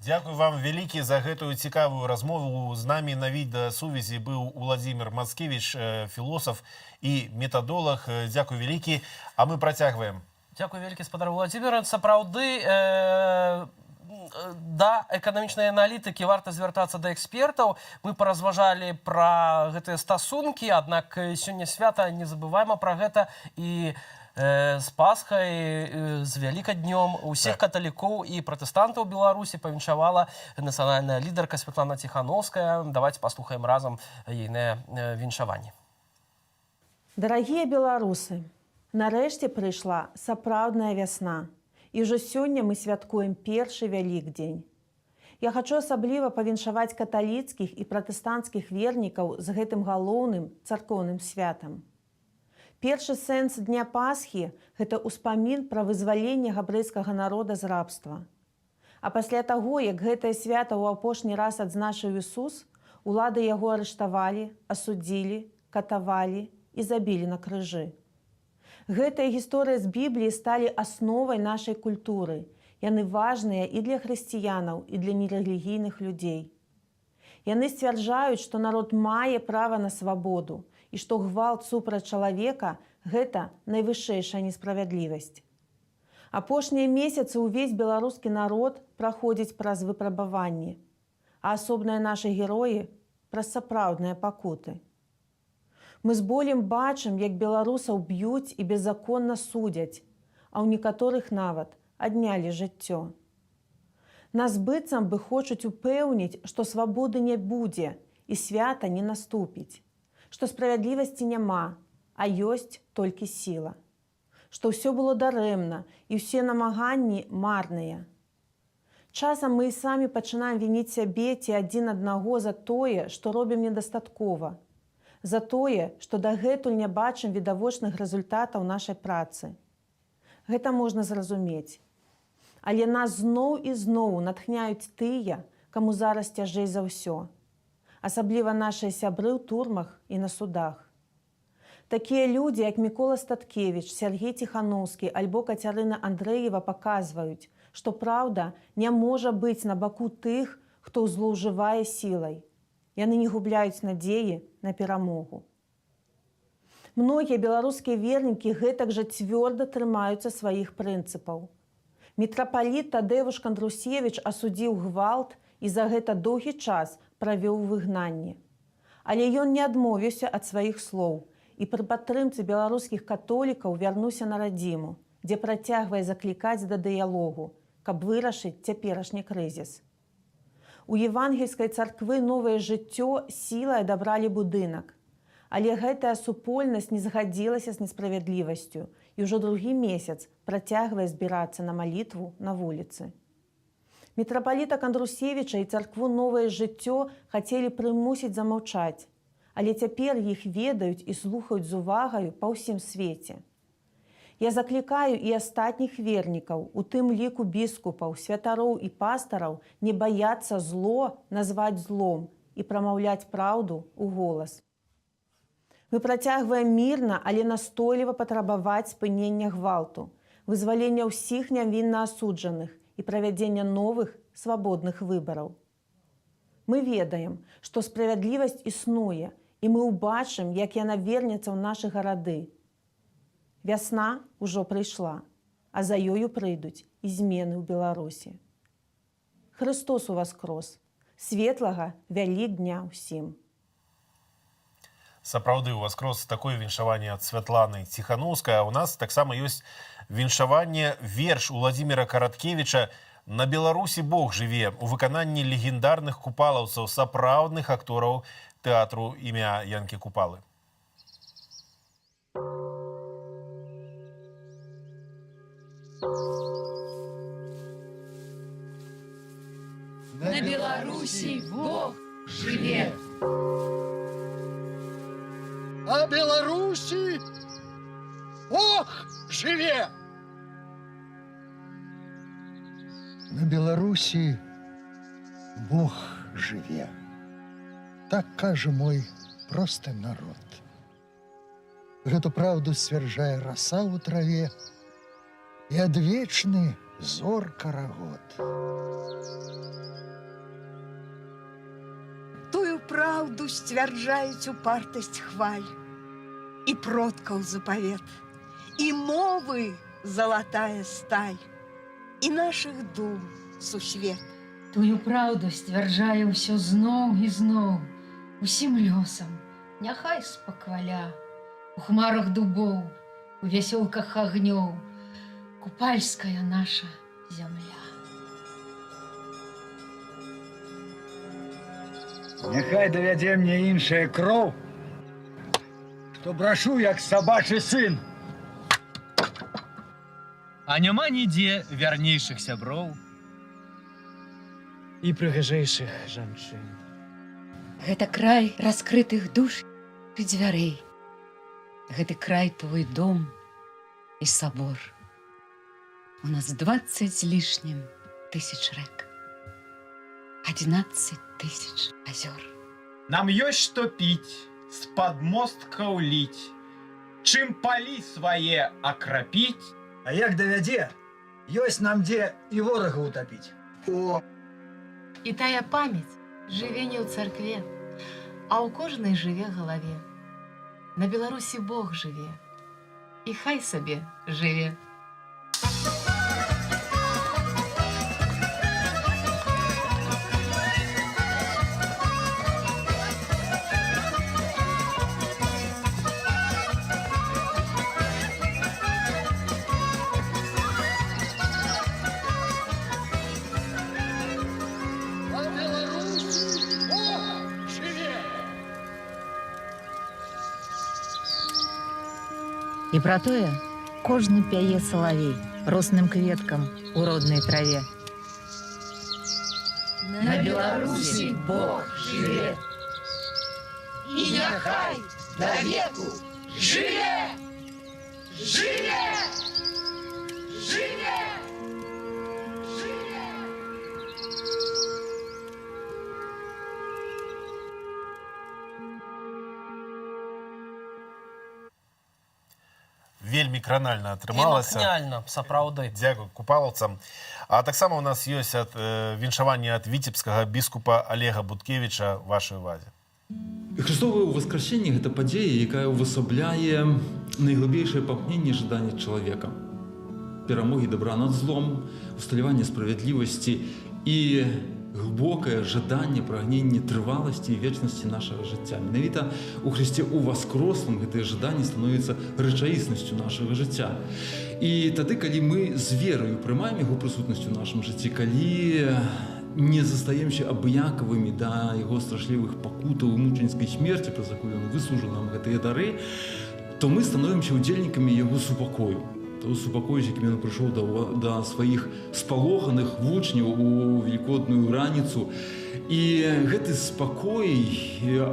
Дзякуй вам вялікі за гэтую цікавую размову. З намі на відэасувязі быў Уладзімір Мацкевіч, філосаф і метадолаг. Дзякуй вялікі, а мы працягваем. Дзякуй вялікі, спадар Владзімір. Сапраўды, да эканамічнай аналітыкі варта звяртацца да экспертаў. Мы паразважалі пра гэтыя стасункі, аднак сёння свята, не забываем пра гэта, і з Пасхай, з Вялікаднём усіх каталікоў і пратэстантаў Беларусі павіншавала нацыянальная лідарка Святлана Ціхановская. Давайте паслухаем разам ейнае віншаванне. Дарагія беларусы, нарэшце прыйшла сапраўдная вясна. І ўжо сёння мы святкуем першы Вялікдзень. Я хачу асабліва павіншаваць каталіцкіх і пратэстанцкіх вернікаў з гэтым галоўным царкоўным святам. Першы сэнс Дня Пасхі – гэта ўспамін пра вызваленне габрэйскага народа з рабства. А пасля таго, як гэтае свята ў апошні раз адзначыў Ісус, улады яго арыштавалі, асудзілі, катавалі і забілі на крыжы. Гэтая гісторыя з Бібліі сталі асновай нашай культуры. Яны важныя і для хрысціянаў, і для нерэлігійных людзей. Яны сцвярджаюць, што народ мае права на свабоду, і што гвалт супраць чалавека – гэта найвышэйшая несправядлівасць. Апошнія месяцы ўвесь беларускі народ праходзіць праз выпрабаванні, а асобныя нашы героі – праз сапраўдныя пакуты. Мы з болем бачым, як беларусаў б'юць і беззаконна судзяць, а ў некаторых нават аднялі жыццё. Нас быццам бы хочуць упэўніць, што свабоды не будзе і свята не наступіць, што справядлівасці няма, а ёсць толькі сіла, што ўсё было дарэмна і ўсе намаганні марныя. Часам мы і самі пачынаем вініць сябе ці адзін аднаго за тое, што робім недастаткова, за тое, што дагэтуль не бачым відавочных рэзультатаў нашай працы. Гэта можна зразумець. Але нас зноў і зноў натхняюць тыя, каму зараз цяжэй за ўсё. Асабліва нашыя сябры ў турмах і на судах. Такія людзі, як Мікола Статкевіч, Сергей Ціхановскі альбо Кацярына Андрэева паказваюць, што праўда не можа быць на баку тых, хто злоўжывае сілай. Яны не губляюць надзеі на перамогу. Многія беларускія вернікі гэтак жа цвёрда трымаюцца сваіх прынцыпаў. Мітрапаліт Тадэвуш Кандрусевіч асудзіў гвалт і за гэта доўгі час правёў у выгнанні. Але ён не адмовіўся ад сваіх слоў і пры падтрымцы беларускіх католікаў вярнуўся на радзіму, дзе працягвае заклікаць да дыялогу, каб вырашыць цяперашні крызіс. У евангельскай царквы «Новае жыццё» сілай адабралі будынак, але гэтая супольнасць не згадзілася з несправядлівасцю і ўжо другі месяц працягвае збірацца на малітву на вуліцы. Мітрапаліта Кандрусевіча і царкву «Новае жыццё» хацелі прымусіць замаўчаць, але цяпер іх ведаюць і слухаюць з увагаю па ўсім свеце. Я заклікаю і астатніх вернікаў, у тым ліку біскупаў, святароў і пастараў, не баяцца зло назваць злом і прамаўляць праўду ў голас. Мы працягваем мірна, але настойліва патрабаваць спынення гвалту, вызвалення ўсіх нявінна асуджаных і правядзення новых свабодных выбараў. Мы ведаем, што справядлівасць існуе, і мы ўбачым, як яна вернецца ў нашы гарады. Вясна ўжо прыйшла, а за ёю прыйдуць і змены ў Беларусі. Хрыстос уваскрос! Светлага Вялікдня ўсім! Сапраўды уваскрос такое віншаванне ад Святланы Ціхановскай, а у нас таксама ёсць віншаванне верш Уладзіміра Караткевіча «На Беларусі Бог жыве» у выкананні легендарных купалаўцаў, сапраўдных актораў тэатру імя Янкі Купалы. На Беларусі Бог жыве! А Беларусі Бог жыве! На Беларусі Бог жыве. Так кажа мой просты народ. Гэту праўду сцвярджае раса ў траве і адвечны зор карагод. Тую праўду сцвярджаюць упартасць хваль, і продкаў запавет, і мовы залатая сталь, і нашых дум сусвет. Тую праўду сцвярджае ўсё зноў і зноў, усім лёсам, няхай спакваля, у хмарах дубоў, у вясёлках агнёў, купальская наша зямля. Няхай давядзе мне іншая кроў, што брашу, як сабачы сын. А няма нідзе вярнейшых сяброў і прыгажэйшых жанчын. Гэта край раскрытых душ і дзвярэй. Гэты край твой дом і сабор. У нас 20 з лішнім тысяч рэк, 11 тысяч азёр. Нам ёсць што піць, з падмосткаў ліць, чым палі свае акрапіць. А як давядзе, ёсць нам дзе і ворага утапіць. О! І тая памяць жыве не ў царкве, а ў кожнай жыве галаве. На Беларусі Бог жыве, і хай сабе жыве. І пра тое кожны пяе салавей росным кветкам у роднай траве. На Беларусі Бог жыве, і няхай да веку жыве! Жыве! Жыве! Вельмі кранальна атрымалася. Эмакняльна, сапраўды. Дзякуй купалаўцам. А таксама у нас ёсць віншаванне ад віцебскага біскупа Олега Буткевіча вашай увазе. Христовае ўваскрасенне гэта падзея, якая ўвасабляе найглыбейшае памкненне жадання чалавека, перамогі добра над злом, усталявання справядлівасці і глыбокае жаданне, прагненне трываласці і вечнасці нашага жыцця. Менавіта у Христе уваскрослым гэтае жаданне становіцца рэчаіснасцю нашага жыцця. І тады, калі мы з верою прымаем яго прысутнасць у нашым жыцці, калі не застаемся абыякавымі да яго страшлівых пакутаў і мучанічнай смерці, праз якую ён выслужыў нам гэтыя дары, то мы становімся удзельнікамі яго супакою. Того супакою, з якім ён прыйшоў да сваіх спалоханых вучняў у велікодную раніцу. І гэты спакой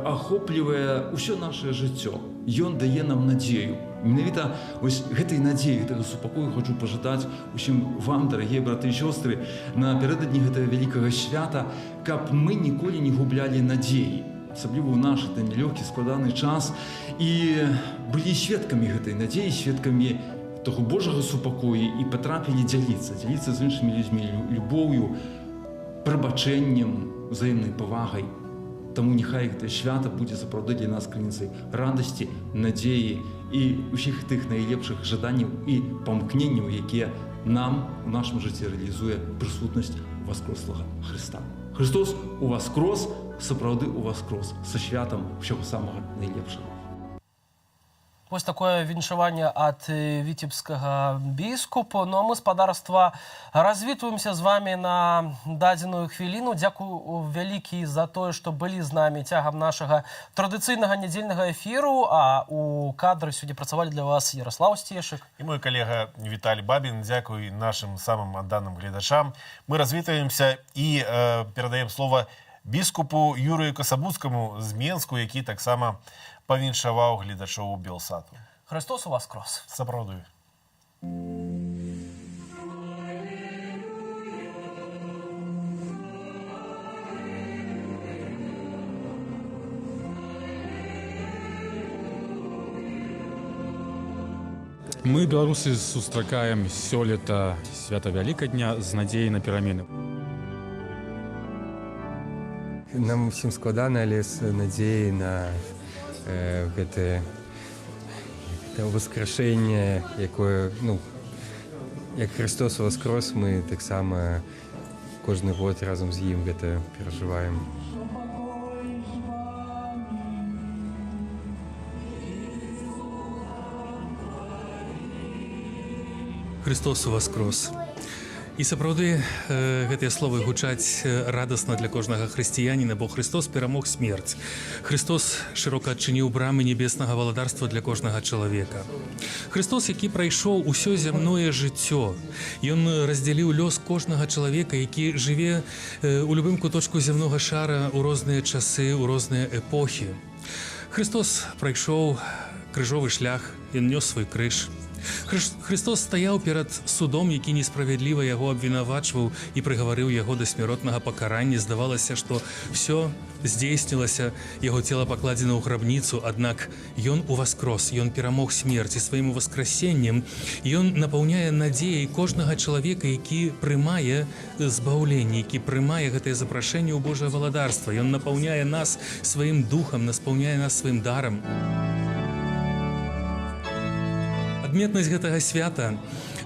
ахоплівае ўсё нашае жыццё. Ён дае нам надзею. Менавіта вось гэтай надзеі, гэтага супакою хочу пажадаць усім вам, дарагія браты і сёстры, напярэдадні гэтага вялікага свята, каб мы ніколі не гублялі надзеі, асабліва ў наш нелёгкі складаны час, і былі сведкамі гэтай надзеі, сведкамі того Божага супакою і патрапілі дзяліцца з іншымі людзьмі любоўю, прабачэннем, узаемнай павагай. Таму няхай гэтае свята будзе сапраўды для нас крыніцай радасці, надзеі і ўсіх тых найлепшых жаданняў і памкненняў, якія нам у нашым жыцці рэалізуе прысутнасць уваскрослага Хрыста. Христос уваскрос, сапраўды уваскрос, са святам ўсяго самага найлепшага. Вось такое віншаванне ад віцебскага біскупа. Ну а мы, спадарства, развітваемся з вами на дадзеную хвіліну. Дзякую вялікі за тое, што былі з намі цягам нашага традыцыйнага нядзельнага эфіру. А у кадры сёння працавалі для вас Ярослав Стешык і мой калега Віталь Бабін. Дзякуй нашым самым адданым гледачам. Мы развітваемся і перадаем слова біскупу Юрыю Касабуцкаму з Менску, які таксама павіншаваў гледачоў Белсату. Христос уваскрос. Сапраўды. Мы, беларусы, сустракаем сёлета свята Вялікадня з надзеяй на перамены. Нам усім складана, але з надзеяй на гэтае воскрешэнне, якое, як Христос воскрос, мы таксама кожны год разам з ім гэта перажываем. Христос воскрос. І сапраўды гэтыя словы гучаць радасна для кожнага хрысціяніна, бо Христос перамог смерць. Христос шырока адчыніў брамы небеснага валадарства для кожнага чалавека. Христос, які прайшоў усё зямное жыццё. Ён раздзяліў лёс кожнага чалавека, які жыве у любым куточку зямнога шара ў розныя часы, ў розныя эпохі. Христос прайшоў крыжовы шлях, ён нёс свой крыж. Христос стаяў перад судом, які несправядліва яго абвінавачваў і прыгаварыў яго да смяротнага пакарання. Здавалася, што ўсё здзейснілася, яго цела пакладзена ў грабніцу, аднак ён уваскрос, ён перамог смерць і сваім уваскрасеннем. Ён напаўняе надзеяй кожнага чалавека, які прымае збаўленне, які прымае гэтае запрашэнне ў Божае валадарства. Ён напаўняе нас сваім духам, напаўняе нас сваім дарам. Адметнасць гэтага свята,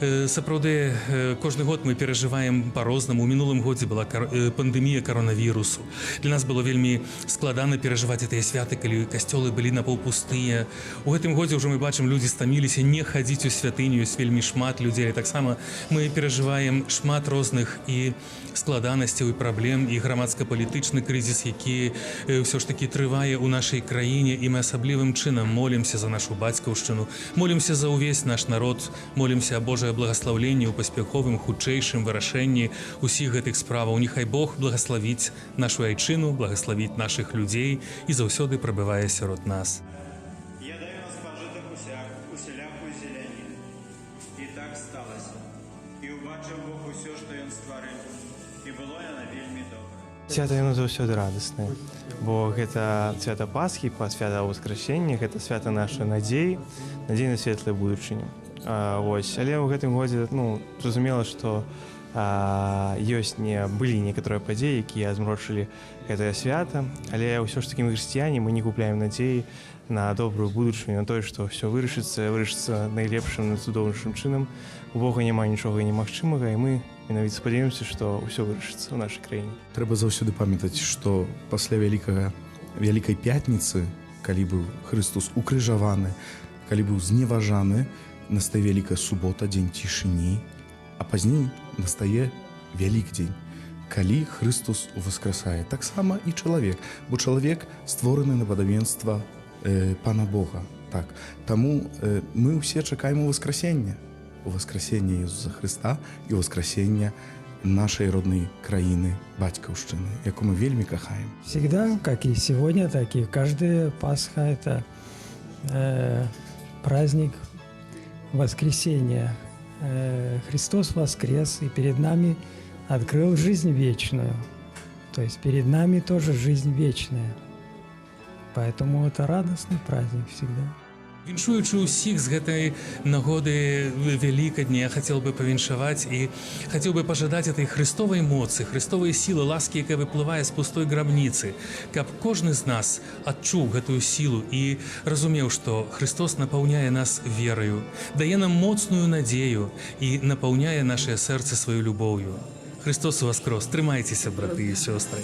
сапраўды, кожны год мы перажываем па-рознаму. У мінулым годзе была пандэмія каронавірусу. Для нас было вельмі складана перажываць гэтыя святы, калі касцёлы былі напаўпустыя. У гэтым годзе ўжо мы бачым, людзі стаміліся не хадзіць у святыню, ёсць вельмі шмат людзей. Таксама мы перажываем шмат розных і складанасцяў і праблем, і грамадска-палітычны крызіс, які ўсё ж такі трывае ў нашай краіне, і мы асаблівым чынам молімся за нашу бацькаўшчыну, молімся за ўвесь наш народ, молімся о Божае благаслаўленне ў паспяховым, хутчэйшым вырашэнні ўсіх гэтых справаў. Няхай Бог благаславіць нашу айчыну, благаславіць нашых людзей і заўсёды прабывае сярод нас. Я даю на спажиток усялякую зеляніну. І так сталася. І убачыў Бог усё, што ён стварыў. І было яна вельмі добра. Свята яно заўсёды радаснае, бо гэта свята Пасхі, свята Воскресення, гэта свята нашай надзеі, надзеі на светлую будучыню. Але ў гэтым годзе, зразумела, што ёсць былі некаторыя падзеі, якія змрочылі гэтае свята, але ўсё ж такі мы хрысціяне, мы не купляем надзеі на добрую будучыню, на тое, што ўсё вырашыцца найлепшым, цудоўнейшым чынам. У Бога няма нічога немагчымага, і мы менавіта спадзяёмся, што ўсё вырашыцца ў нашай краіне. Трэба заўсёды памятаць, што пасля вялікай пятніцы, калі быў Христос укрыжаваны, калі быў зневажаны, настае вялікая субота, дзень цішыні, а пазней настае Вялікдзень, калі Христос уваскрасае. Таксама і чалавек, бо чалавек створаны на падабенства Пана Бога. Так. Таму мы ўсе чакаем Уваскрасення Ісуса Христа і Уваскрасення нашей родной краины, батькаўшчыны, якую мы вельмі кахаем. Всегда, как и сегодня, так и каждая Пасха – это праздник воскресения. Христос воскрес и перед нами открыл жизнь вечную. То есть перед нами тоже жизнь вечная. Поэтому это радостный праздник всегда. Віншуючы ўсіх з гэтай нагоды Вялікадня, я хацеў бы павіншаваць і хацеў бы пажадаць этой христовай моцы, христовай сілы, ласкі, якая выплывае з пустой грабніцы, каб кожны з нас адчуў гэтую сілу і разумеў, што Христос напаўняе нас вераю, дае нам моцную надзею і напаўняе нашае сэрца сваёй любоўю. Христос воскрос! Трымайцеся, браты і сёстры!